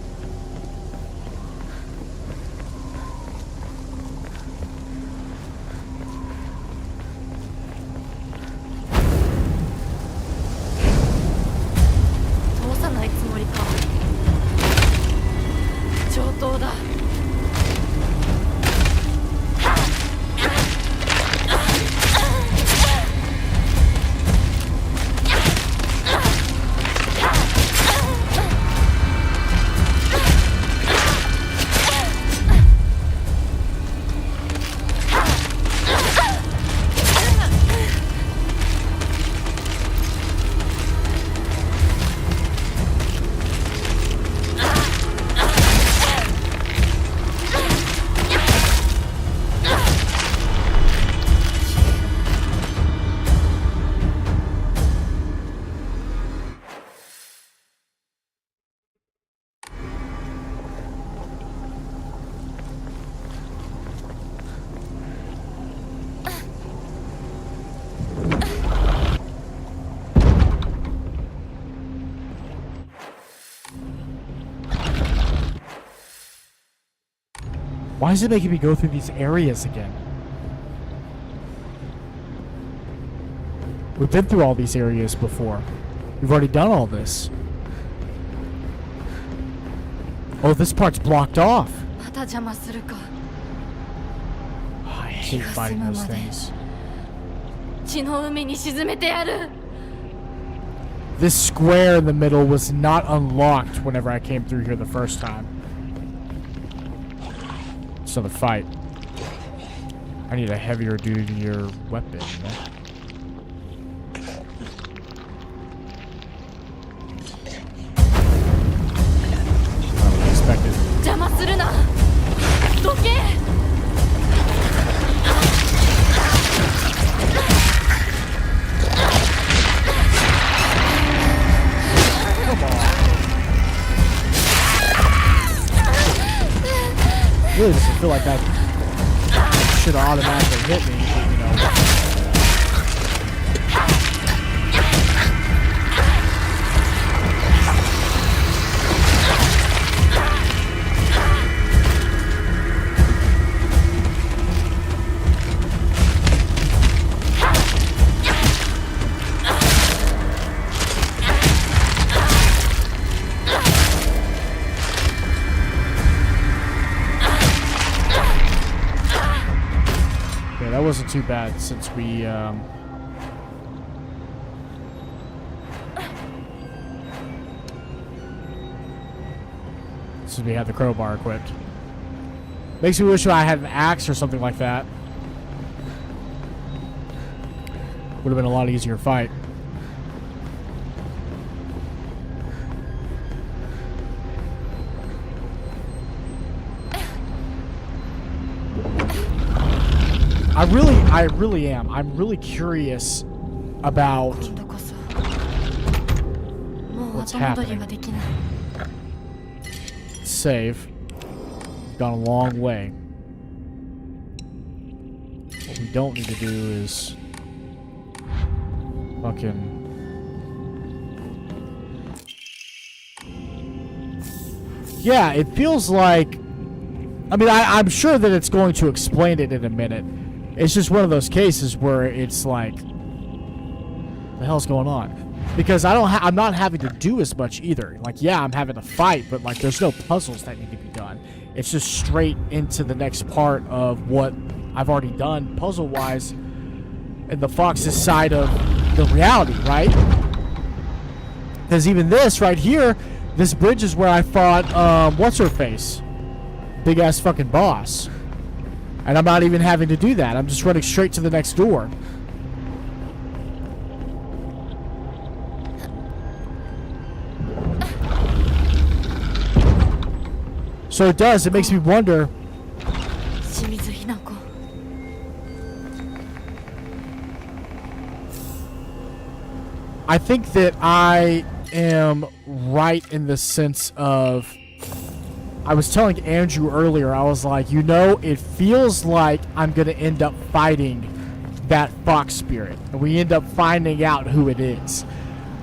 why is it making me go through these areas again? We've been through all these areas before. We've already done all this. Oh, this part's blocked off. Oh, I hate fighting those things. This square in the middle was not unlocked whenever I came through here the first time. So the fight. I need a heavier duty weapon. I would expect it. Come on. Really doesn't feel like that should automatically hit me, you know. Yeah, that wasn't too bad since we, since we had the crowbar equipped. Makes me wish I had an axe or something like that. Would have been a lot easier fight. I really am. I'm really curious about 今度こそもう What's 後戻りはできない save. Gone a long way. What we don't need to do is fucking yeah, it feels like I mean I'm sure that it's going to explain it in a minute. It's just one of those cases where it's like the hell's going on? Because I'm not having to do as much either. Like, yeah, I'm having to fight, but like there's no puzzles that need to be done. It's just straight into the next part of what I've already done puzzle-wise in the Fox's side of the reality, right? Because even this right here, this bridge is where I fought, what's-her-face? Big-ass fucking boss. And I'm not even having to do that. I'm just running straight to the next door. So it does. It makes me wonder. 清水ひな子 I think that I am right in the sense of I was telling Andrew earlier, I was like, you know, it feels like I'm going to end up fighting that fox spirit. And we end up finding out who it is.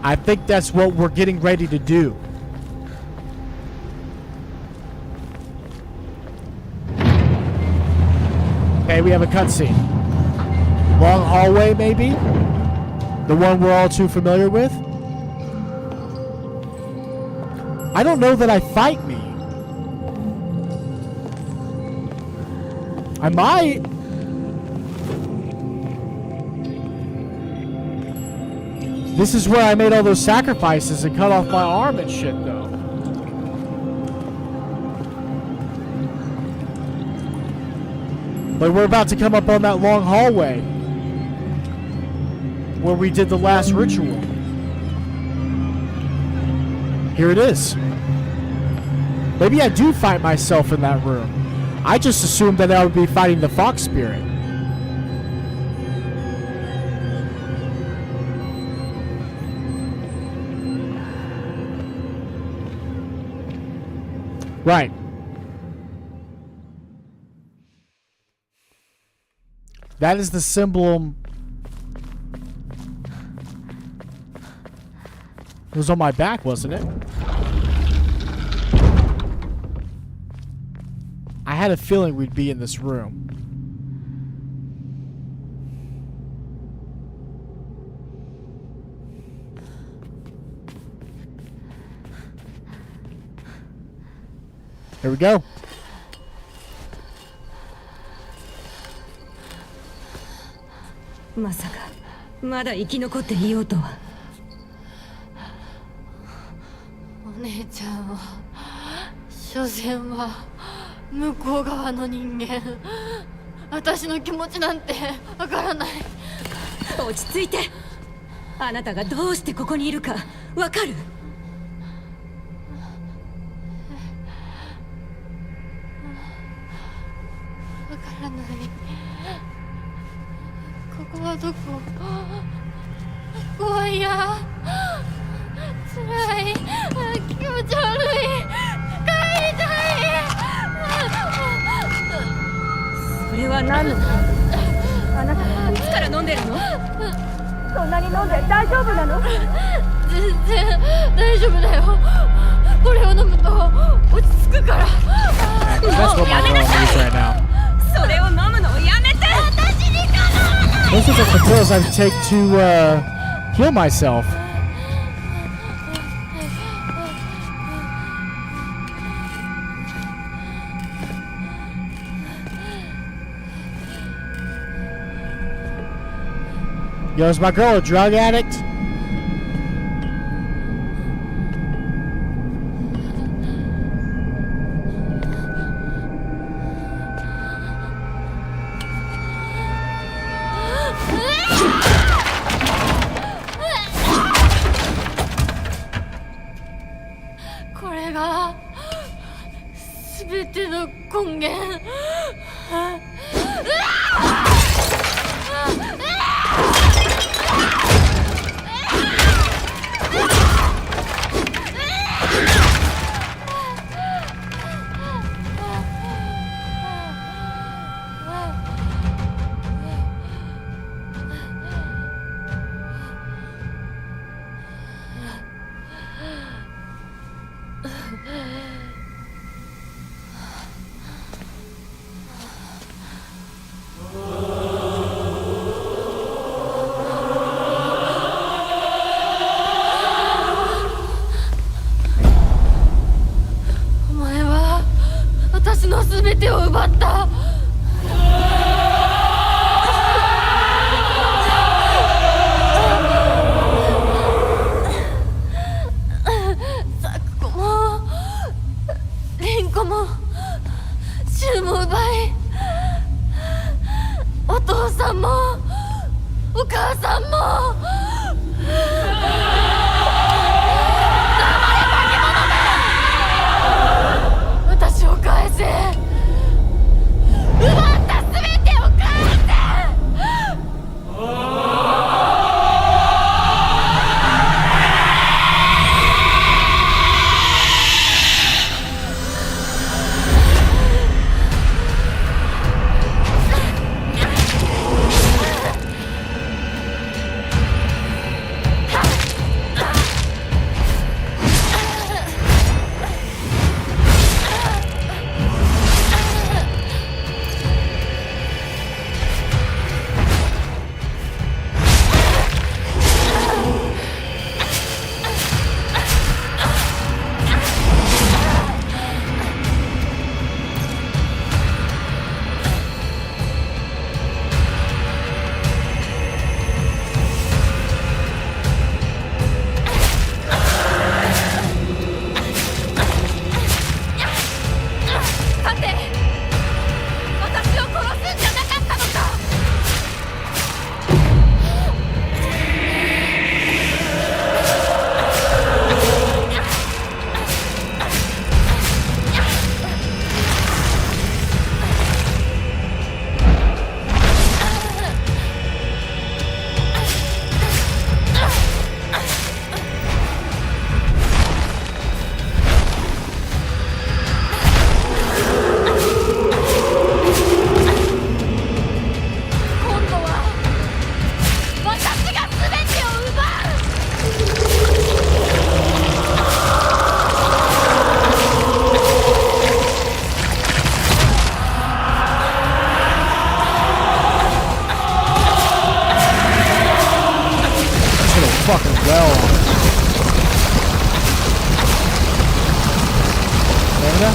I think that's what we're getting ready to do. Okay, we have a cutscene. Long hallway, maybe? The one we're all too familiar with? I don't know that I fight me. I might. This is where I made all those sacrifices and cut off my arm and shit, though. But we're about to come up on that long hallway where we did the last ritual. Here it is. Maybe I do fight myself in that room. I just assumed that I would be fighting the fox spirit. Right. That is the symbol. It was on my back, wasn't it? I had a feeling we'd be in this room. Here we go. Masaka, まだ生き残っていようとは。お姉ちゃんは所詮は向こう側の人間。私の気持ちなんてわからない。落ち着いて。あなたがどうしてここにいるかわかる？わからない。ここはどこ？怖いや。辛い。気持ち悪い。帰りたい。それは何なの？あなたいつから飲んでるの？そんなに飲んで大丈夫なの？全然大丈夫だよ。これを飲むと落ち着くから。That's what my girl needs right now. それを飲むのをやめて。私にかなわない。 Those are the pills I take to heal myself. Yo, is my girl a drug addict?これが全ての根源。お前は私の全てを奪った。ザクコもリンコもシュウも奪い、お父さんもお母さんも。私を返せ。奪った全てを返せ。さて、私を殺すんじゃなかったのか。今度は私が全てを奪う。Put a fucking well on it. Panda?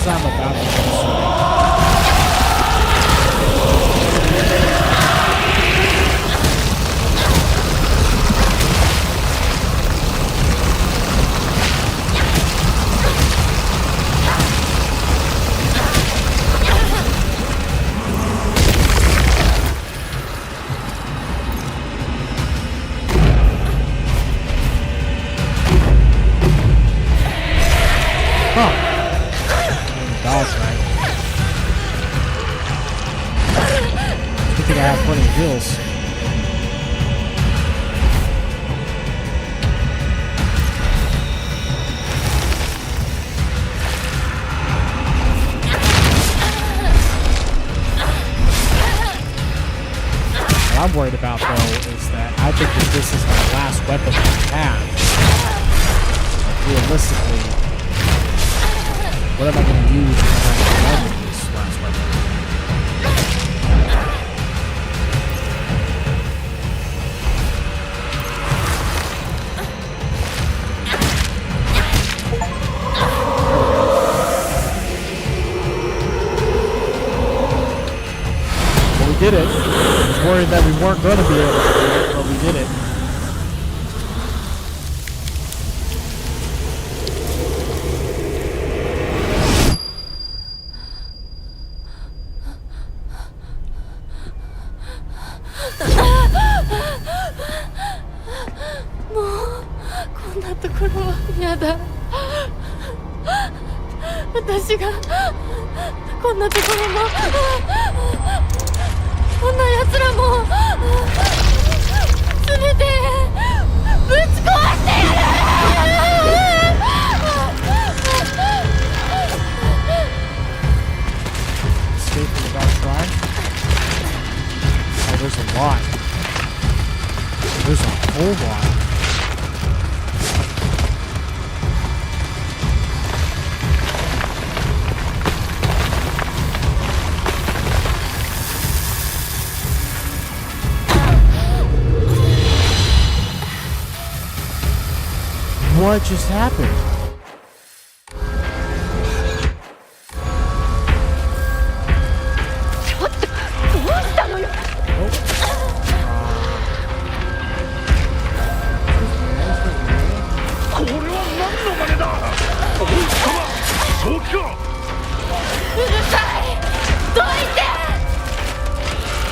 as I'm about to Hills. What I'm worried about though is that I think that this is my last weapon I have. Like, realistically, what am I going to use when I'm done with this last weapon? Did it. I was worried that we weren't going to be able to do it, but we did it. Mo, こんなところは嫌だ。私がこんなところも。こんな奴らも全てぶち壊してやる。Escape from the dark shrine? Oh, there's a lot. There's a whole lot. What just happened?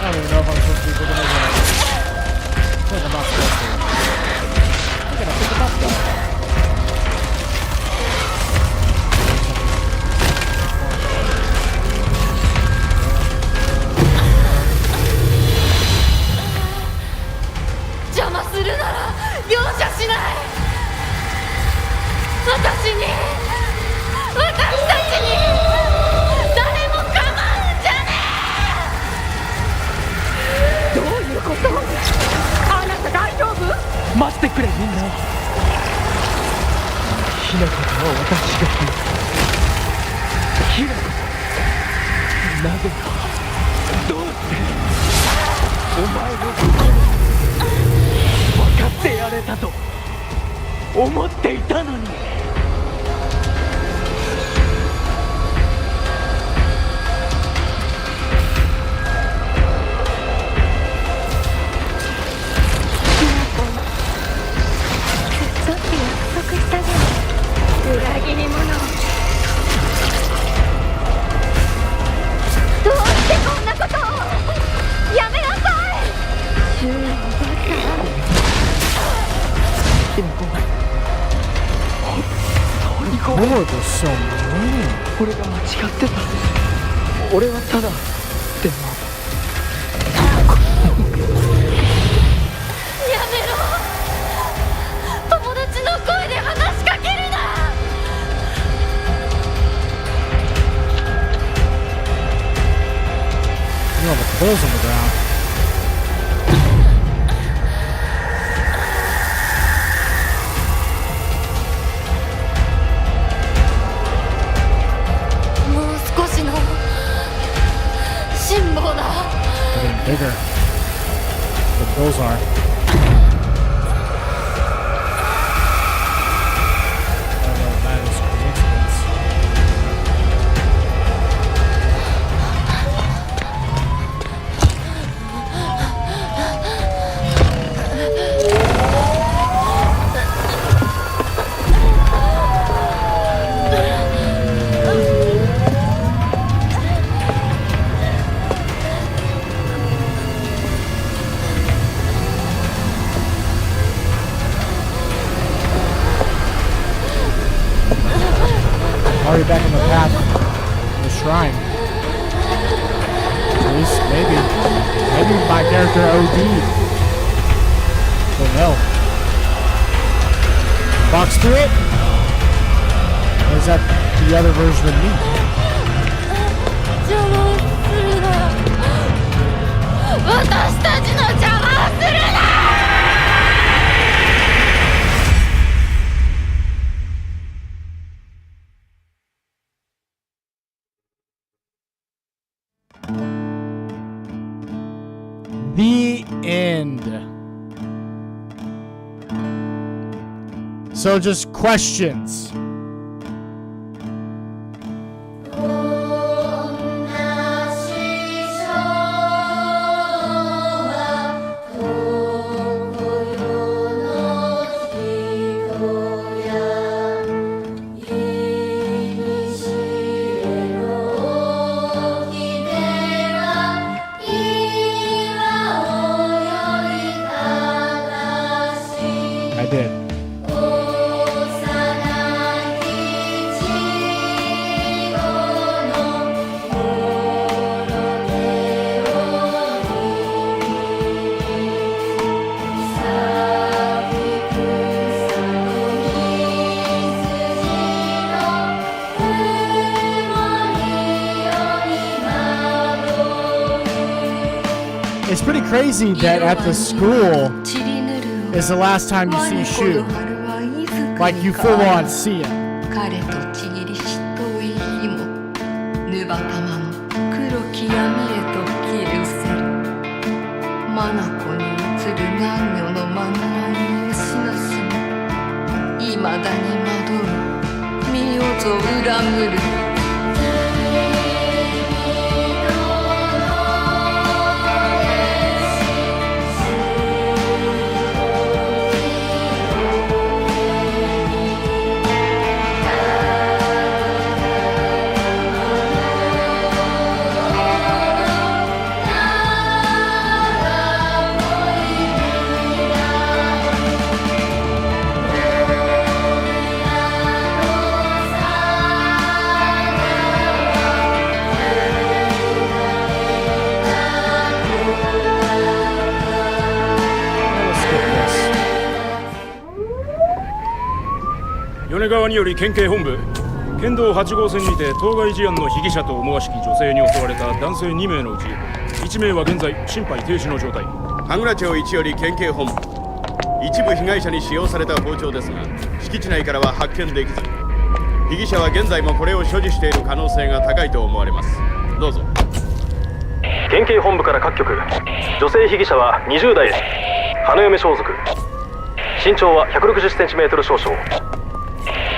I don't even know if I'm supposed to be looking at that. I think I'm not supposed to. I'm gonna pick him up though. Lord, they're so mean. 俺が間違ってた。俺はただでもやめろ。友達の声で話しかけるな。You know, the clothes on the ground. They're getting bigger. The bills are. I don't know if that is coincidence. back on the path of the shrine. At least maybe my character OD'd. Don't know. Box to it? Or is that the other version of me? 邪魔をするな。私たちの邪魔をするな。The end. So just questions. I did. It's pretty crazy that at the school is the last time you see Shu. Like you full on see him. 彼とちぎりし遠い日もぬばたまの黒き闇へと消え失せる眼に映る男女のまならいをしなしもいまだに惑う身をぞ恨むる 米川により県警本部県道8号線にて当該事案の被疑者と思わしき女性に襲われた男性2名のうち1名は現在心肺停止の状態。神楽町1より県警本部一部被害者に使用された包丁ですが敷地内からは発見できず被疑者は現在もこれを所持している可能性が高いと思われます。どうぞ。県警本部から各局女性被疑者は20代花嫁装束身長は 160cm 少々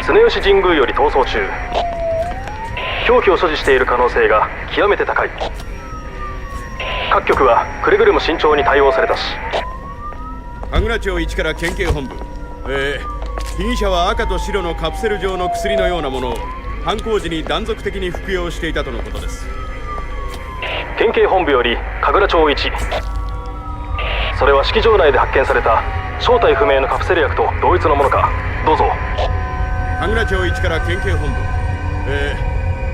常吉神宮より逃走中凶器を所持している可能性が極めて高い各局はくれぐれも慎重に対応されたし神楽町1から県警本部被疑者は赤と白のカプセル状の薬のようなものを犯行時に断続的に服用していたとのことです。県警本部より神楽町1それは式場内で発見された正体不明のカプセル薬と同一のものかどうぞ。神楽町1から県警本部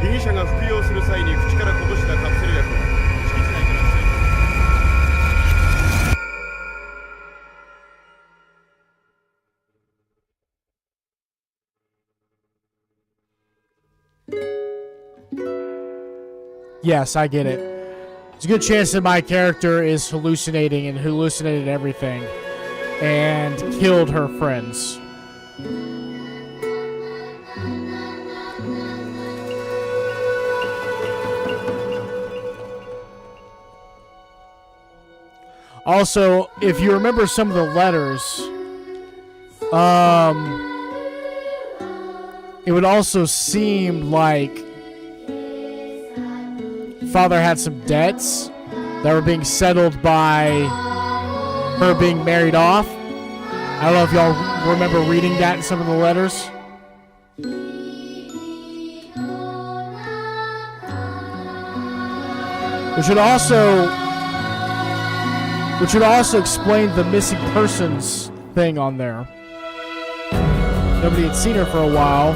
被疑者が服用する際に口からこぼしたカプセル薬を敷地内からYes, I get it. There's a good chance that my character is hallucinating and hallucinated everything and killed her friends. Also, if you remember some of the letters, it would also seem like Father had some debts that were being settled by her being married off. I don't know if y'all remember reading that in some of the letters. Which would also explain the missing persons thing on there. Nobody had seen her for a while.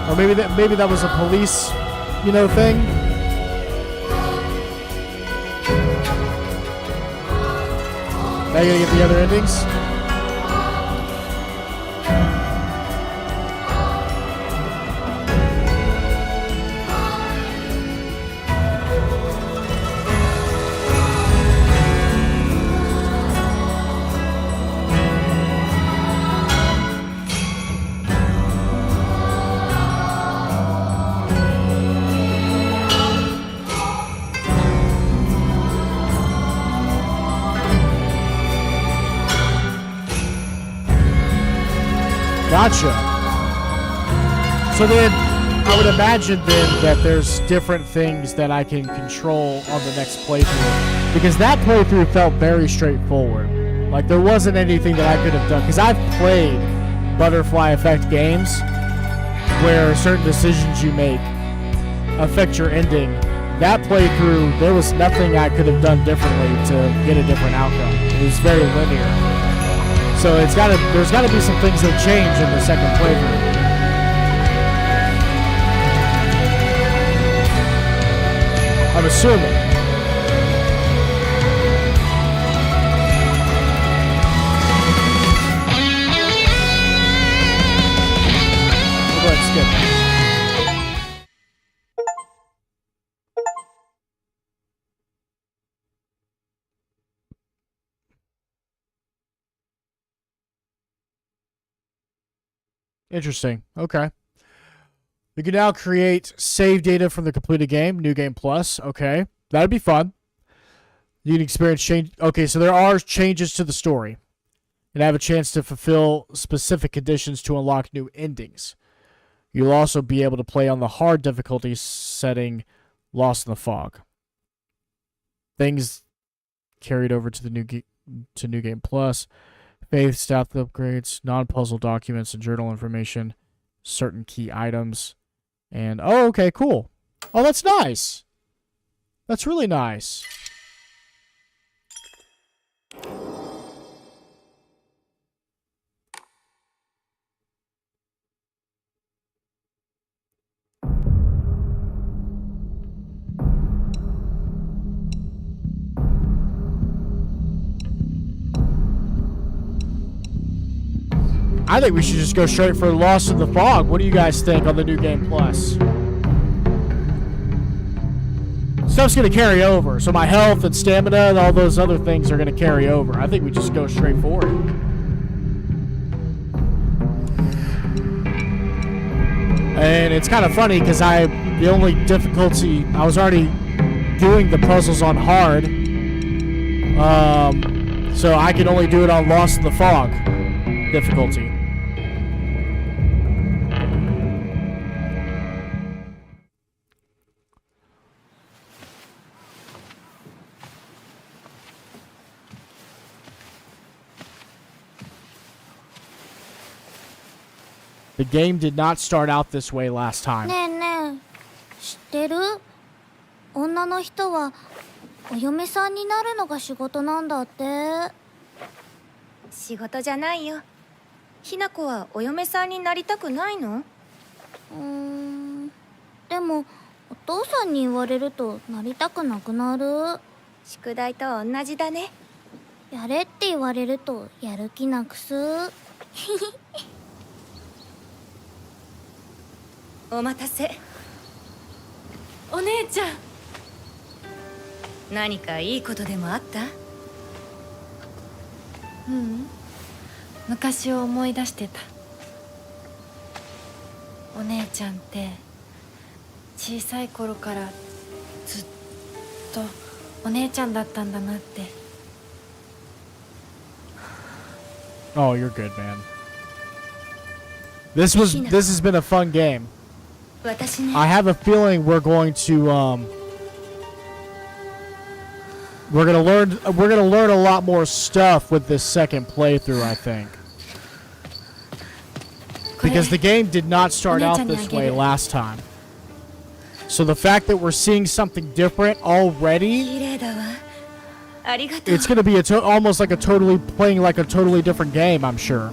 Or maybe that was a police, you know, thing. Now you gotta get the other endings. Gotcha. So then, I would imagine then that there's different things that I can control on the next playthrough. Because that playthrough felt very straightforward. Like, there wasn't anything that I could have done. Because I've played Butterfly Effect games where certain decisions you make affect your ending. That playthrough, there was nothing I could have done differently to get a different outcome. It was very linear. So there's gotta be some things that change in the second playthrough. I'm assuming. We'll go ahead and skip that. Interesting. Okay. We can now create save data from the completed game. New Game Plus. Okay. That'd be fun. You can experience change. Okay, so there are changes to the story. And have a chance to fulfill specific conditions to unlock new endings. You'll also be able to play on the hard difficulty setting, Lost in the Fog. Things carried over to the New Game Plus. Faith, staff upgrades, non-puzzle documents and journal information, certain key items, and oh, okay, cool. Oh, that's nice. That's really nice. I think we should just go straight for Lost in the Fog. What do you guys think on the New Game Plus? Stuff's going to carry over. So my health and stamina and all those other things are going to carry over. I think we just go straight for it. And it's kind of funny because the only difficulty, I was already doing the puzzles on hard. So I can only do it on Lost in the Fog difficulty. The game did not start out this way last time. ねえねえ、知ってる？女の人はお嫁さんになるのが仕事なんだって。仕事じゃないよ。ひな子はお嫁さんになりたくないの？でもお父さんに言われるとなりたくなくなる。宿題と同じだね。やれって言われるとやる気なくす。お待たせ。お姉ちゃん。何かいいことでもあった？昔を思い出してた。お姉ちゃんって小さい頃からずっとお姉ちゃんだったんだなって。Oh, you're good, man. This has been a fun game. I have a feeling we're going to we're gonna learn a lot more stuff with this second playthrough, I think. Because the game did not start out this way last time. So the fact that we're seeing something different already, it's gonna be almost like playing like a totally different game, I'm sure.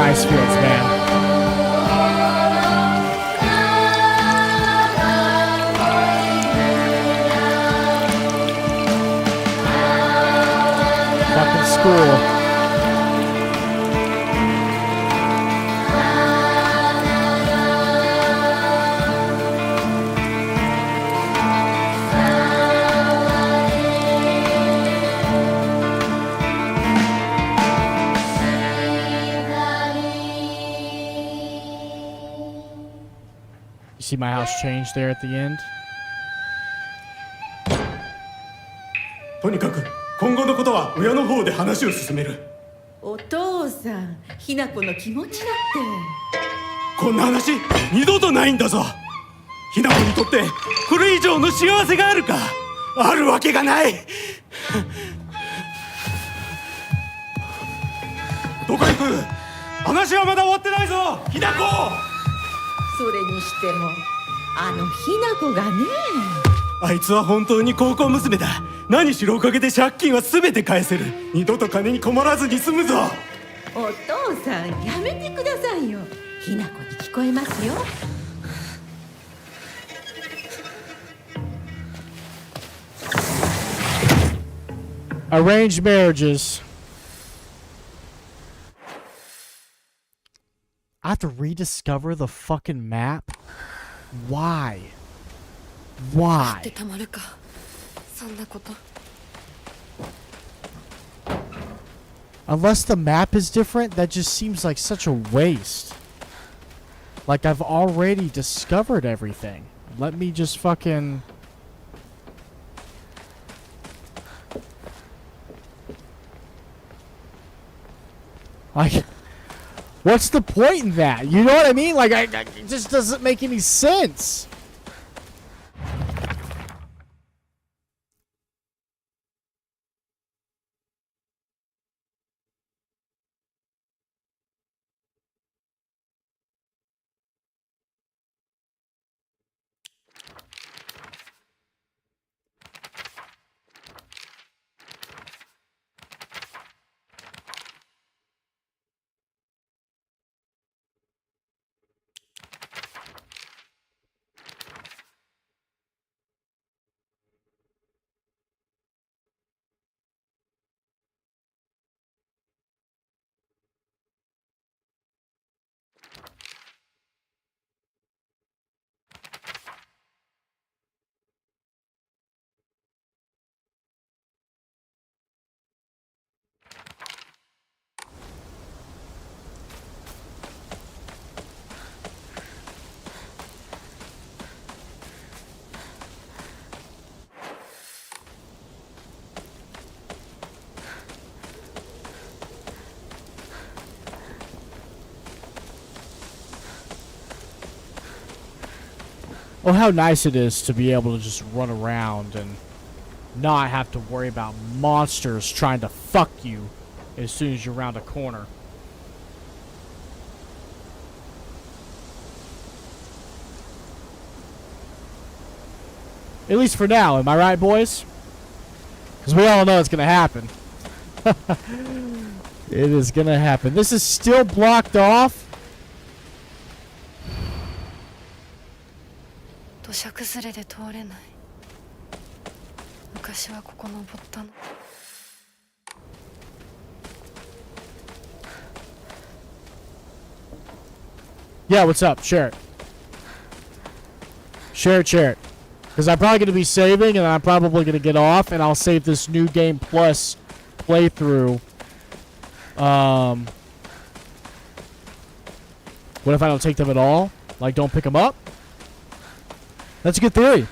ice fields, man. Fucking school. See my house change there at the end? とにかく今後のことは親の方で話を進める。お父さん、ひな子の気持ちだって。こんな話二度とないんだぞ。ひな子にとってこれ以上の幸せがあるか。あるわけがない。どこ行く。話はまだ終わってないぞ、ひな子。それにしてもあのひな子がね。あいつは本当に高校娘だ。何しろおかげで借金は全て返せる。二度と金に困らずに済むぞ。お父さん、やめてくださいよ。ひな子に聞こえますよ。Arranged marriages. I have to rediscover the fucking map? Why? Why? Unless the map is different, that just seems like such a waste. Like I've already discovered everything. Let me just fucking... Like... What's the point in that? You know what I mean? Like, it just doesn't make any sense. Oh, how nice it is to be able to just run around and not have to worry about monsters trying to fuck you as soon as you're around a corner. At least for now, am I right, boys? Because we all know it's going to happen. It is going to happen. This is still blocked off. 土砂崩れで通れない。昔はここ登ったの。Yeah, what's up? Share it. Share it. Because I'm probably going to be saving, and I'm probably going to get off, and I'll save this New Game Plus playthrough. What if I don't take them at all? Like, don't pick them up? That's a good theory.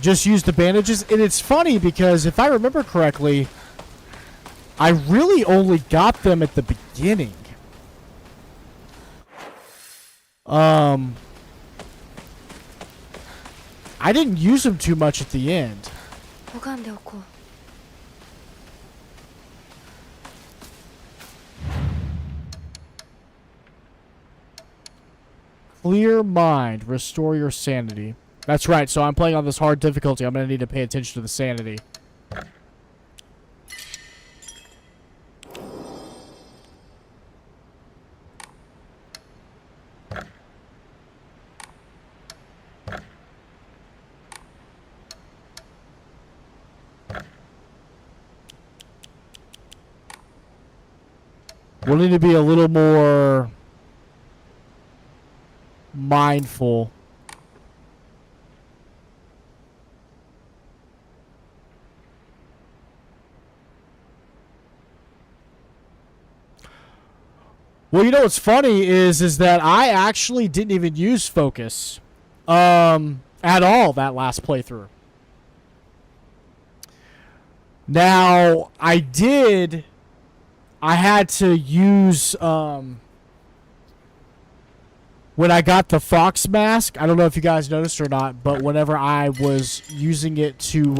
Just use the bandages. And it's funny because if I remember correctly, I really only got them at the beginning. I didn't use them too much at the end. Clear mind. Restore your sanity. That's right. So I'm playing on this hard difficulty. I'm going to need to pay attention to the sanity. We'll need to be a little more mindful. Well, you know what's funny is that I actually didn't even use focus at all that last playthrough. Now, I had to use when I got the fox mask. I don't know if you guys noticed or not, but whenever I was using it to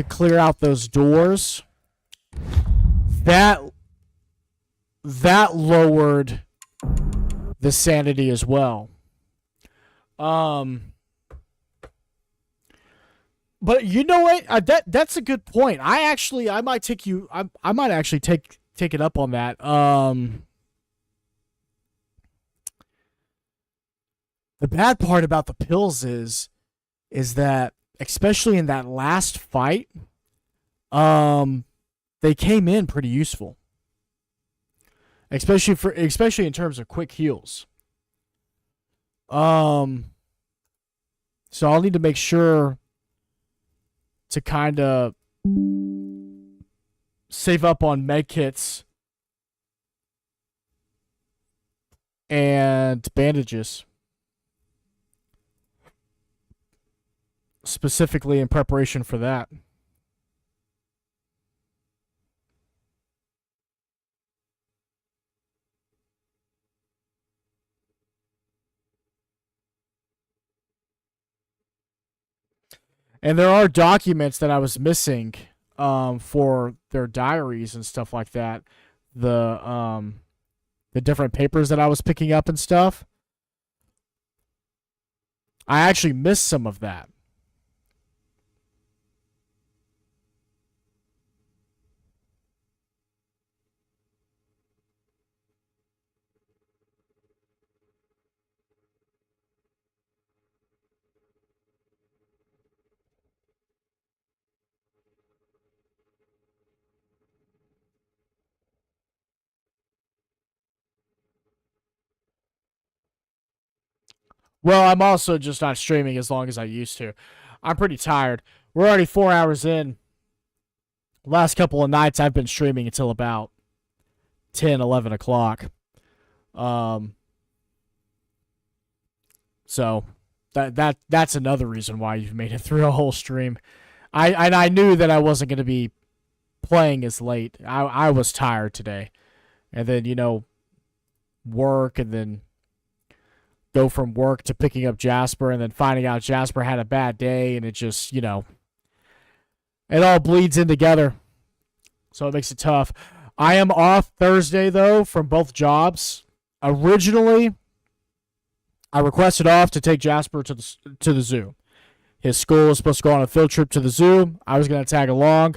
clear out those doors, that lowered the sanity as well. But you know what? That's a good point. I might actually take it up on that. The bad part about the pills is that, especially in that last fight, they came in pretty useful. Especially in terms of quick heals. So I'll need to make sure to kind of save up on med kits and bandages, specifically in preparation for that. And there are documents that I was missing for their diaries and stuff like that. The different papers that I was picking up and stuff. I actually missed some of that. Well, I'm also just not streaming as long as I used to. I'm pretty tired. We're already 4 hours in. Last couple of nights I've been streaming until about 10, 11 o'clock. So that's another reason why you've made it through a whole stream. I knew that I wasn't going to be playing as late. I was tired today. And then, work, and then go from work to picking up Jasper, and then finding out Jasper had a bad day, and it just, it all bleeds in together. So it makes it tough. I am off Thursday, though, from both jobs. Originally, I requested off to take Jasper to the zoo. His school was supposed to go on a field trip to the zoo. I was going to tag along.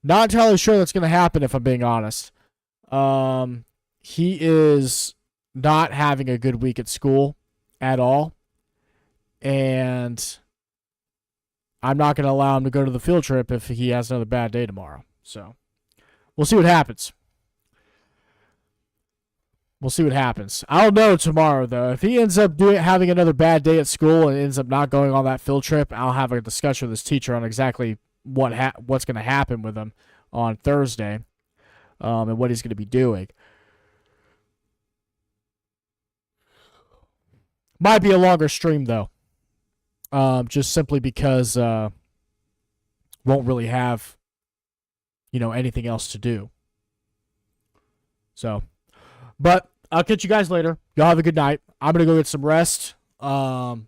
Not entirely sure that's going to happen, if I'm being honest. He is not having a good week at school at all, and I'm not going to allow him to go to the field trip if he has another bad day tomorrow. So we'll see what happens. I'll know tomorrow, though. If he ends up having another bad day at school and ends up not going on that field trip, I'll have a discussion with his teacher on exactly what's going to happen with him on Thursday, and what he's going to be doing. Might be a longer stream, though. Just simply because won't really have, anything else to do. So, but I'll catch you guys later. Y'all have a good night. I'm going to go get some rest, or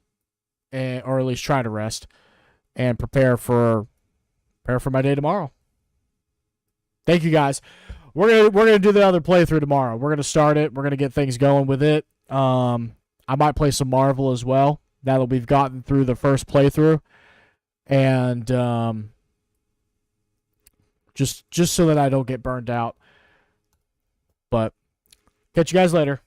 at least try to rest, and prepare for my day tomorrow. Thank you, guys. We're gonna do the other playthrough tomorrow. We're gonna start it. We're gonna get things going with it. I might play some Marvel as well, now that we've gotten through the first playthrough. And just so that I don't get burned out. But catch you guys later.